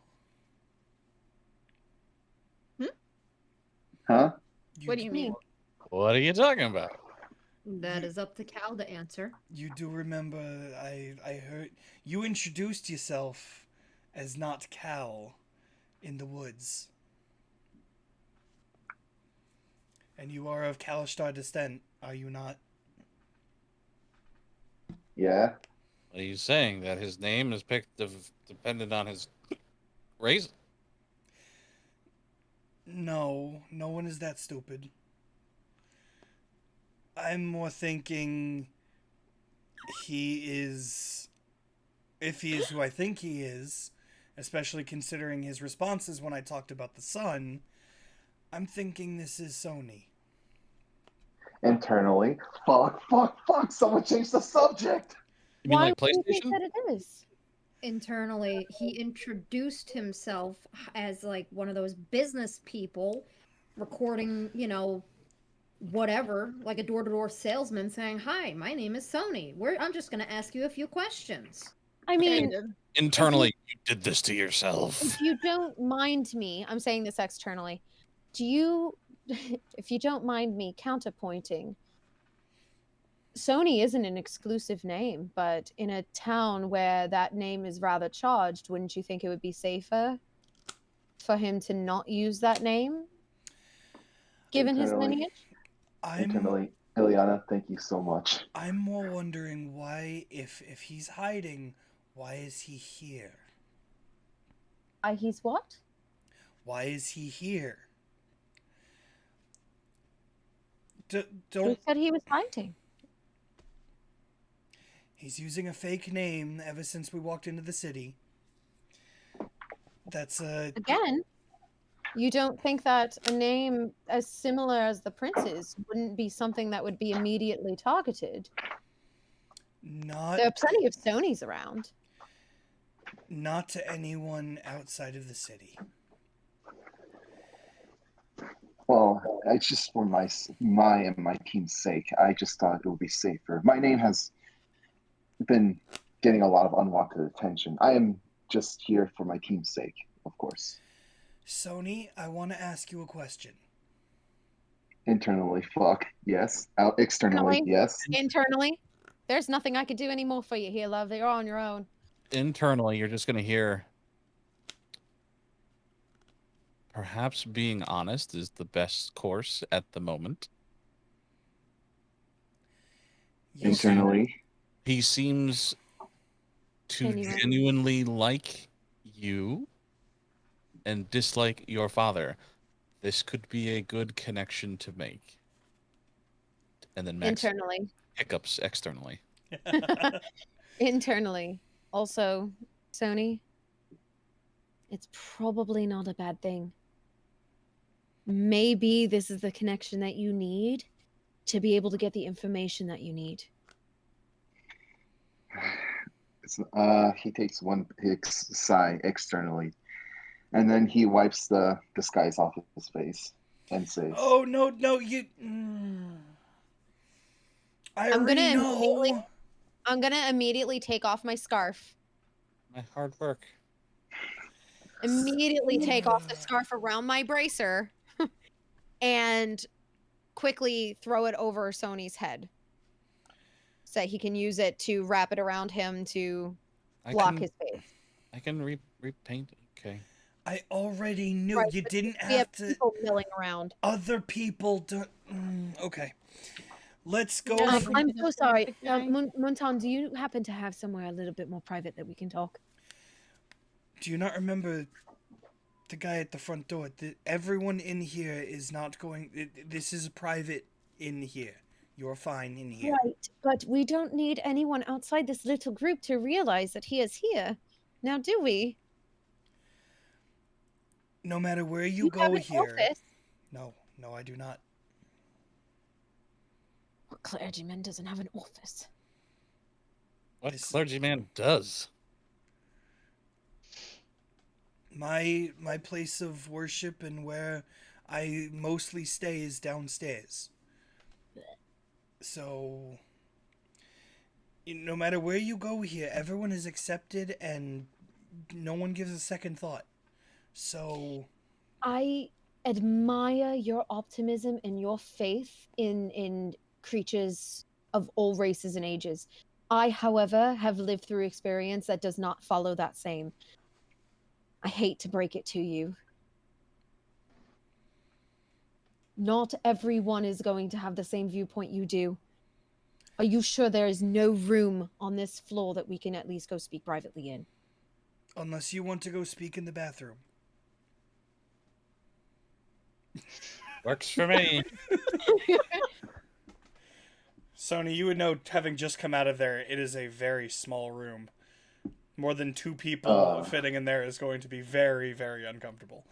Huh? What do you mean? What are you talking about? That is up to Cal to answer. You do remember I heard you introduced yourself as not Cal in the woods. And you are of Kalishtar descent, are you not? Yeah. What are you saying? That his name is picked dependent on his race? No, no one is that stupid. I'm more thinking he is, if he is who I think he is, especially considering his responses when I talked about the sun, I'm thinking this is Sony. Internally. Fuck. Someone changed the subject. You mean Why like would you think PlayStation? that it is? Internally, he introduced himself as like one of those business people recording, whatever, like a door-to-door salesman saying, "Hi, my name is Sony. I'm just going to ask you a few questions." I mean, Creative. Internally, you did this to yourself. if you don't mind me, I'm saying this externally. Do you, if you don't mind me counterpointing, Sony isn't an exclusive name, but in a town where that name is rather charged, wouldn't you think it would be safer for him to not use that name, given his Internally. lineage? Internally. Ileana, thank you so much. I'm more wondering why, if he's hiding, why is he here? He's what? Why is he here? Who Don't. said he was hiding? He's using a fake name ever since we walked into the city. That's Again, you don't think that a name as similar as the prince's wouldn't be something that would be immediately targeted? not There are plenty of Sonys around. not to anyone outside of the city. Well, it's just for my and my team's sake. I just thought it would be safer. My name has been getting a lot of unwanted attention. I am just here for my team's sake, of course. Sony, I want to ask you a question. Internally, fuck, yes. Out externally, Internally? yes. Internally, there's nothing I could do anymore for you here, love. You're on your own. Internally, you're just going to hear. Perhaps being honest is the best course at the moment. Yes, Internally, He seems to Genuine. genuinely like you and dislike your father. This could be a good connection to make. And then Max Internally. hiccups externally. Internally. Also, Sony, it's probably not a bad thing. Maybe this is the connection that you need to be able to get the information that you need. he takes one sigh externally, and then he wipes the disguise off of his face and says, Oh no, you. I I'm already gonna know. immediately- I'm gonna immediately take off my scarf. My hard work. Immediately take off the scarf around my bracer and quickly throw it over Sony's head. So he can use it to wrap it around him to block his face. I can repaint. Okay. I already knew. Right, You but didn't We have have to. people milling around. Other people don't. Okay. Let's go. Yeah, from- I'm so sorry. Big guy. Muntan, do you happen to have somewhere a little bit more private that we can talk? Do you not remember the guy at the front door? Everyone in here is not going. This is private in here. You're fine in here. Right, but we don't need anyone outside this little group to realize that he is here. Now, do we? No matter where you have go an here. office. No, I do not. What clergyman doesn't have an office? What This- clergyman does? My place of worship and where I mostly stay is downstairs. So, no matter where you go here, everyone is accepted and no one gives a second thought. So, I admire your optimism and your faith in creatures of all races and ages. I, however, have lived through experience that does not follow that same. I hate to break it to you. Not everyone is going to have the same viewpoint you do. Are you sure there is no room on this floor that we can at least go speak privately in? unless you want to go speak in the bathroom. Works for me. Sony, you would know, having just come out of there, it is a very small room. More than 2 people fitting in there is going to be very, very uncomfortable.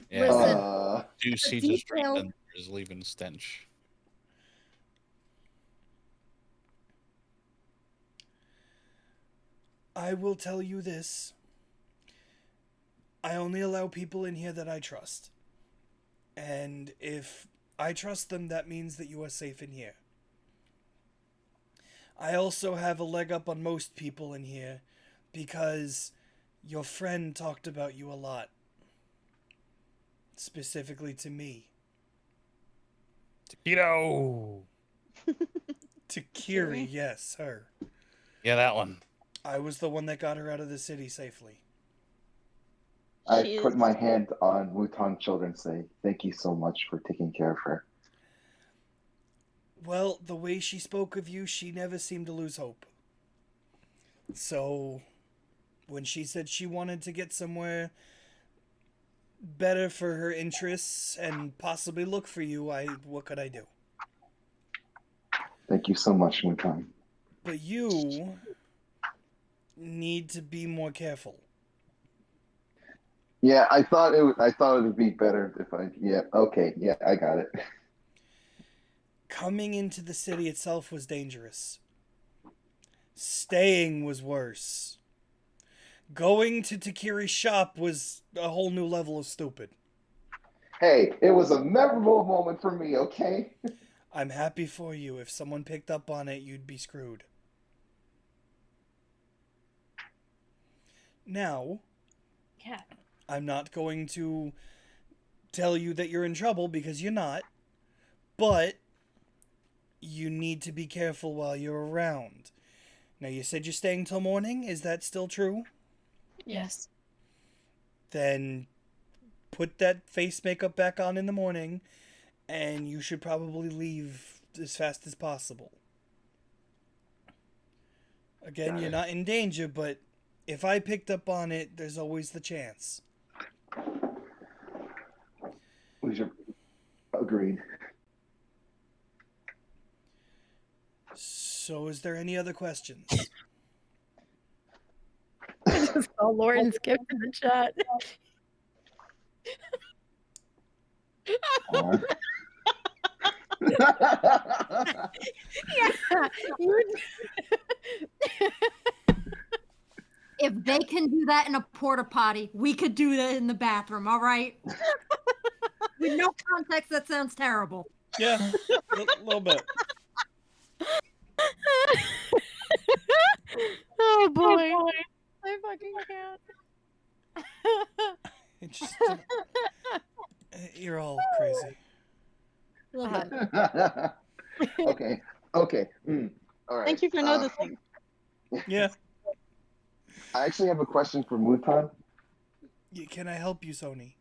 Yeah. Listen. Do the see the street detail- vendor is leaving stench. I will tell you this. I only allow people in here that I trust. And if I trust them, that means that you are safe in here. I also have a leg up on most people in here because your friend talked about you a lot. Specifically to me. Taquito! To Kiri, yes, her. Yeah, that one. I was the one that got her out of the city safely. I She put is- my hand on Wutan Children, say thank you so much for taking care of her. Well, the way she spoke of you, she never seemed to lose hope. So, when she said she wanted to get somewhere better for her interests and possibly look for you, what could I do? Thank you so much, Wutan. But you need to be more careful. Yeah, I thought it would be better if I. Yeah, okay, yeah, I got it. Coming into the city itself was dangerous. Staying was worse. Going to Takiri's shop was a whole new level of stupid. Hey, it was a memorable moment for me. Okay. I'm happy for you. If someone picked up on it, you'd be screwed. Now, Yeah. I'm not going to tell you that you're in trouble because you're not, but you need to be careful while you're around. Now, you said you're staying till morning. Is that still true? Yes. Then put that face makeup back on in the morning, and you should probably leave as fast as possible. Again, Got you're it. not in danger, but if I picked up on it, there's always the chance. We should agreed. So, is there any other questions? I just saw Lauren skip in the chat. Yeah. You If they can do that in a porta potty, we could do that in the bathroom, all right? With no context, that sounds terrible. Yeah, a little bit. Oh boy. I fucking can't. It just, you're all crazy. A little bit. Okay. Okay. All right. Thank you for noticing. Yeah. I actually have a question for Wutan. Can I help you, Sony?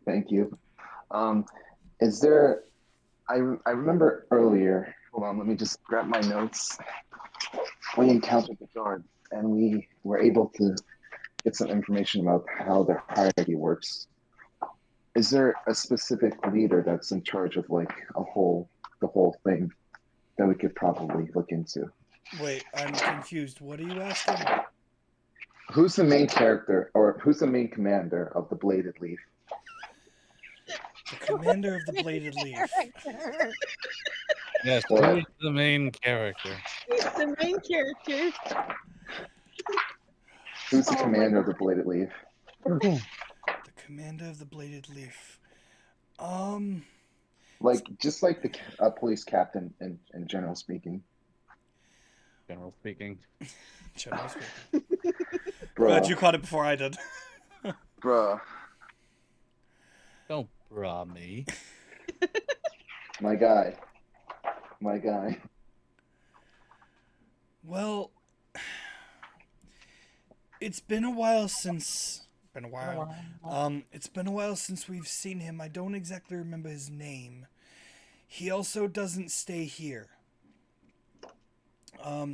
Thank you. Is there? I remember earlier. Hold on. Let me just grab my notes. We encountered the guard, and we were able to get some information about how their hierarchy works. Is there a specific leader that's in charge of like the whole thing that we could probably look into? Wait, I'm confused. What are you asking? Who's the main character, or who's the main commander of the Bladed Leaf? The commander of the Bladed Leaf. Character. Yes, What? who is the main character? He's the main character. Who's the Oh my commander of the Bladed Leaf? The commander of the Bladed Leaf. Like, just like the police captain in general speaking. General speaking. General speaking. Bruh. Glad you caught it before I did. Bruh. Don't bra me. My guy. My guy. Well, it's been a while since. It's been a while since we've seen him. I don't exactly remember his name. He also doesn't stay here.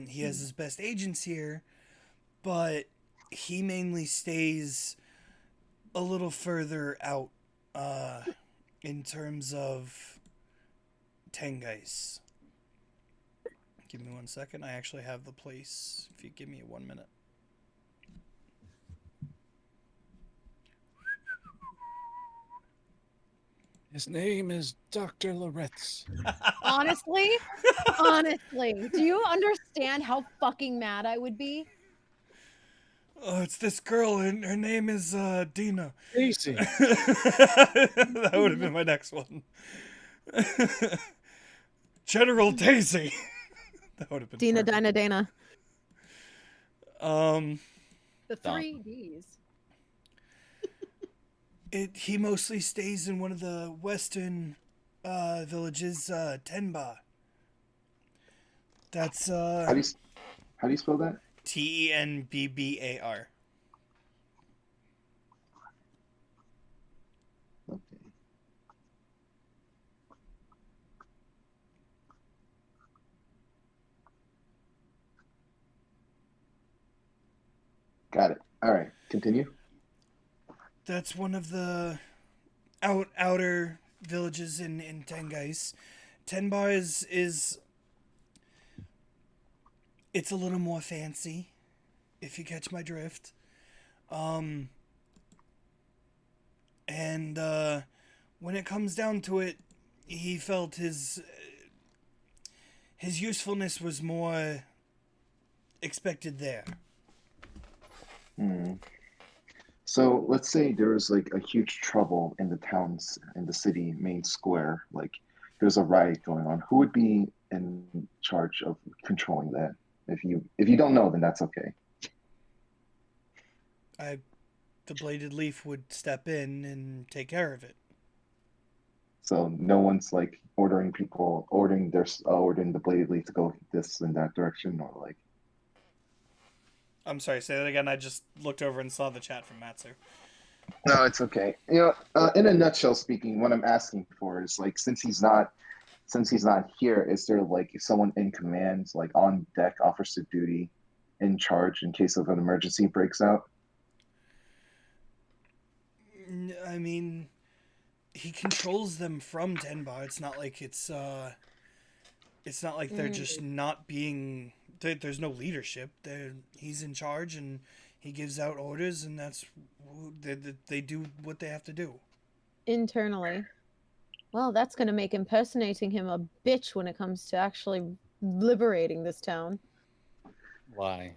He has his best agents here, but he mainly stays a little further out, in terms of Tengais. Give me 1 second. I actually have the place. If you give me 1 minute. His name is Dr. Loretz. Honestly, do you understand how fucking mad I would be? Oh, it's this girl, and her name is Dina. Daisy. That would have been my next one. General Daisy. That would have been Dina, perfect. Dina. The Dumb. 3Ds. He mostly stays in one of the western villages, Tenba. That's How do you spell that? Tenbbar. Okay. Got it. All right. Continue. That's one of the outer villages in Tengais. Tenbar is it's a little more fancy, if you catch my drift. And when it comes down to it, he felt his usefulness was more expected there. Hmm. So let's say there was like a huge trouble in the city main square. Like there's a riot going on. Who would be in charge of controlling that? If you don't know, then that's okay. The Bladed Leaf would step in and take care of it. So no one's like ordering the Bladed Leaf to go this and that direction, or like. I'm sorry, say that again. I just looked over and saw the chat from Matsu. No, it's okay. You know, in a nutshell, speaking, what I'm asking for is like since he's not here, is there like someone in command, like on deck, officer duty, in charge in case of an emergency breaks out? I mean, he controls them from Tenba. It's not like they're just not being. There's no leadership. He's in charge and he gives out orders, and they do what they have to do. Internally. Well, that's going to make impersonating him a bitch when it comes to actually liberating this town. Why?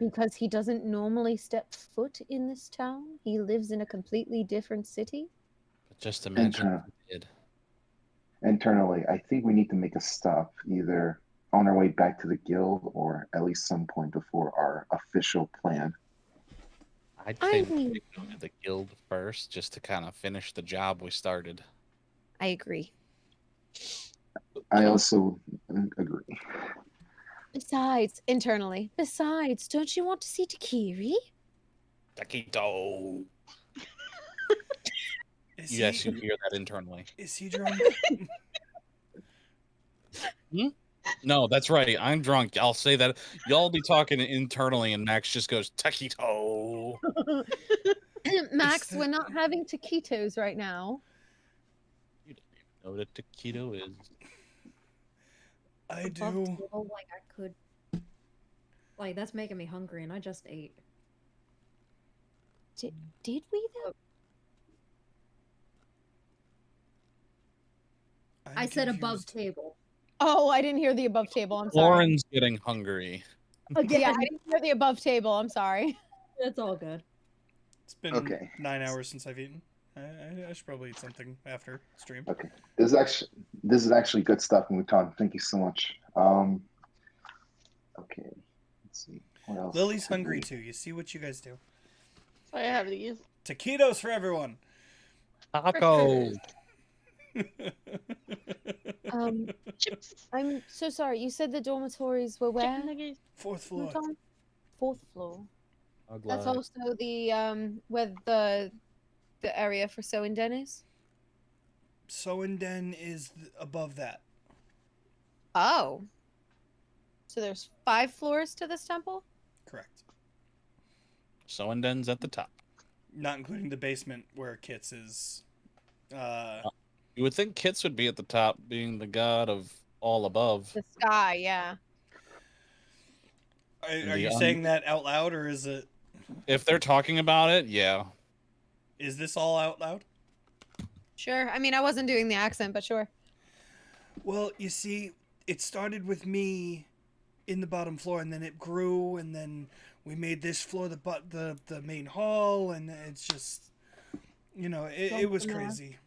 Because he doesn't normally step foot in this town. He lives in a completely different city. But just imagine if he did. Internally, I think we need to make a stop, either on our way back to the guild or at least some point before our official plan. I'd I say we mean- should go to the guild first, just to kind of finish the job we started. I agree. I also agree. Besides, don't you want to see Takiri? Taquito. Is Yes, he, you hear that internally. is he drunk? No, that's right. I'm drunk. I'll say that. Y'all be talking internally, and Max just goes taquito. Max, the- we're not having taquitos right now. You don't even know what a taquito is. I Above do. table, like I could. Like that's making me hungry, and I just ate. Did we though? I'm I said above confused. table. Oh, I didn't hear the above table. I'm sorry. Lauren's getting hungry. Again, Yeah, I didn't hear the above table. I'm sorry. it's all good. It's been Okay. 9 hours since I've eaten. I should probably eat something after stream. Okay. This is actually good stuff, Mutan. Thank you so much. Okay. Let's see. What else? Lily's hungry too. You see what you guys do. So I have these. Taquitos for everyone. Taco. Chips. I'm so sorry. You said the dormitories were where? Chicken nuggets. 4th floor. Mouton? Fourth floor. Ugly. That's also the where the area for Soin Den is. Soinden is above that. Oh. So there's 5 floors to this temple? Correct. Soinden's at the top. Not including the basement where Kits is. You would think Kits would be at the top, being the god of all above. The sky, yeah. Are you saying that out loud, or is it? If they're talking about it, yeah. Is this all out loud? Sure. I mean, I wasn't doing the accent, but sure. Well, you see, it started with me in the bottom floor, and then it grew, and then we made this floor the main hall, and it's just, it was crazy.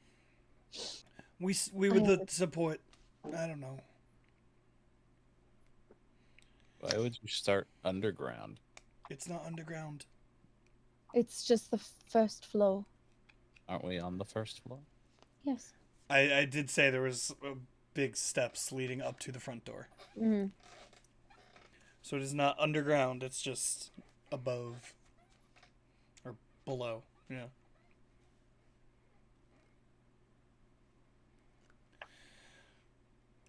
We were the support. I don't know. Why would you start underground? It's not underground. It's just the first floor. Aren't we on the first floor? Yes. I did say there was big steps leading up to the front door. Mm-hmm. So it is not underground, it's just above. Or below, yeah.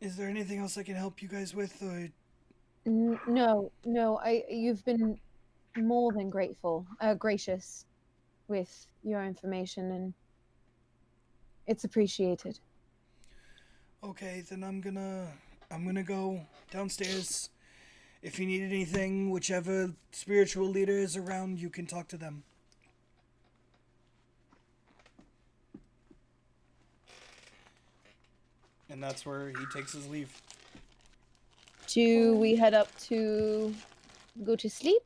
Is there anything else I can help you guys with? Or... No. You've been more than gracious with your information, and it's appreciated. Okay, then I'm gonna go downstairs. If you need anything, whichever spiritual leader is around, you can talk to them. And that's where he takes his leave. Do we head up to go to sleep?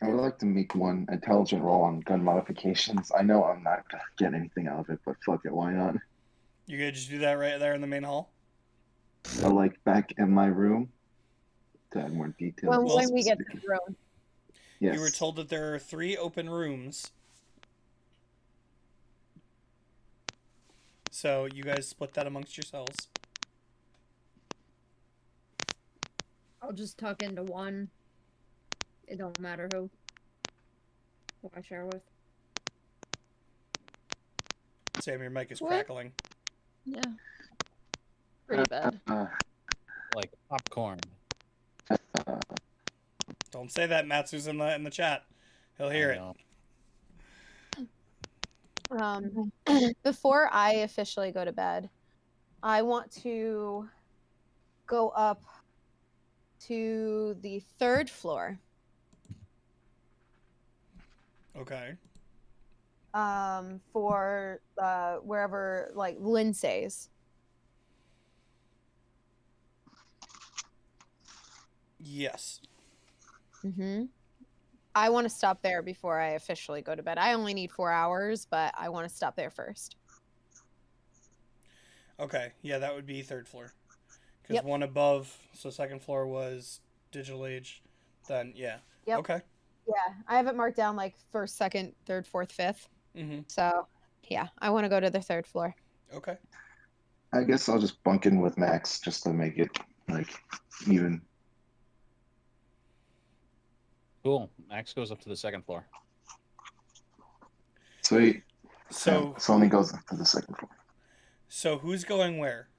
I would like to make one intelligent roll on gun modifications. I know I'm not gonna get anything out of it, but fuck it, why not? You gonna just do that right there in the main hall? I like back in my room to add more detail. When we get to the room. Yes. You were told that there are 3 open rooms. So you guys split that amongst yourselves. I'll just tuck into one. It don't matter who I share with. Sam, your mic is What? crackling. Yeah. Pretty bad. Like popcorn. Don't say that, Matsu's in the chat. He'll hear it. Before I officially go to bed, I want to go up to the 3rd floor. Okay. For wherever like Lindsay's. Yes. Mm-hmm. I want to stop there before I officially go to bed. I only need 4 hours, but I want to stop there first. Okay. Yeah, that would be 3rd floor. Because Yep. one above, so 2nd floor was Digital Age. Then, yeah. Yep. Okay. Yeah, I have it marked down like 1st, 2nd, 3rd, 4th, 5th. Mm-hmm. So, yeah, I want to go to the 3rd floor. Okay. I guess I'll just bunk in with Max just to make it like even. Cool. Max goes up to the 2nd floor. Sweet. So Sony goes up to the 2nd floor. So who's going where?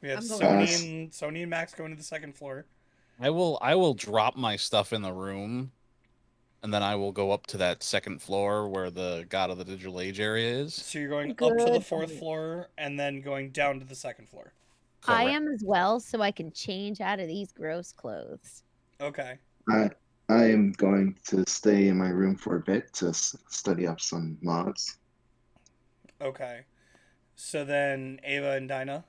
We have I'm going- Sony and Max going to the 2nd floor. I will drop my stuff in the room, and then I will go up to that 2nd floor where the God of the Digital Age area is. So you're going up to the Good 4th point. floor and then going down to the 2nd floor. I Correct. am as well, so I can change out of these gross clothes. Okay. I am going to stay in my room for a bit to study up some mods. Okay. So then Ava and Dinah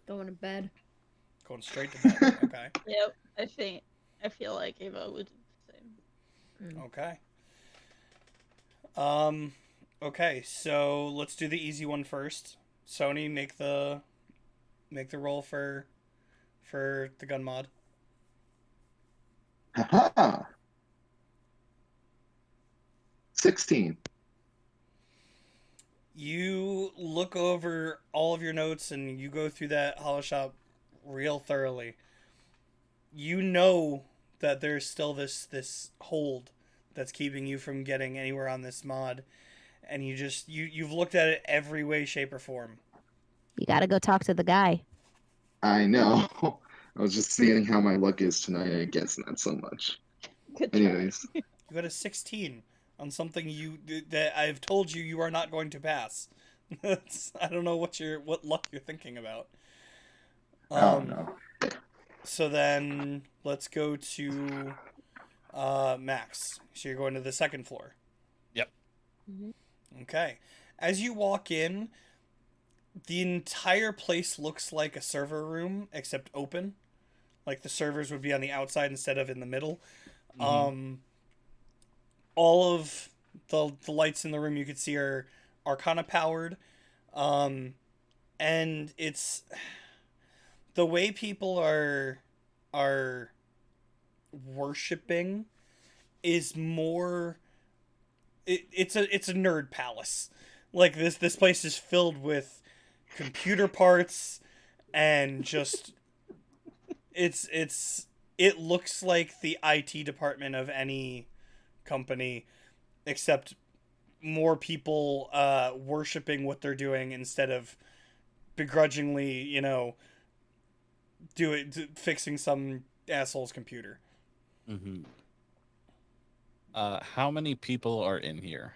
Going to bed. going straight to bed. Okay. Yep. I feel like Ava would do the same. Okay. Okay, so let's do the easy one first. Sony, make the roll for the gun mod. Haha. 16. You look over all of your notes and you go through that hollow shop real thoroughly. You know that there's still this hold that's keeping you from getting anywhere on this mod, and you've looked at it every way, shape, or form. You got to go talk to the guy. I know. I was just seeing how my luck is tonight. I guess not so much. Good try. Anyways, You got a 16 on something that I've told you are not going to pass. I don't know what luck you're thinking about. I don't know. So then let's go to Max. So you're going to the second floor. Yep. Okay. As you walk in, the entire place looks like a server room, except open. Like the servers would be on the outside instead of in the middle. All of the lights in the room you could see are Arcana powered. And it's the way people are worshiping is more it's a nerd palace. Like this place is filled with computer parts and just it looks like the IT department of any company, except more people worshiping what they're doing instead of begrudgingly, fixing some asshole's computer. Mm-hmm. How many people are in here?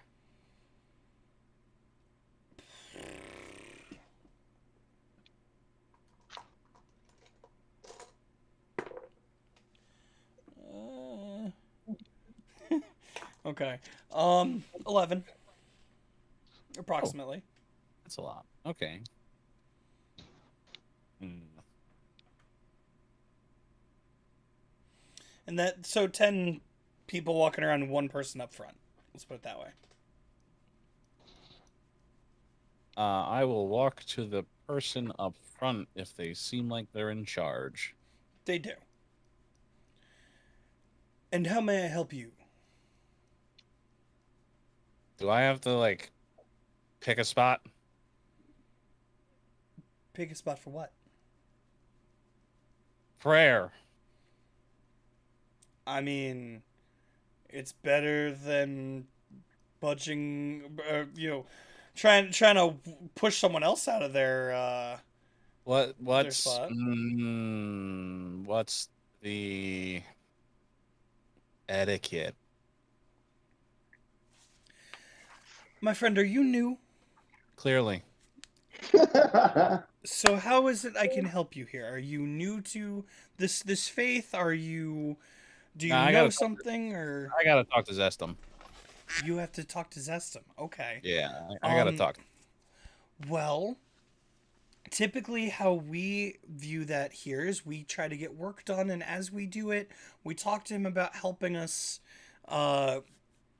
Okay. 11. Approximately. That's a lot. Okay. And so 10 people walking around, one person up front. Let's put it that way. I will walk to the person up front if they seem like they're in charge. They do. And how may I help you? Do I have to, pick a spot? Pick a spot for what? Prayer. I mean, it's better than budging, trying to push someone else out of their What's spot. What's the etiquette? My friend, are you new? Clearly. So how is it I can help you here? Are you new to this faith? Do you know something, or I gotta talk to Zestum. you have to talk to Zestum? Okay. Yeah, I gotta talk. Well, typically how we view that here is we try to get work done, and as we do it, we talk to him about helping us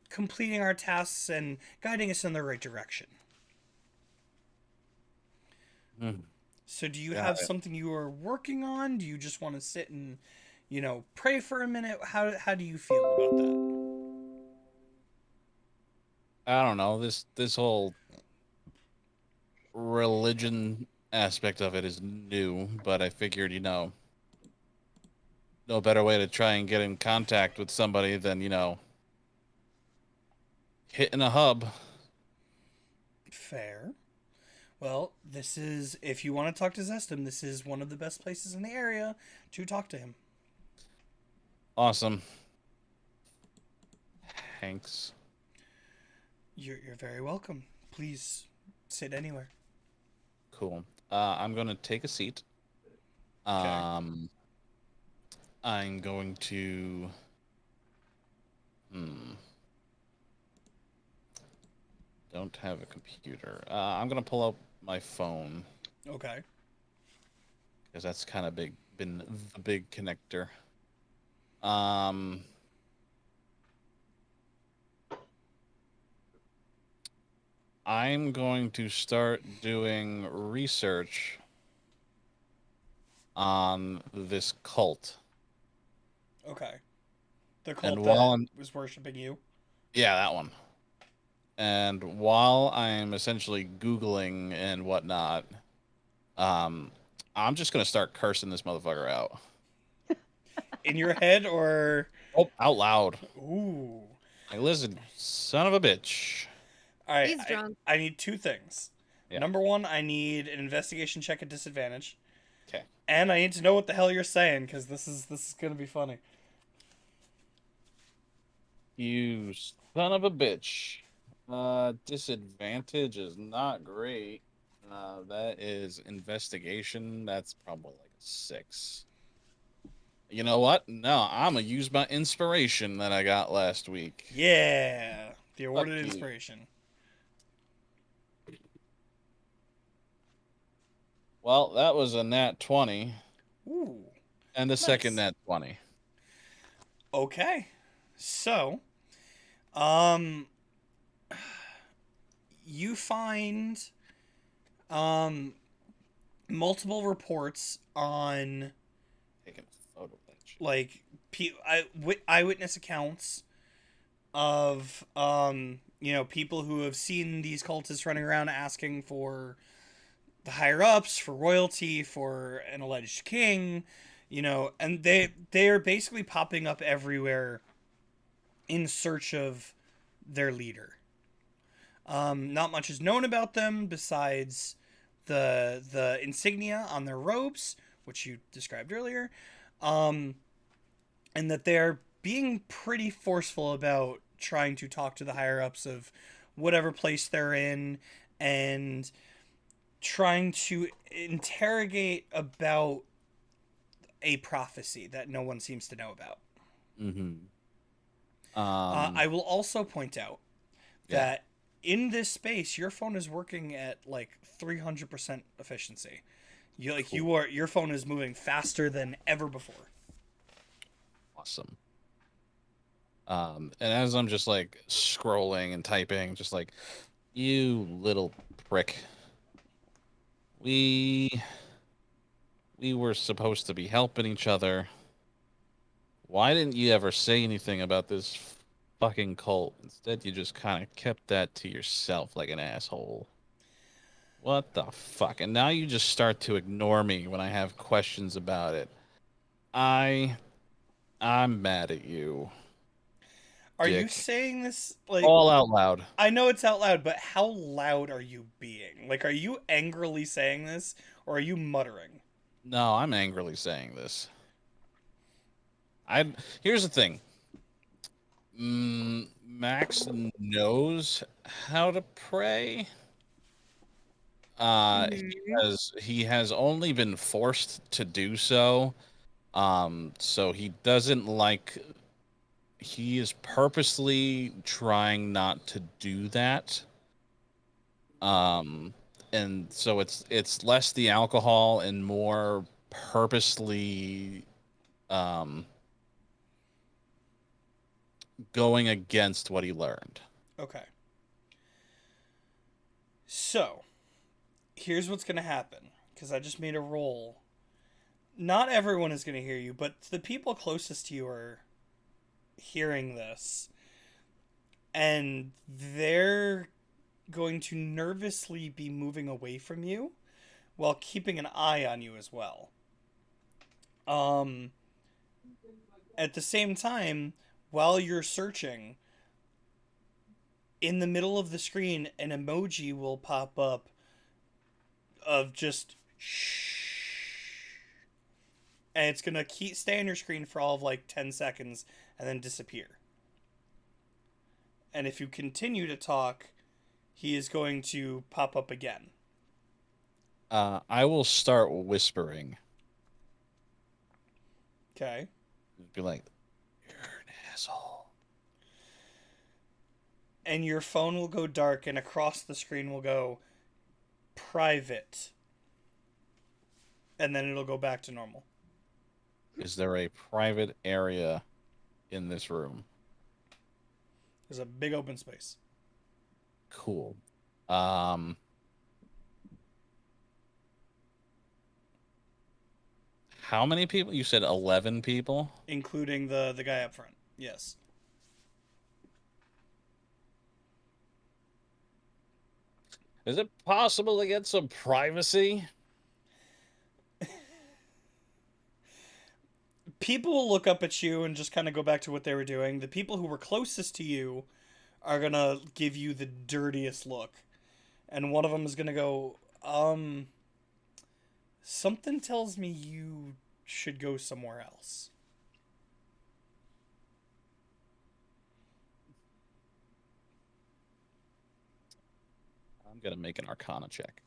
completing our tasks and guiding us in the right direction. So do you have something you are working on? Do you just want to sit and, pray for a minute? How do you feel about that? I don't know. This whole religion aspect of it is new, but I figured, no better way to try and get in contact with somebody than, hitting a hub. Fair. Well, if you want to talk to Zestum, this is one of the best places in the area to talk to him. Awesome. Thanks. You're very welcome. Please sit anywhere. Cool. I'm going to take a seat. I'm going to. Don't have a computer. I'm going to pull up my phone Okay. because that's kind of been the big connector. Um. I'm going to start doing research on this cult. Okay. The And cult while that I'm was worshiping you. Yeah, that one. And while I'm essentially Googling and whatnot, I'm just gonna start cursing this motherfucker out. In your head or Oh, out loud. ooh. Like, listen, son of a bitch. All right. He's drunk. I need two things. Yeah. Number one, I need an investigation check at disadvantage. Okay. And I need to know what the hell you're saying because this is gonna be funny. You son of a bitch. Disadvantage is not great. That is investigation. That's probably like a 6. You know what? No, I'm gonna use my inspiration that I got last week. Yeah, the awarded you. inspiration. Well, that was a nat 20 Ooh. and the second Nice. nat 20. Okay. So, you find multiple reports on Taking a photo of that shit. like eyewitness accounts of people who have seen these cultists running around asking for the higher ups, for royalty, for an alleged king, and they are basically popping up everywhere in search of their leader. Not much is known about them besides the insignia on their robes, which you described earlier, and that they're being pretty forceful about trying to talk to the higher ups of whatever place they're in and trying to interrogate about a prophecy that no one seems to know about. Mm-hmm. I will also point out Yeah. that in this space, your phone is working at like 300% efficiency. Your phone is moving faster than ever before. Awesome. And as I'm just like scrolling and typing, just like, you little prick. We were supposed to be helping each other. Why didn't you ever say anything about this fucking cult? Instead, you just kind of kept that to yourself like an asshole. What the fuck? And now you just start to ignore me when I have questions about it. I'm mad at you. Are you Dick. saying this like All out loud. I know it's out loud, but how loud are you being? Like, are you angrily saying this or are you muttering? No, I'm angrily saying this. Here's the thing. Max knows how to pray. He has only been forced to do so. So he doesn't like. He is purposely trying not to do that. And so it's less the alcohol and more purposely going against what he learned. Okay. So, here's what's going to happen because I just made a roll. Not everyone is going to hear you, but the people closest to you are hearing this. And they're going to nervously be moving away from you while keeping an eye on you as well. At the same time, while you're searching, in the middle of the screen, an emoji will pop up of just shh. And it's going to stay on your screen for all of like 10 seconds and then disappear. And if you continue to talk, he is going to pop up again. I will start whispering. Okay. Be like, "You're an asshole." And your phone will go dark, and across the screen will go private. And then it'll go back to normal. Is there a private area in this room? There's a big open space. Cool. How many people? You said 11 people? Including the guy up front. Yes. Is it possible to get some privacy? People will look up at you and just kind of go back to what they were doing. The people who were closest to you are going to give you the dirtiest look. And one of them is going to go, something tells me you should go somewhere else. I'm going to make an Arcana check.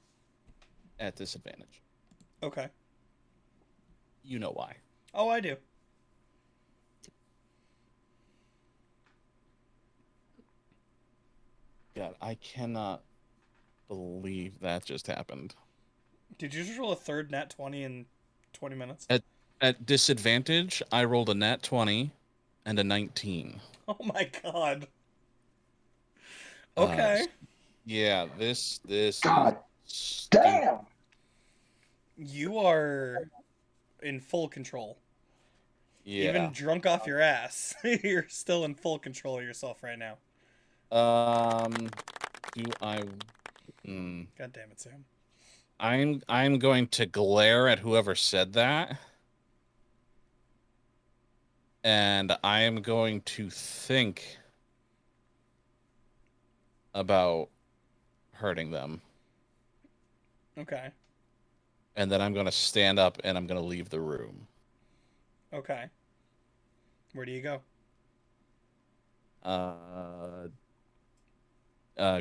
At disadvantage. Okay. You know why. Oh, I do. God, I cannot believe that just happened. Did you just roll a third nat 20 in 20 minutes? At disadvantage, I rolled a nat 20 and a 19. Oh my god. Okay. Yeah, this God is damn! You are in full control. Yeah. Even drunk off your ass, you're still in full control of yourself right now. Do I? God damn it, Sam. I'm going to glare at whoever said that, and I am going to think about hurting them, Okay. and then I'm going to stand up and I'm going to leave the room. Okay. Where do you go?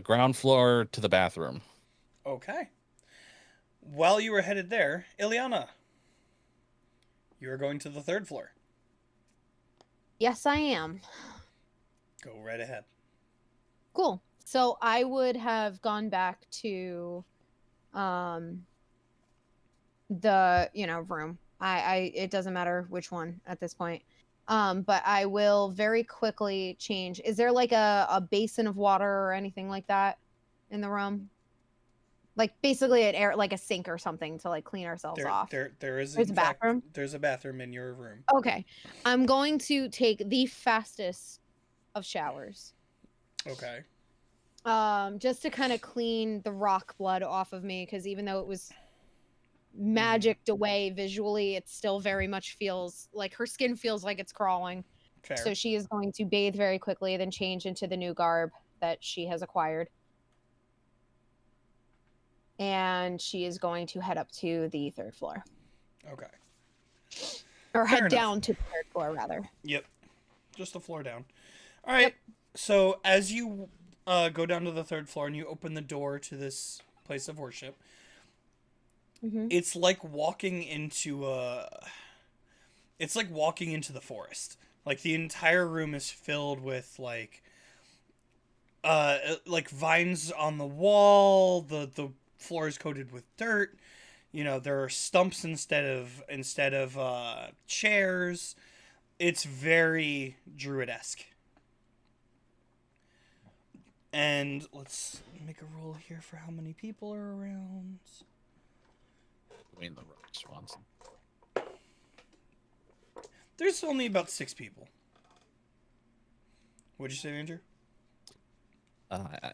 Ground floor to the bathroom. Okay. While you were headed there, Ileana, you are going to the third floor. Yes, I am. Go right ahead. Cool. So I would have gone back to the, room. I it doesn't matter which one at this point. But I will very quickly change. Is there like a basin of water or anything like that in the room? Like basically an air, like a sink or something to like clean ourselves off. There is There's in a fact, bathroom? there's a bathroom in your room. Okay. I'm going to take the fastest of showers. Okay. Just to kind of clean the rock blood off of me, because even though it was magicked away visually, it still very much feels like her skin feels like it's crawling. Fair. So she is going to bathe very quickly, then change into the new garb that she has acquired. And she is going to head up to the third floor. Okay. Or Fair head enough. down to the third floor, rather. Yep. Just the floor down. All right. Yep. So as you go down to the third floor and you open the door to this place of worship, Mm-hmm. it's like walking into the forest. Like the entire room is filled with like vines on the wall. The floor is coated with dirt. There are stumps instead of chairs. It's very druid-esque. And let's make a roll here for how many people are around. Dwayne the Rock Swanson. There's only about 6 people. What'd you say, Andrew?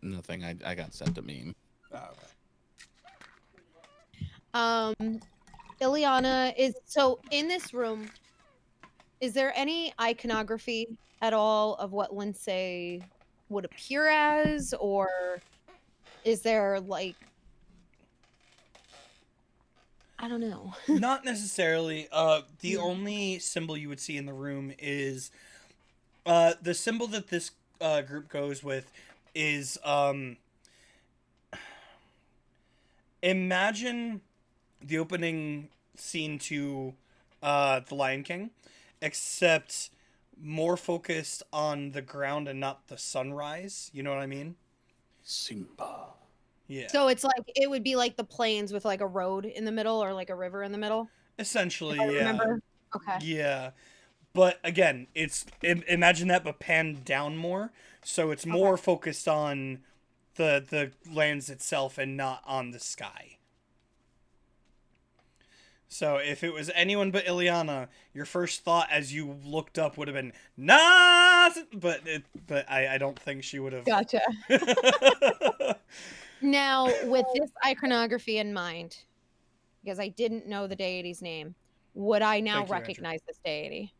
Nothing. I got sent a meme. Oh, okay. Ileana is so in this room. Is there any iconography at all of what Lindsay would appear as, or is there like, I don't know. Not necessarily. The only symbol you would see in the room is the symbol that this group goes with is imagine the opening scene to The Lion King, except more focused on the ground and not the sunrise. You know what I mean? Simba. Yeah. So it's like it would be like the plains with like a road in the middle or like a river in the middle. Essentially, I yeah. remember. Okay. Yeah. But again, imagine that but panned down more, so it's more focused on the lands itself and not on the sky. So if it was anyone but Ileana, your first thought as you looked up would have been not, but I don't think she would have. Gotcha. Now, with this iconography in mind, because I didn't know the deity's name, would I now Thank you, Andrew. recognize this deity?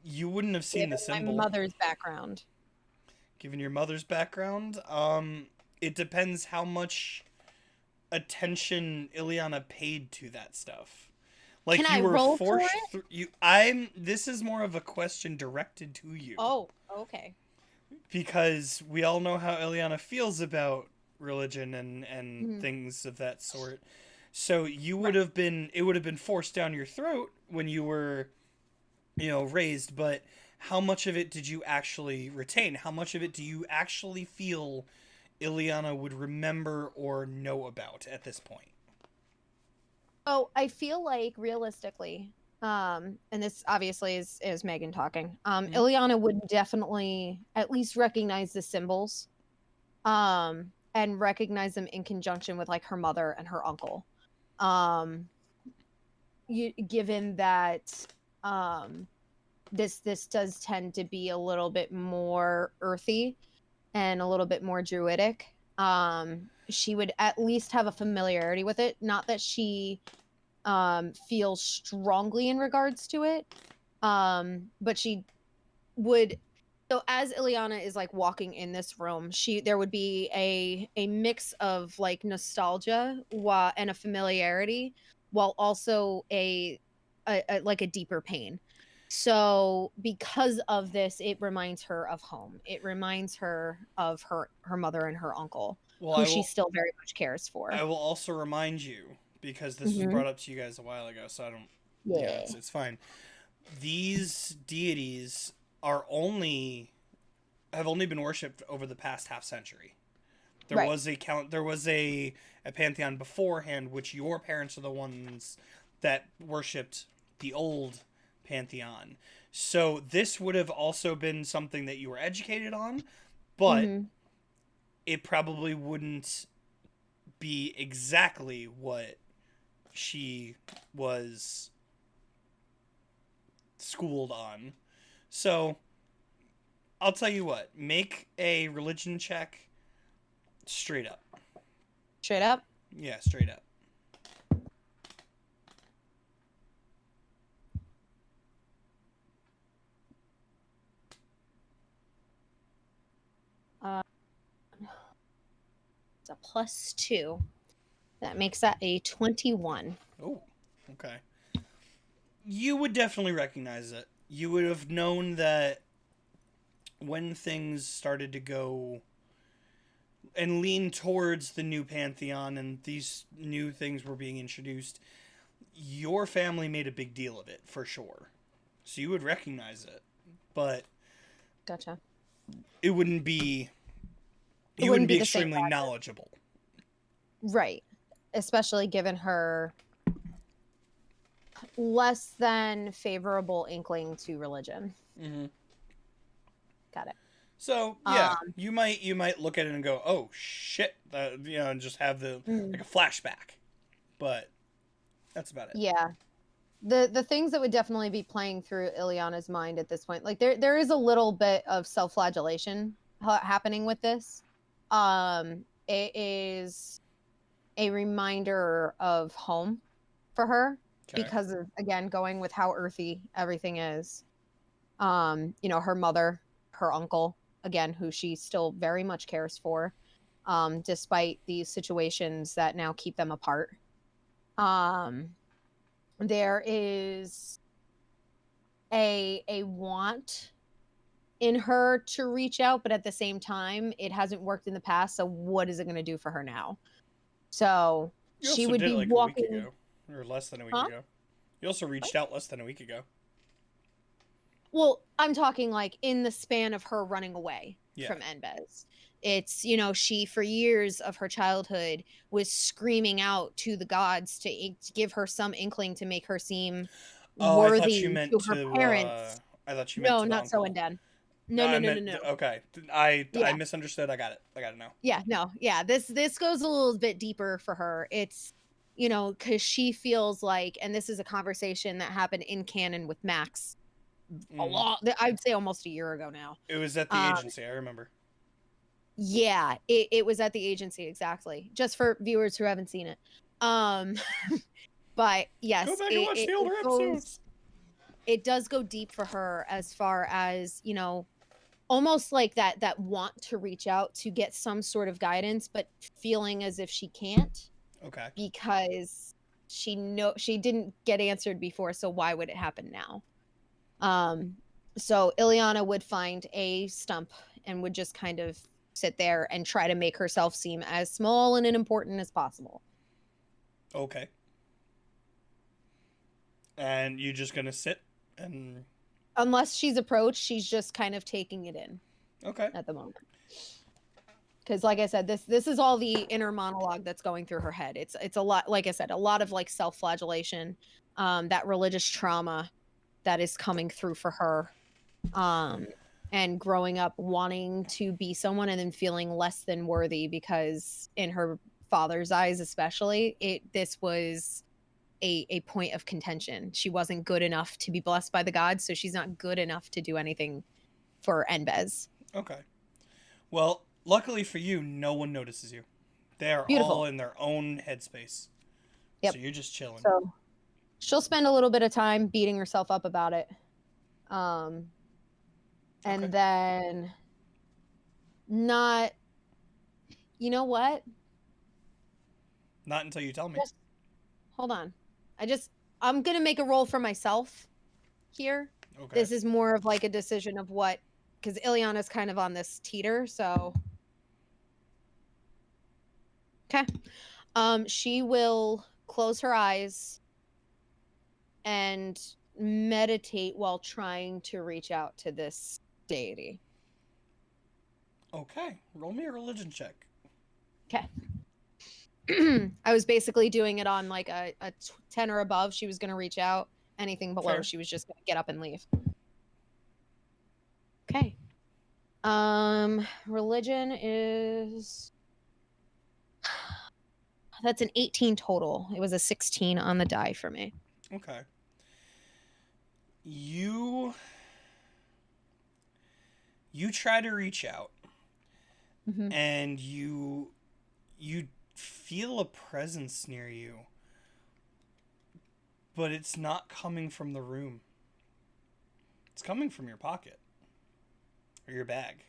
You wouldn't have seen the Given my symbol. mother's background. Given your mother's background, it depends how much attention Ileana paid to that stuff. Like Can you I were roll for forced through. This is more of a question directed to you. Oh, okay. Because we all know how Ileana feels about religion and Mhm. things of that sort. So you would have been, it would have been forced down your throat when you were, raised, but how much of it did you actually retain? How much of it do you actually feel Ileana would remember or know about at this point? Oh, I feel like realistically, and this obviously is Megan talking. Mhm. Ileana would definitely at least recognize the symbols, and recognize them in conjunction with like her mother and her uncle. Given that this does tend to be a little bit more earthy and a little bit more druidic, she would at least have a familiarity with it. Not that she feels strongly in regards to it, but she would. So as Ileana is like walking in this room, there would be a mix of like nostalgia and a familiarity, while also a like a deeper pain. So because of this, it reminds her of home. It reminds her of her mother and her uncle, Well, who she still very much cares for. I will also remind you, because this was Mhm. brought up to you guys a while ago, so I don't. Yeah, it's fine. These deities have only been worshipped over the past half century. There Right. was a pantheon beforehand, which your parents are the ones that worshipped the old pantheon. So this would have also been something that you were educated on, but Mhm. it probably wouldn't be exactly what she was schooled on. So I'll tell you what, make a religion check straight up. Straight up. Yeah, straight up. It's a +2. That makes that a 21. Oh, okay. You would definitely recognize it. You would have known that when things started to go and lean towards the new pantheon and these new things were being introduced, your family made a big deal of it, for sure. So you would recognize it. But Gotcha. it wouldn't be... You It wouldn't wouldn't be be the same extremely knowledgeable. Right. Especially given her less than favorable inkling to religion. Mm-hmm. Got it. So yeah, you might look at it and go, "Oh shit," and just have like a flashback. But that's about it. Yeah. The things that would definitely be playing through Ileana's mind at this point, like there is a little bit of self-flagellation happening with this. It is a reminder of home for her, Okay. because of, again, going with how earthy everything is. Her mother, her uncle, again, who she still very much cares for, despite these situations that now keep them apart. There is a want in her to reach out, but at the same time, it hasn't worked in the past. So what is it going to do for her now? So You she also would did be it like walking. a week ago, or less than a week Huh? ago. You also reached out less than a week ago. Well, I'm talking like in the span of her running away Yeah. from Enbez. It's, she for years of her childhood was screaming out to the gods to give her some inkling to make her seem Oh, I thought worthy you meant to her to. parents. I thought you meant No, to the not so uncle. and Den. No, No, I no, no, no, meant. no. Okay, I Yeah. misunderstood. I got it. Now. Yeah, no, yeah. This goes a little bit deeper for her. It's because she feels like, and this is a conversation that happened in canon with Max a Mhm. lot. I'd say almost a year ago now. It was at the agency. I remember. Yeah, it was at the agency, exactly. Just for viewers who haven't seen it. But yes, Go back and watch the older episodes. It does go deep for her as far as, almost like that want to reach out to get some sort of guidance, but feeling as if she can't Okay. because she didn't get answered before, so why would it happen now? So Ileana would find a stump and would just kind of sit there and try to make herself seem as small and unimportant as possible. Okay. And you just gonna sit and. Unless she's approached, she's just kind of taking it in Okay. at the moment. Because, like I said, this is all the inner monologue that's going through her head. It's a lot, like I said, a lot of like self-flagellation, that religious trauma that is coming through for her, and growing up wanting to be someone and then feeling less than worthy because in her father's eyes, especially, this was a point of contention. She wasn't good enough to be blessed by the gods, so she's not good enough to do anything for Enbez. Okay. Well, luckily for you, no one notices you. They are Beautiful. all in their own headspace. Yep. So you're just chilling. So she'll spend a little bit of time beating herself up about it. And Okay. then not, you know what? Not until you tell me. Just hold on. I'm going to make a roll for myself here. Okay. This is more of like a decision of what, because Ileana's kind of on this teeter, so. Okay. She will close her eyes and meditate while trying to reach out to this deity. Okay. Roll me a religion check. Okay. I was basically doing it on like a 10 or above. She was going to reach out. Anything below, Fair. she was just going to get up and leave. Okay. Religion is... That's an 18 total. It was a 16 on the die for me. Okay. You try to reach out, Mhm. and you feel a presence near you, but it's not coming from the room. It's coming from your pocket or your bag.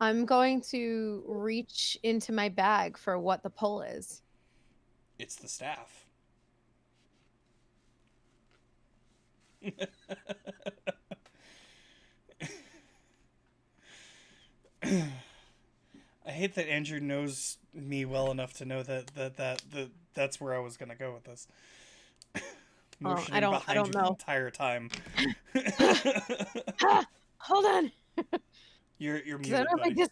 I'm going to reach into my bag for what the pull is. It's the staff. I hate that Andrew knows me well enough to know that's where I was gonna go with this. Motioning I don't behind you the know. entire time. Hold on. You're 'Cause I muted, don't know if I buddy. just...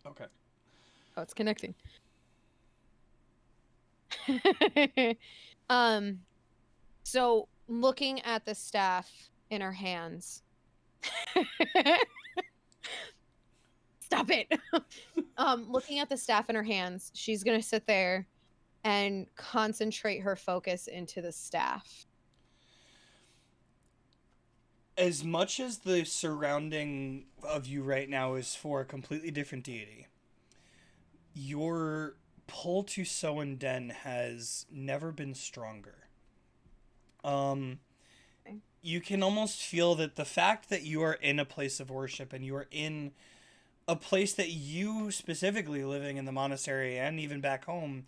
Okay. Oh, it's connecting. So looking at the staff in her hands. Stop it. Looking at the staff in her hands, she's gonna sit there and concentrate her focus into the staff. As much as the surrounding of you right now is for a completely different deity, your pull to Soen Den has never been stronger. You can almost feel that the fact that you are in a place of worship and you are in a place that you specifically living in the monastery and even back home,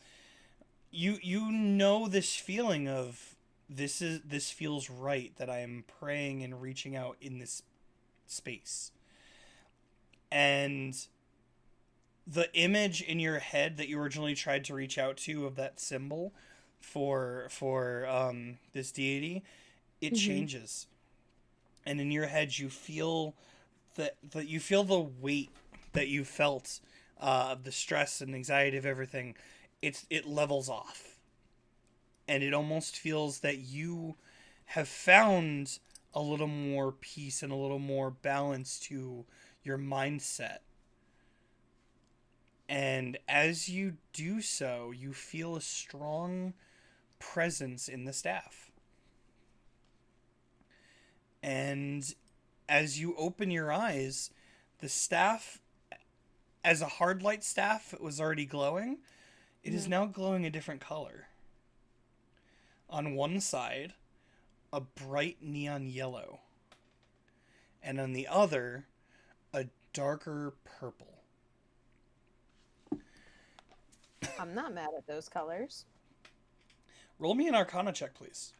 you know this feeling of this feels right, that I am praying and reaching out in this space. and the image in your head that you originally tried to reach out to of that symbol for this deity, it changes, and in your head you feel the weight that you felt of the stress and anxiety of everything. It levels off, and it almost feels that you have found a little more peace and a little more balance to your mindset. And as you do so, you feel a strong presence in the staff. And as you open your eyes, the staff, as a hard light staff, it was already glowing. It is now glowing a different color. On one side, a bright neon yellow. And on the other, a darker purple. I'm not mad at those colors. Roll me an Arcana check, please.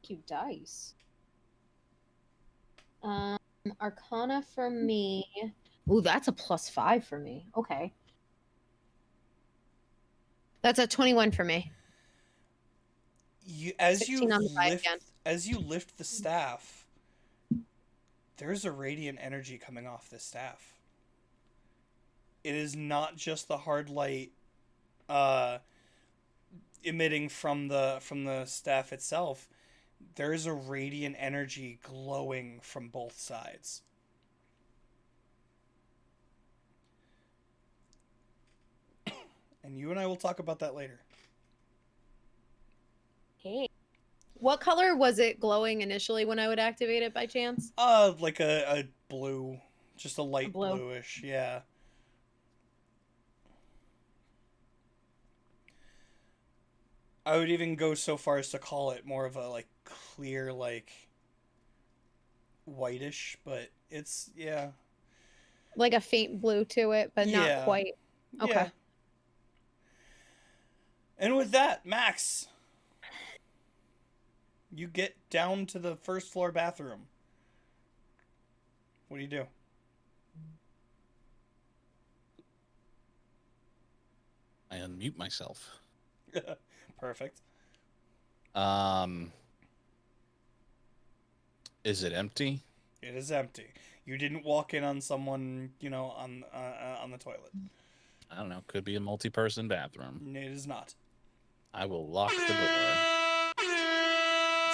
Cute dice. Arcana for me. Ooh, that's a +5 for me. Okay. That's a 21 for me. As 16 on the die again. you lift the staff, there's a radiant energy coming off this staff. It is not just the hard light emitting from the staff itself. There is a radiant energy glowing from both sides. And you and I will talk about that later. Hey. What color was it glowing initially when I would activate it by chance? Like a blue, just a light blue. bluish, yeah. I would even go so far as to call it more of a like clear, like whitish, but it's Like a faint blue to it, but Yeah. not quite. Okay. Yeah. And with that, Max, you get down to the first floor bathroom. What do you do? I unmute myself. Perfect. Is it empty? It is empty. You didn't walk in on someone, on the toilet. I don't know. Could be a multi-person bathroom. It is not. I will lock the door.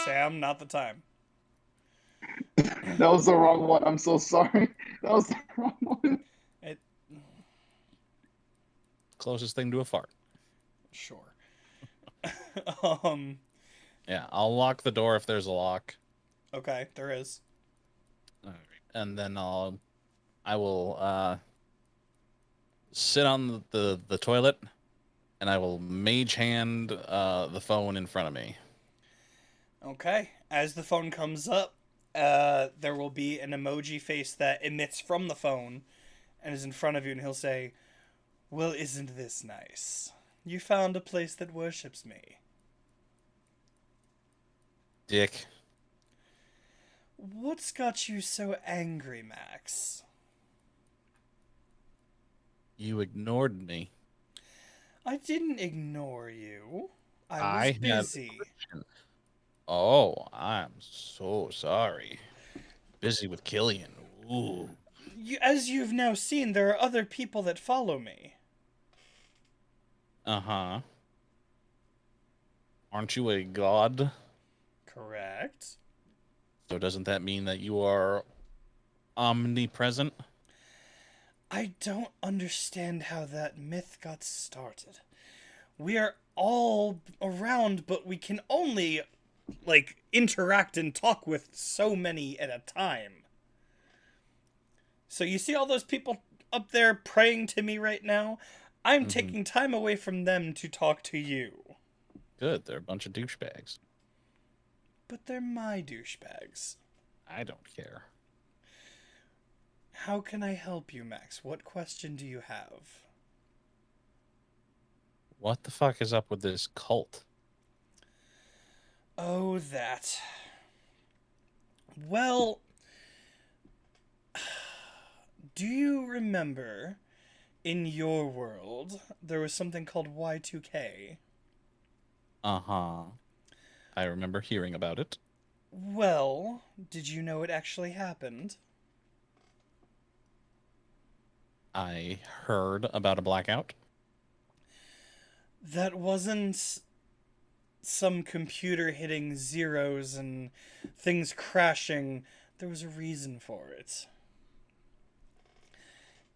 Sam, not the time. That was the wrong one. I'm so sorry. That was the wrong one. Closest thing to a fart. Sure. Yeah, I'll lock the door if there's a lock. Okay, there is. All right. And then I will sit on the toilet, and I will mage hand the phone in front of me. Okay. As the phone comes up, there will be an emoji face that emits from the phone and is in front of you, and he'll say, "Well, isn't this nice? You found a place that worships me." Dick. What's got you so angry, Max? You ignored me. I didn't ignore you. I I was had- busy. Oh, I'm so sorry. Busy with Killian. Ooh. As you've now seen, there are other people that follow me. Uh-huh. Aren't you a god? Correct. So doesn't that mean that you are omnipresent? I don't understand how that myth got started. We are all around, but we can only, interact and talk with so many at a time. So you see all those people up there praying to me right now? I'm taking time away from them to talk to you. Good, they're a bunch of douchebags. But they're my douchebags. I don't care. How can I help you, Max? What question do you have? What the fuck is up with this cult? Oh, that. Well, do you remember in your world there was something called Y2K? Uh-huh. I remember hearing about it. Well, did you know it actually happened? I heard about a blackout. That wasn't some computer hitting zeros and things crashing. There was a reason for it.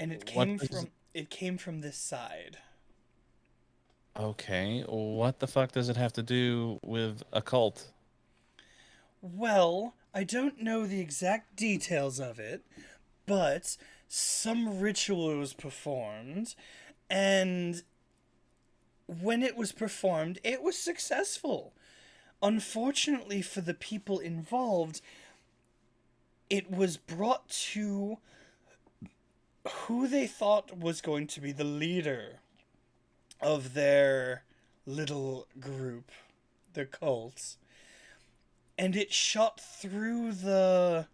And it came from this side. Okay, what the fuck does it have to do with a cult? Well, I don't know the exact details of it, but some ritual was performed, and when it was performed, it was successful. Unfortunately for the people involved, it was brought to who they thought was going to be the leader of their little group, the cult. And it shot through the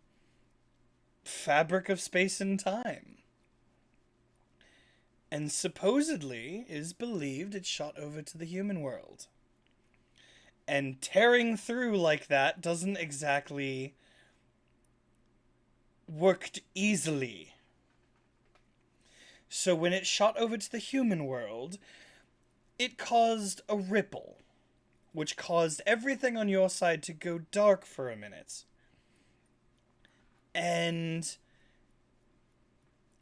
fabric of space and time. And supposedly is believed it shot over to the human world. And tearing through like that doesn't exactly worked easily. So when it shot over to the human world, it caused a ripple, which caused everything on your side to go dark for a minute. And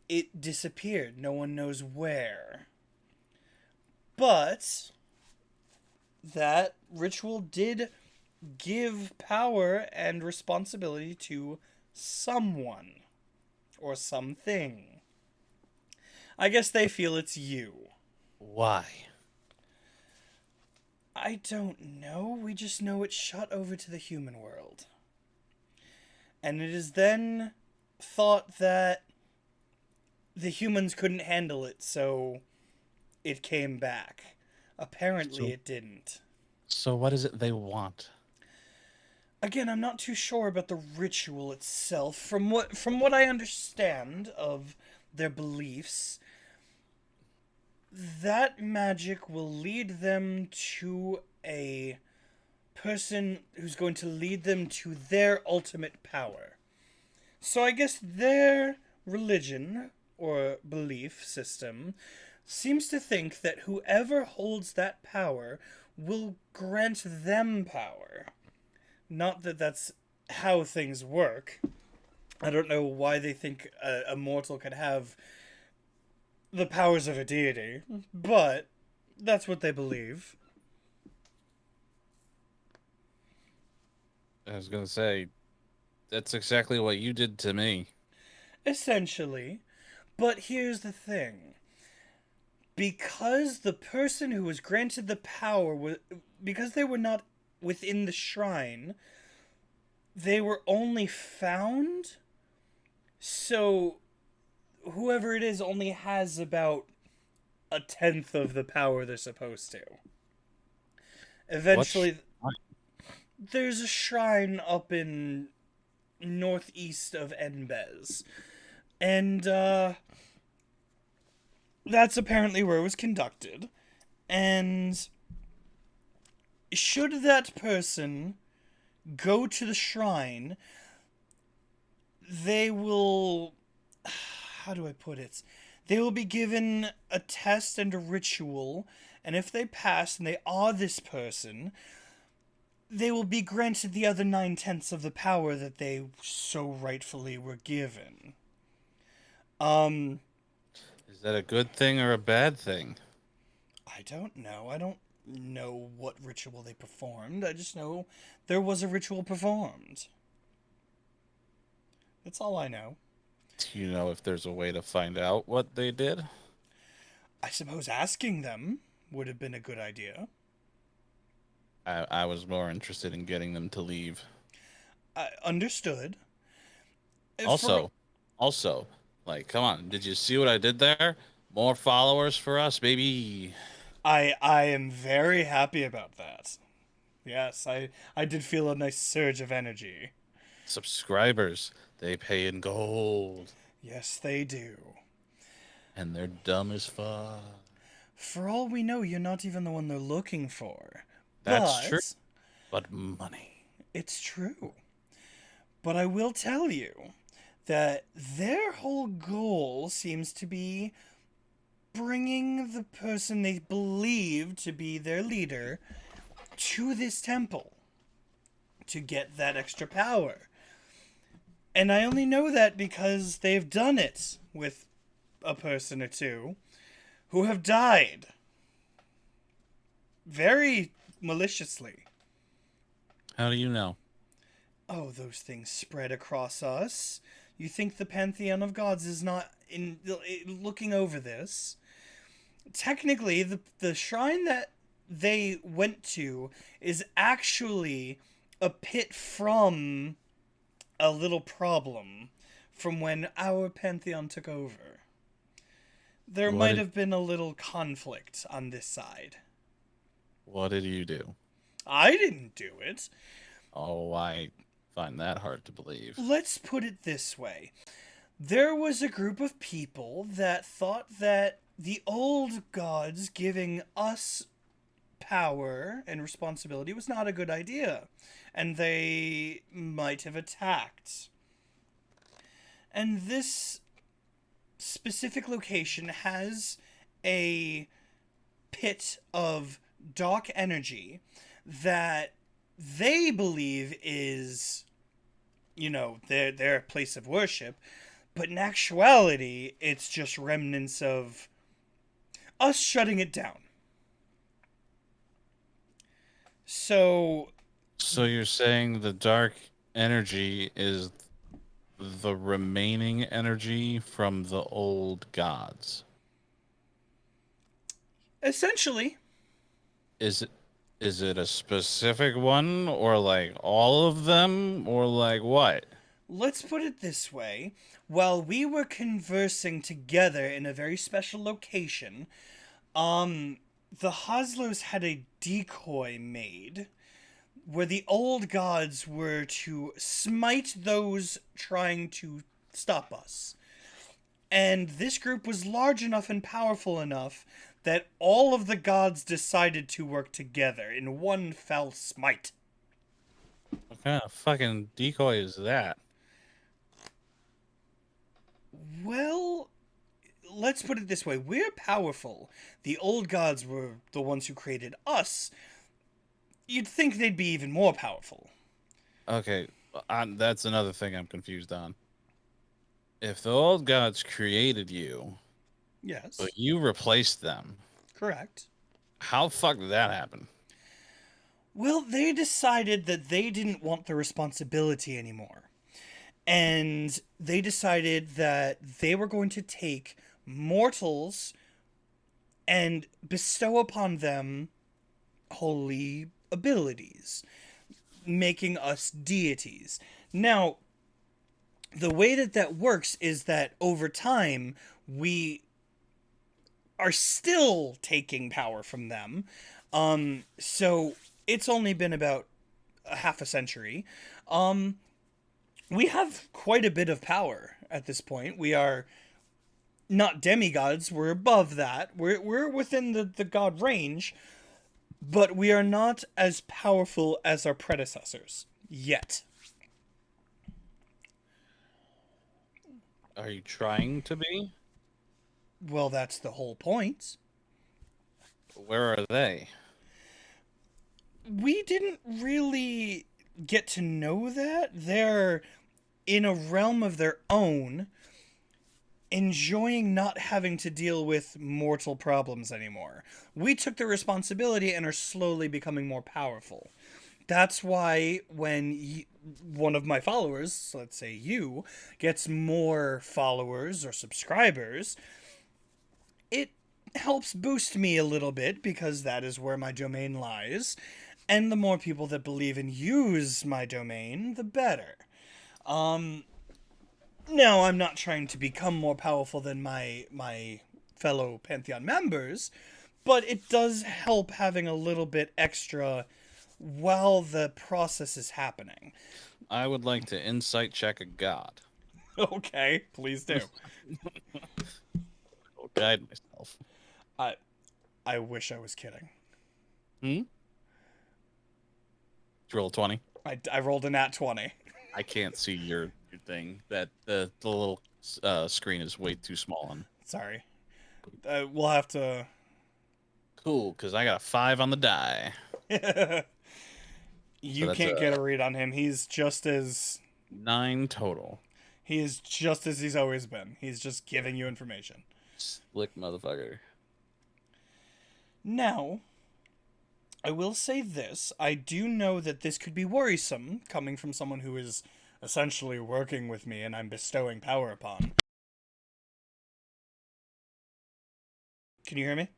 it disappeared. No one knows where. But that ritual did give power and responsibility to someone or something. I guess they feel it's you. Why? I don't know. We just know it shot over to the human world. And it is then thought that the humans couldn't handle it, so it came back. Apparently it didn't. So what is it they want? Again, I'm not too sure about the ritual itself. From what I understand of their beliefs, that magic will lead them to a person who's going to lead them to their ultimate power. So I guess their religion or belief system seems to think that whoever holds that power will grant them power. Not that that's how things work. I don't know why they think a mortal could have the powers of a deity, but that's what they believe. I was gonna say, that's exactly what you did to me. Essentially. But here's the thing. Because the person who was granted the power because they were not within the shrine, they were only found. So whoever it is only has about 1/10 of the power they're supposed to. Eventually, there's a shrine up in northeast of Enbez. And, that's apparently where it was conducted. And should that person go to the shrine, they will... How do I put it? They will be given a test and a ritual, and if they pass and they are this person, they will be granted the other 9/10 of the power that they so rightfully were given. Is that a good thing or a bad thing? I don't know. I don't know what ritual they performed. I just know there was a ritual performed. That's all I know. Do you know if there's a way to find out what they did? I suppose asking them would have been a good idea. I was more interested in getting them to leave. Understood. Also, like, come on, did you see what I did there? More followers for us, baby. I am very happy about that. Yes, I did feel a nice surge of energy. Subscribers, they pay in gold. Yes, they do. And they're dumb as fuck. For all we know, you're not even the one they're looking for. That's But true. But money. it's true. But I will tell you that their whole goal seems to be bringing the person they believe to be their leader to this temple to get that extra power. And I only know that because they've done it with a person or two who have died very maliciously. How do you know? Oh, those things spread across us. You think the Pantheon of Gods is not looking over this? Technically, the shrine that they went to is actually a pit from a little problem from when our Pantheon took over. There What might did- have been a little conflict on this side. What did you do? I didn't do it. Oh, I find that hard to believe. Let's put it this way. There was a group of people that thought that the old gods giving us power and responsibility was not a good idea, and they might have attacked. And this specific location has a pit of dark energy that they believe is, their place of worship, but in actuality, it's just remnants of us shutting it down. So, So you're saying the dark energy is the remaining energy from the old gods? essentially, Is it a specific one, or like all of them, or like what? let's put it this way. While we were conversing together in a very special location, the Hoslos had a decoy made where the old gods were to smite those trying to stop us. And this group was large enough and powerful enough that all of the gods decided to work together in one fell smite. What kind of fucking decoy is that? Well, let's put it this way. We're powerful. The old gods were the ones who created us. You'd think they'd be even more powerful. Okay, that's another thing I'm confused on. If the old gods created you, Yes, but you replaced them, correct. how the fuck did that happen? Well, they decided that they didn't want the responsibility anymore. And they decided that they were going to take mortals and bestow upon them holy abilities, making us deities. Now, the way that works is that over time, we are still taking power from them. So it's only been about a half a century. We have quite a bit of power at this point. We are not demigods. We're above that. We're within the god range, but we are not as powerful as our predecessors yet. Are you trying to be? Well, that's the whole point. Where are they? We didn't really get to know that. They're in a realm of their own, enjoying not having to deal with mortal problems anymore. We took the responsibility and are slowly becoming more powerful. That's why when one of my followers, let's say you, gets more followers or subscribers, it helps boost me a little bit because that is where my domain lies. And the more people that believe and use my domain, the better. Now, I'm not trying to become more powerful than my fellow Pantheon members, but it does help having a little bit extra while the process is happening. I would like to insight check a god. Okay, please do. I'll guide myself. I wish I was kidding. Did you roll 20? I rolled a nat 20. I can't see your thing. That the little screen is way too small on. Sorry. We'll have to... Cool, because I got a 5 on the die. You that's can't get a read on him. He's just as... 9 total. He is just as he's always been. He's just giving you information. Slick motherfucker. Now, I will say this. I do know that this could be worrisome, coming from someone who is essentially working with me and I'm bestowing power upon. Can you hear me?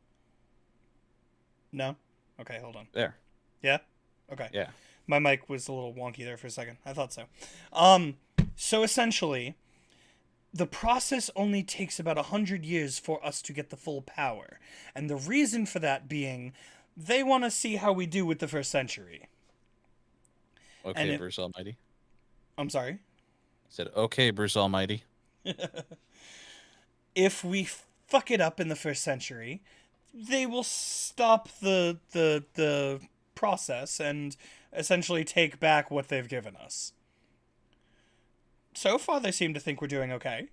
No? Okay, hold on. There. Yeah? Okay. Yeah. My mic was a little wonky there for a second. I thought so. So essentially, the process only takes about 100 years for us to get the full power. And the reason for that being, they want to see how we do with the first century. Okay, Bruce Almighty. I'm sorry? I said, okay, Bruce Almighty. If we fuck it up in the first century, they will stop the process and essentially take back what they've given us. So far, they seem to think we're doing okay.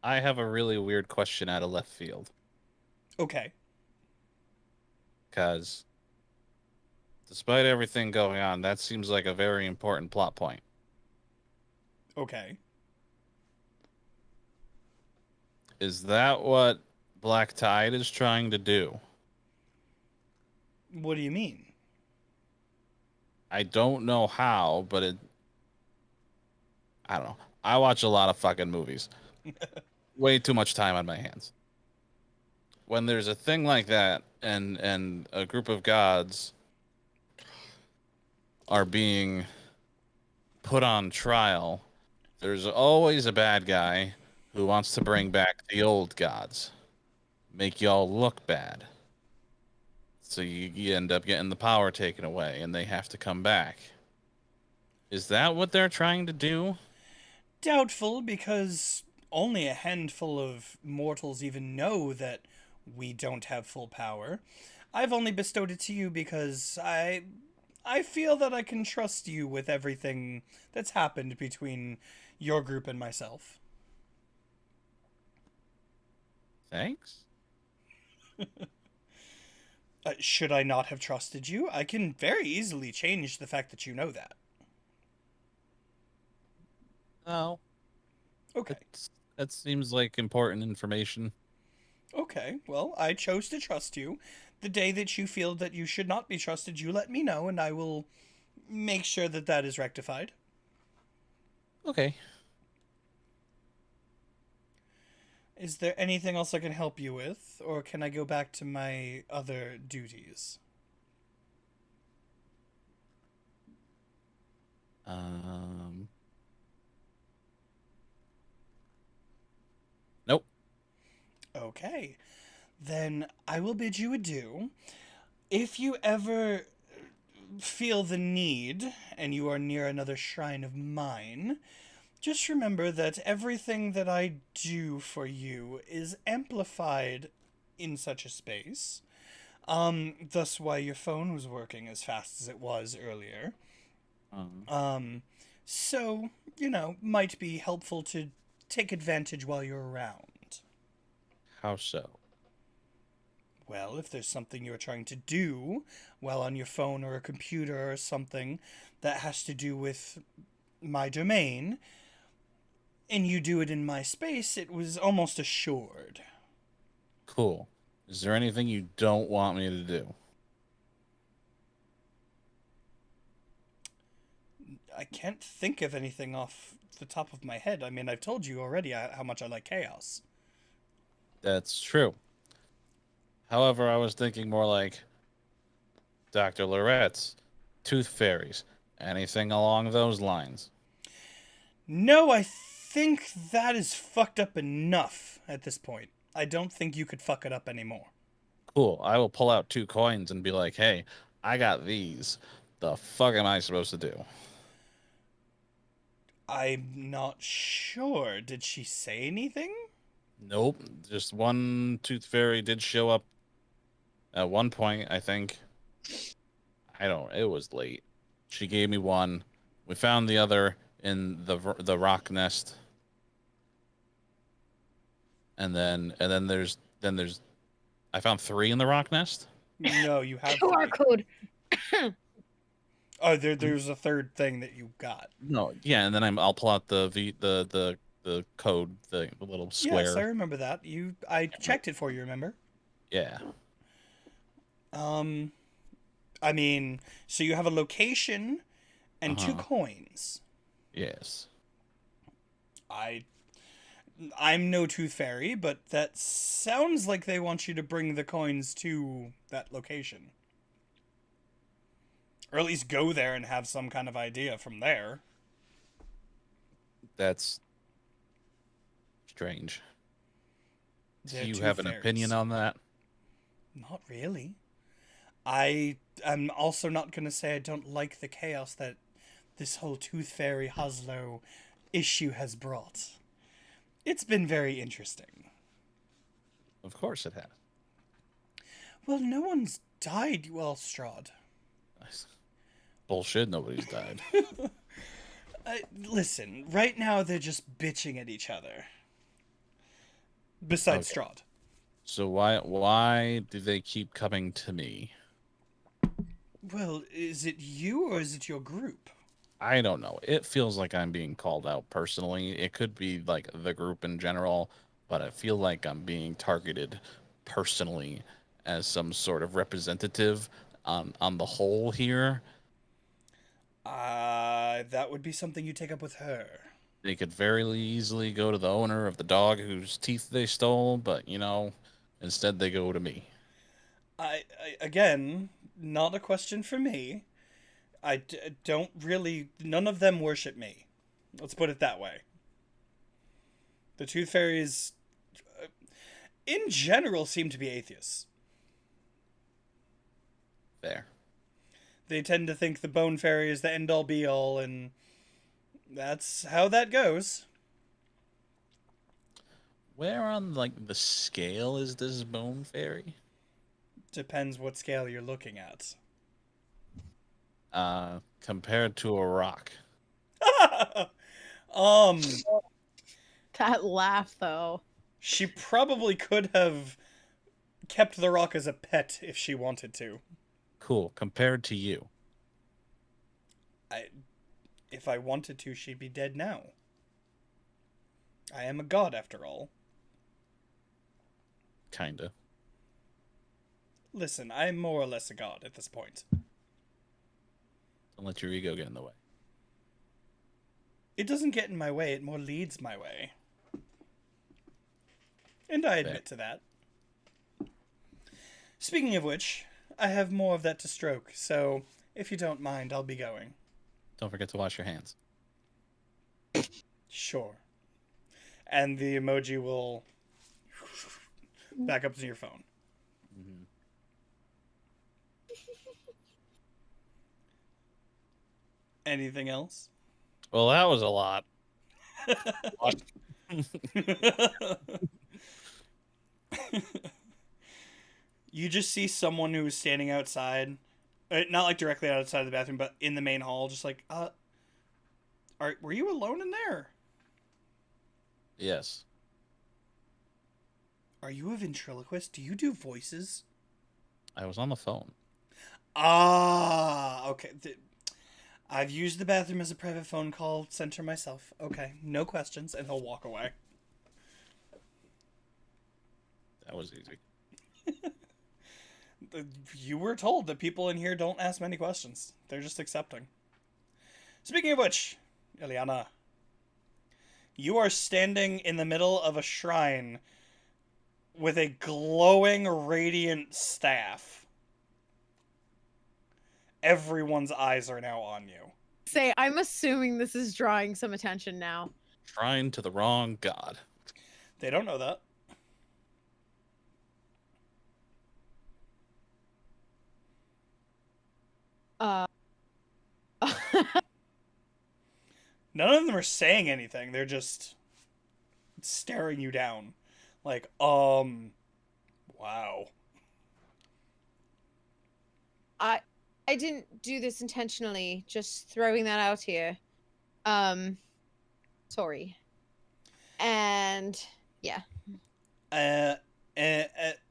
I have a really weird question out of left field. Okay. Because despite everything going on, that seems like a very important plot point. Okay. Is that what Black Tide is trying to do? What do you mean? I don't know how, but I don't know. I watch a lot of fucking movies. Way too much time on my hands. When there's a thing like that and a group of gods are being put on trial, there's always a bad guy who wants to bring back the old gods. Make y'all look bad. So you end up getting the power taken away and they have to come back. Is that what they're trying to do? Doubtful, because only a handful of mortals even know that we don't have full power. I've only bestowed it to you because I feel that I can trust you with everything that's happened between your group and myself. Thanks. Should I not have trusted you? I can very easily change the fact that you know that. No. Okay. That seems like important information. Okay, well, I chose to trust you. The day that you feel that you should not be trusted, you let me know, and I will make sure that that is rectified. Okay. Is there anything else I can help you with, or can I go back to my other duties? Nope. Okay. Then I will bid you adieu. If you ever feel the need, and you are near another shrine of mine, just remember that everything that I do for you is amplified in such a space. Thus why your phone was working as fast as it was earlier. So, might be helpful to take advantage while you're around. How so? Well, if there's something you're trying to do while on your phone or a computer or something that has to do with my domain, and you do it in my space, it was almost assured. Cool. Is there anything you don't want me to do? I can't think of anything off the top of my head. I mean, I've told you already how much I like chaos. That's true. However, I was thinking more like Dr. Lorette's Tooth Fairies. Anything along those lines? No, I think that is fucked up enough at this point. I don't think you could fuck it up anymore. Cool. I will pull out 2 coins and be like, hey, I got these. The fuck am I supposed to do? I'm not sure. Did she say anything? Nope. Just one tooth fairy did show up at one point, I think. It was late. She gave me one. We found the other in the rock nest. And then there's I found 3 in the rock nest. No, you have QR 3. code. Oh, there's a third thing that you got. No, yeah, and then I'll pull out the code, the little square. Yes, I remember that. I checked it for you, remember? Yeah. I mean, so you have a location and 2 Uh-huh. coins. Yes. I'm no tooth fairy, but that sounds like they want you to bring the coins to that location. Or at least go there and have some kind of idea from there. That's strange. Do They're you tooth have an fairies. opinion on that? Not really. I'm also not going to say I don't like the chaos that this whole Tooth Fairy Haslo issue has brought. It's been very interesting. Of course it has. Well, no one's died, well, Strahd. Bullshit, nobody's died. Listen, right now they're just bitching at each other. Besides Okay. Strahd. So why do they keep coming to me? Well, is it you or is it your group? I don't know. It feels like I'm being called out personally. It could be like the group in general, but I feel like I'm being targeted personally as some sort of representative on the whole here. That would be something you take up with her. They could very easily go to the owner of the dog whose teeth they stole, but instead they go to me. Again, not a question for me. Don't really. None of them worship me. Let's put it that way. The Tooth Fairies, in general, seem to be atheists. There. They tend to think the Bone Fairy is the end all be all, and that's how that goes. Where on the scale is this bone fairy? Depends what scale you're looking at. Compared to a rock. That laugh, though. She probably could have kept the rock as a pet if she wanted to. Cool. Compared to you. If I wanted to, she'd be dead now. I am a god, after all. Kinda. Listen, I'm more or less a god at this point. Don't let your ego get in the way. It doesn't get in my way, it more leads my way. And I admit to that. Speaking of which, I have more of that to stroke, so if you don't mind, I'll be going. Don't forget to wash your hands. Sure. And the emoji will back up to your phone. Mm-hmm. Anything else? Well, that was a lot. You just see someone who is standing outside, not like directly outside the bathroom, but in the main hall, just like, were you alone in there? Yes. Are you a ventriloquist? Do you do voices? I was on the phone. Ah, okay. I've used the bathroom as a private phone call center myself. Okay, no questions, and he'll walk away. That was easy. You were told that people in here don't ask many questions. They're just accepting. Speaking of which, Ileana, you are standing in the middle of a shrine with a glowing, radiant staff. Everyone's eyes are now on you. Say, I'm assuming this is drawing some attention now. Shrine to the wrong god. They don't know that. Uh. None of them are saying anything. They're just staring you down. Like, wow. I didn't do this intentionally. Just throwing that out here. Sorry. And yeah. An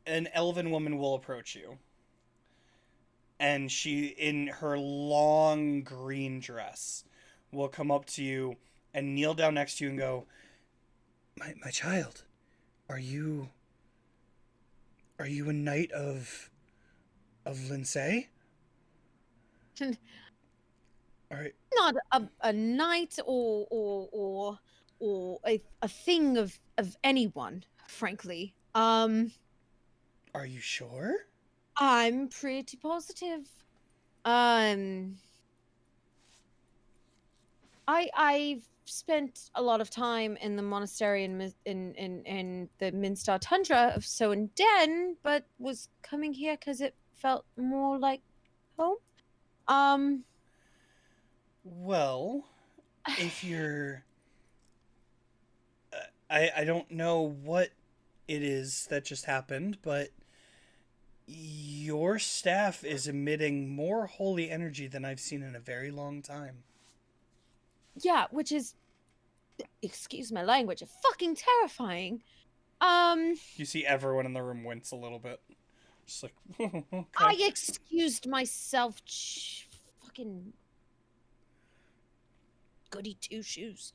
elven woman will approach you. And she, in her long green dress, will come up to you and kneel down next to you and go, My child, are you a knight of Lindsay? All right. Not a knight or a thing of anyone, frankly. Are you sure? I'm pretty positive. I've spent a lot of time in the monastery in the Minstar Tundra of Soen Den, but was coming here because it felt more like home. Well, if you're... I don't know what it is that just happened, but your staff is emitting more holy energy than I've seen in a very long time. Yeah, which is, excuse my language, fucking terrifying. You see everyone in the room wince a little bit. Just like, okay. I excused myself. Fucking goody two shoes.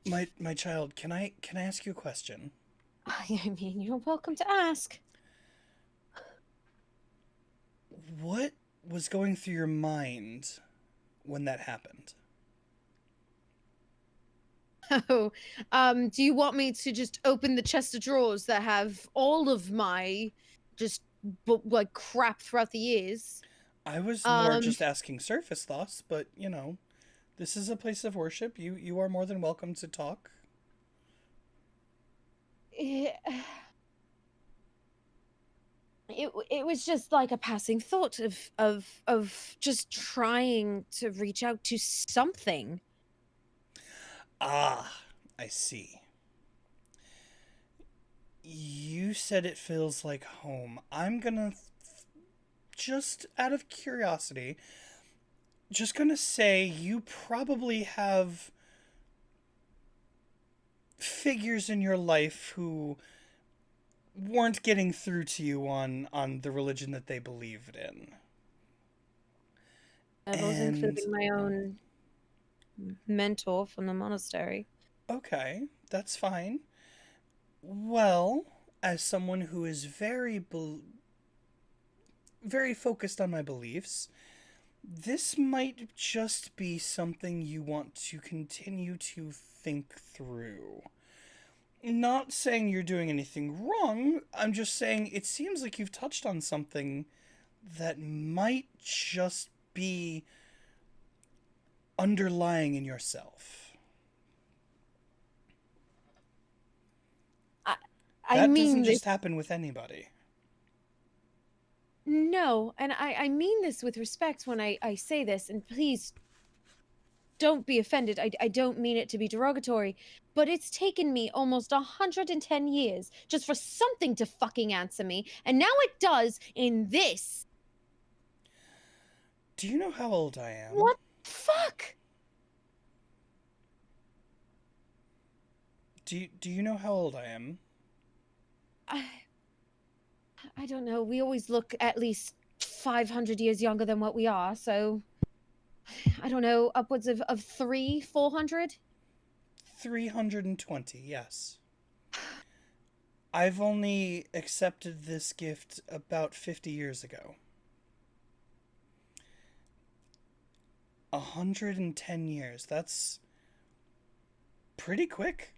My child, can I ask you a question? I mean, you're welcome to ask. What was going through your mind when that happened? Oh, do you want me to just open the chest of drawers that have all of my just like crap throughout the years? I was more just asking surface thoughts, but you know, this is a place of worship. You are more than welcome to talk. It was just like a passing thought of just trying to reach out to something. Ah, I see. You said it feels like home. I'm gonna, just out of curiosity, just gonna say you probably have figures in your life who weren't getting through to you on the religion that they believed in. Those including my own mentor from the monastery. Okay, that's fine. Well, as someone who is very focused on my beliefs, this might just be something you want to continue to think through. Not saying you're doing anything wrong, I'm just saying it seems like you've touched on something that might just be underlying in yourself. I That mean, doesn't just happen with anybody. No, and I mean this with respect when I say this, and please don't be offended. I don't mean it to be derogatory, but it's taken me almost 110 years just for something to fucking answer me, and now it does in this. Do you know how old I am? What the fuck? Do you know how old I am? I don't know. We always look at least 500 years younger than what we are, so I don't know, upwards of 400? 320, yes. I've only accepted this gift about 50 years ago. 110 years. That's pretty quick.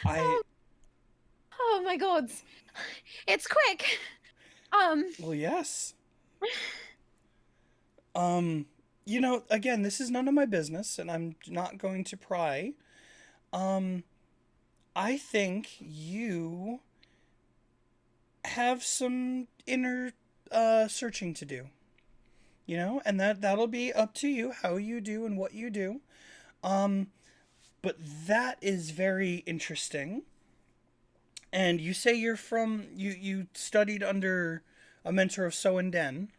Oh my god. It's quick. Well, yes. You know, again, this is none of my business, and I'm not going to pry. I think you have some inner searching to do. You know, and that'll be up to you how you do and what you do. But that is very interesting. And you say you're from you studied under a mentor of So and Den.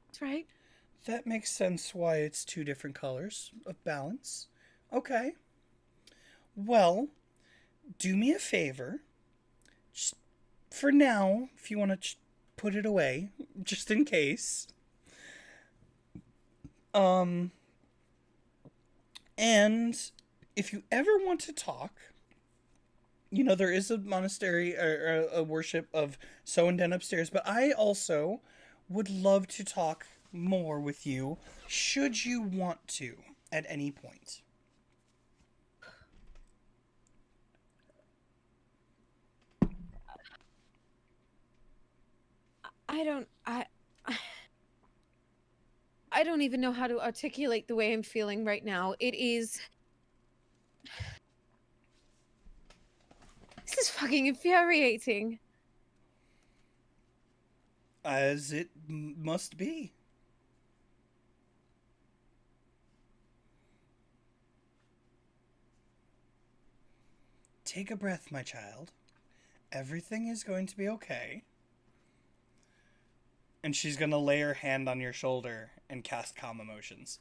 That's right. That makes sense why it's two different colors of balance. Okay. Well, do me a favor. Just for now, if you want to put it away, just in case. And if you ever want to talk, you know, there is a monastery or a worship of So and Den upstairs, but I also would love to talk more with you should you want to at any point. I don't even know how to articulate the way I'm feeling right now. This is fucking infuriating. As it must be. Take a breath, my child. Everything is going to be okay. And she's going to lay her hand on your shoulder and cast Calm Emotions.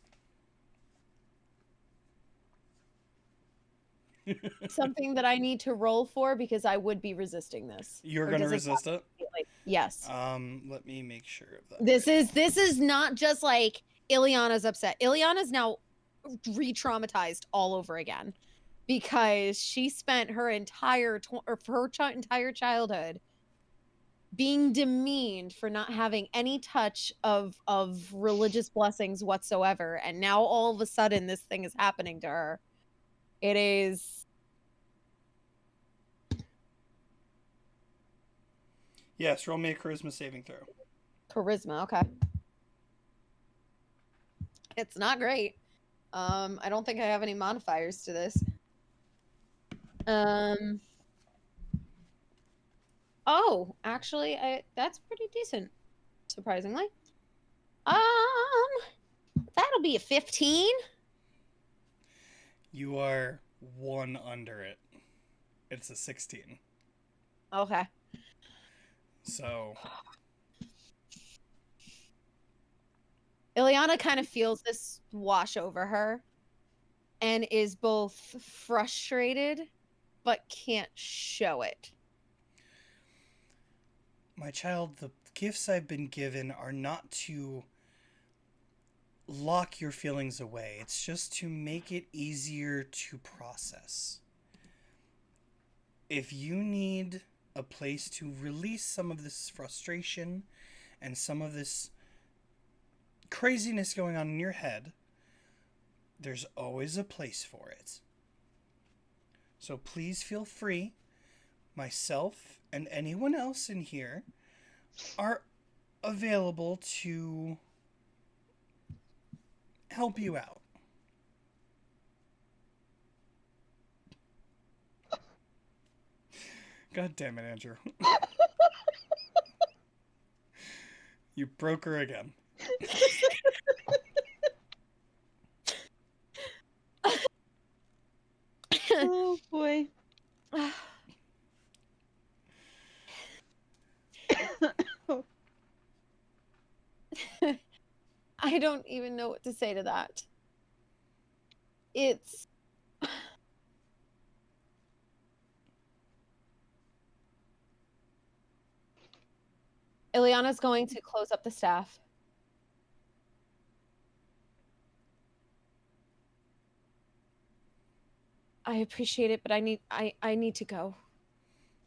Something that I need to roll for because I would be resisting this. You're Or going to does resist it? Yes. Let me make sure of that. This is not just like Ileana's upset. Ileana's now re-traumatized all over again because she spent her entire entire childhood being demeaned for not having any touch of religious blessings whatsoever, and now all of a sudden this thing is happening to her. It is. Yes, roll me a charisma saving throw. Charisma, okay. It's not great. I don't think I have any modifiers to this. Oh, actually, that's pretty decent, surprisingly. That'll be a 15. You are one under it. It's a 16. Okay. So Ileana kind of feels this wash over her and is both frustrated but can't show it. my child, the gifts I've been given are not to lock your feelings away. It's just to make it easier to process. If you need a place to release some of this frustration and some of this craziness going on in your head, there's always a place for it. So please feel free. Myself and anyone else in here are available to help you out. God damn it, Andrew. You broke her again. Oh boy. I don't even know what to say to that. It's Ileana's going to close up the staff. I appreciate it, but I need to go.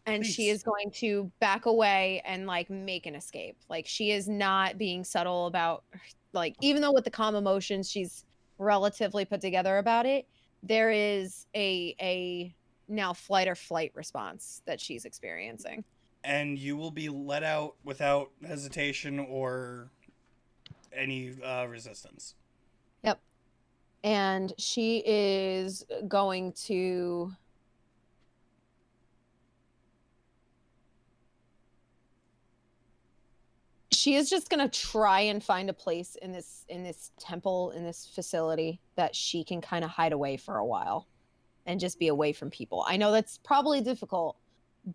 And she Please. is going to back away and like make an escape. Like she is not being subtle about, like, even though with the calm emotions she's relatively put together about it, there is a now flight or flight response that she's experiencing. And you will be let out without hesitation or any resistance. Yep. and she is going to. She is just gonna try and find a place in this temple, in this facility, that she can kind of hide away for a while and just be away from people. I know that's probably difficult,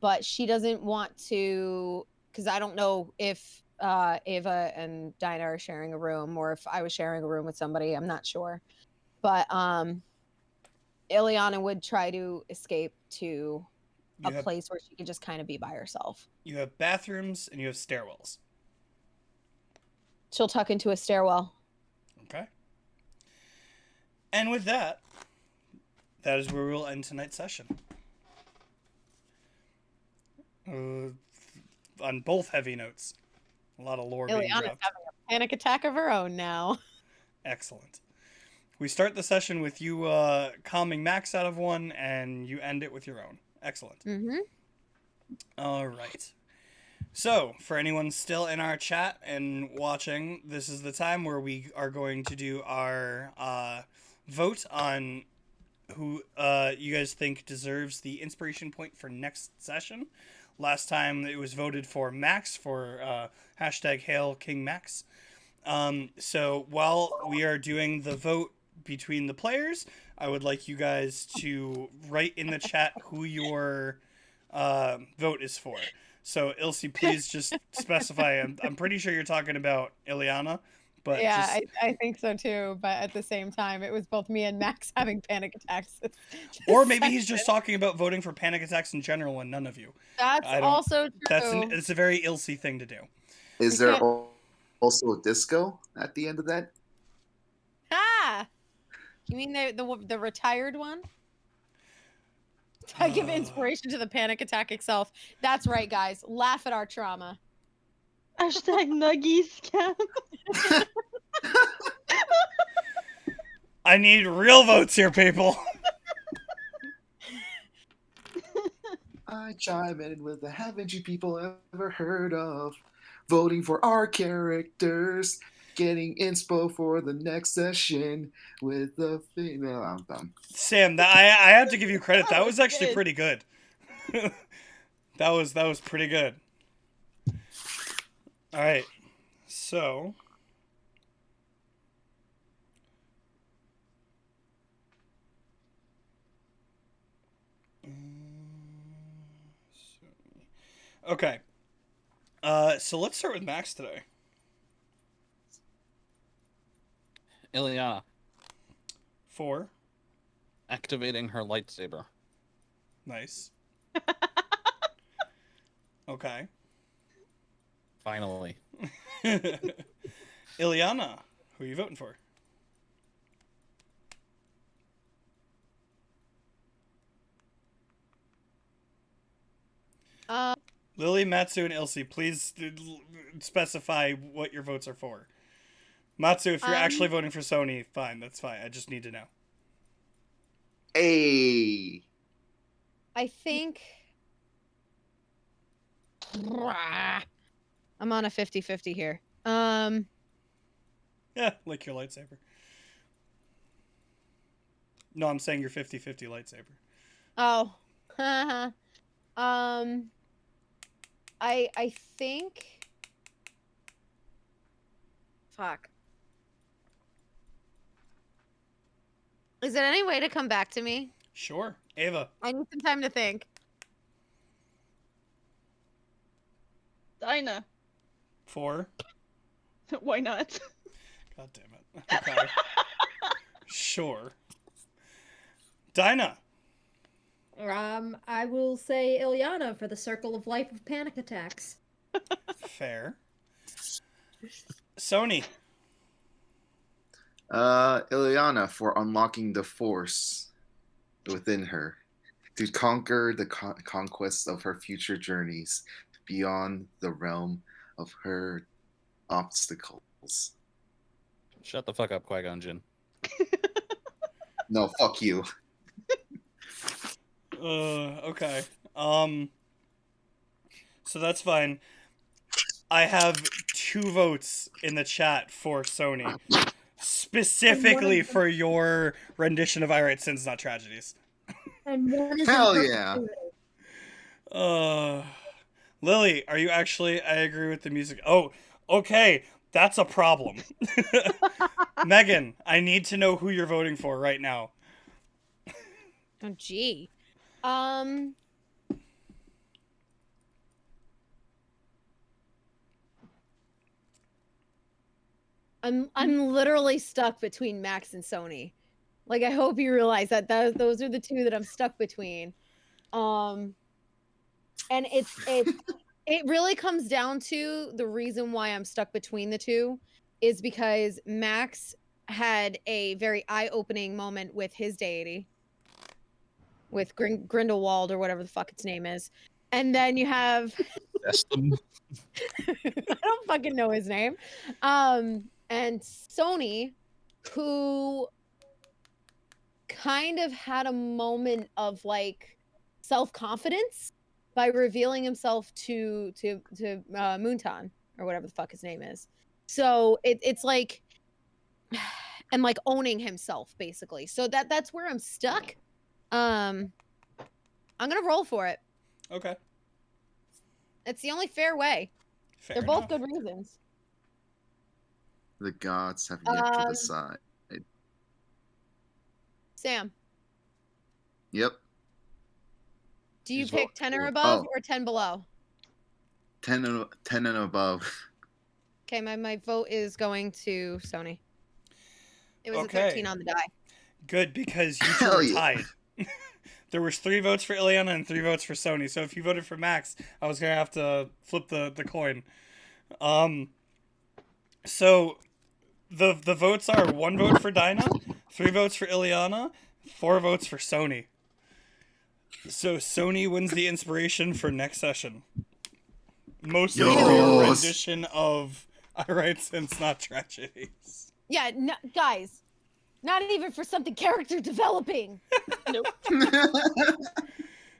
but she doesn't want to, because I don't know if Ava and Dinah are sharing a room, or if I was sharing a room with somebody. I'm not sure. But Ileana would try to escape to a place where she could just kind of be by herself. You have bathrooms and you have stairwells. She'll tuck into a stairwell. Okay. And with that, that is where we will end tonight's session. On both heavy notes. A lot of lore being Ileana's dropped. having a panic attack of her own now. Excellent. We start the session with you calming Max out of one, and you end it with your own. Excellent. Mm-hmm. All right. So, for anyone still in our chat and watching, this is the time where we are going to do our vote on who you guys think deserves the inspiration point for next session. Last time it was voted for Max for hashtag Hail King Max. So while we are doing the vote between the players, I would like you guys to write in the chat who your vote is for. So Ilse, please just specify. I'm pretty sure you're talking about Ileana, but Yeah, just... I think so too. But at the same time, it was both me and Max having panic attacks. Or maybe he's just talking about voting for panic attacks in general and none of you. That's also true. It's a very Ilse thing to do. Is there also a disco at the end of that? Ah, you mean the retired one? I give inspiration to the panic attack itself. That's right, guys. Laugh at our trauma. Hashtag Nuggies scam. I need real votes here, people. I chime in with the haven't you people ever heard of voting for our characters, getting inspo for the next session with the female. I'm done. Sam, I have to give you credit. That was actually pretty good. that was pretty good. All right, so okay. So let's start with Max today. Ileana. 4. Activating her lightsaber. Nice. Okay. Finally. Ileana, who are you voting for? Lily, Matsu, and Ilse, please specify what your votes are for. Matsu, if you're actually voting for Sony, fine, that's fine. I just need to know. Hey. I think I'm on a 50-50 here. Yeah, like your lightsaber. No, I'm saying your 50-50 lightsaber. Oh. I think. Fuck. Is there any way to come back to me? Sure. Ava. I need some time to think. Dinah. 4. Why not? God damn it. Okay. Sure. Dinah. I will say Ileana for the Circle of Life of Panic Attacks. Fair. Sony. Ileana for unlocking the force within her to conquer the conquest of her future journeys beyond the realm of her obstacles. Shut the fuck up, Qui-Gon Jinn. No, fuck you. Okay. So that's fine. I have 2 votes in the chat for Sony. specifically for your rendition of I Write Sins, Not Tragedies. And one is Hell in yeah. perpetuity. Lily, are you actually? I agree with the music. Oh, okay. That's a problem. Megan, I need to know who you're voting for right now. Oh, gee. I'm literally stuck between Max and Sony. Like, I hope you realize that those are the two that I'm stuck between. And it really comes down to the reason why I'm stuck between the two is because Max had a very eye-opening moment with his deity, with Grindelwald or whatever the fuck its name is. And then you have Estham. I don't fucking know his name. And Sony, who kind of had a moment of like self-confidence by revealing himself to Moonton or whatever the fuck his name is. So it's like and like owning himself basically. So that's where I'm stuck. I'm gonna roll for it. Okay. It's the only fair way. Fair They're both enough. good reasons. The gods have yet to decide. Sam, Yep. do you She's pick voting 10 or for- above Oh. or 10 below? 10 and above. Okay, my vote is going to Sony. It was Okay. a 13 on the die. Good, because you two Hell were yeah. tied. There was 3 votes for Ileana and 3 votes for Sony. So if you voted for Max, I was gonna have to flip the coin. So the votes are 1 vote for Dinah, 3 votes for Ileana, 4 votes for Sony. So Sony wins the inspiration for next session. Mostly for your Yes. rendition of I Write Sins, Not Tragedies. Yeah, no, guys, not even for something character developing.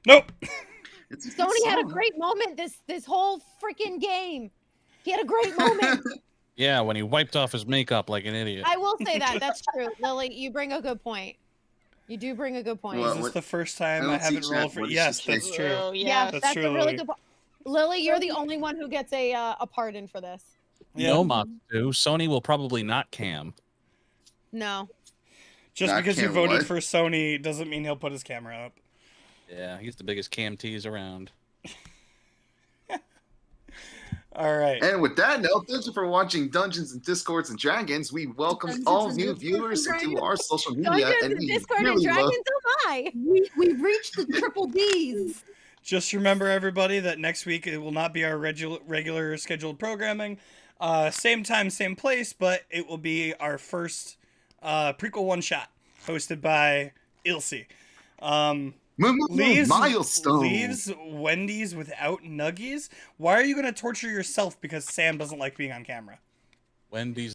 Nope. It's a good Sony had a song. great moment this whole freaking game. He had a great moment. Yeah, when he wiped off his makeup like an idiot. I will say that. That's true. Lily, you bring a good point. You do bring a good point. Well, Is this what- the first I time don't I haven't see rolled chat. for? What did Yes, she that's say? true. Oh, yeah, That's that's true, a really Lily. good point. Lily, you're the only one who gets a pardon for this. Yeah. No, Matsu. Sony will probably not cam. No. Just Not because you cam voted what? for Sony doesn't mean he'll put his camera up. Yeah, he's the biggest cam tease around. All right. And with that note, thank you for watching Dungeons and Discords and Dragons. We welcome Dungeons all and new Discords viewers and into Dragons? our social media, Dungeons and and we Discord and really love. Dragons, oh my! We've reached the triple D's. Just remember, everybody, that next week it will not be our regular scheduled programming. Same time, same place, but it will be our first prequel one shot hosted by Ilse. Milestone. Leaves Wendy's without Nuggies. Why are you going to torture yourself because Sam doesn't like being on camera? Wendy's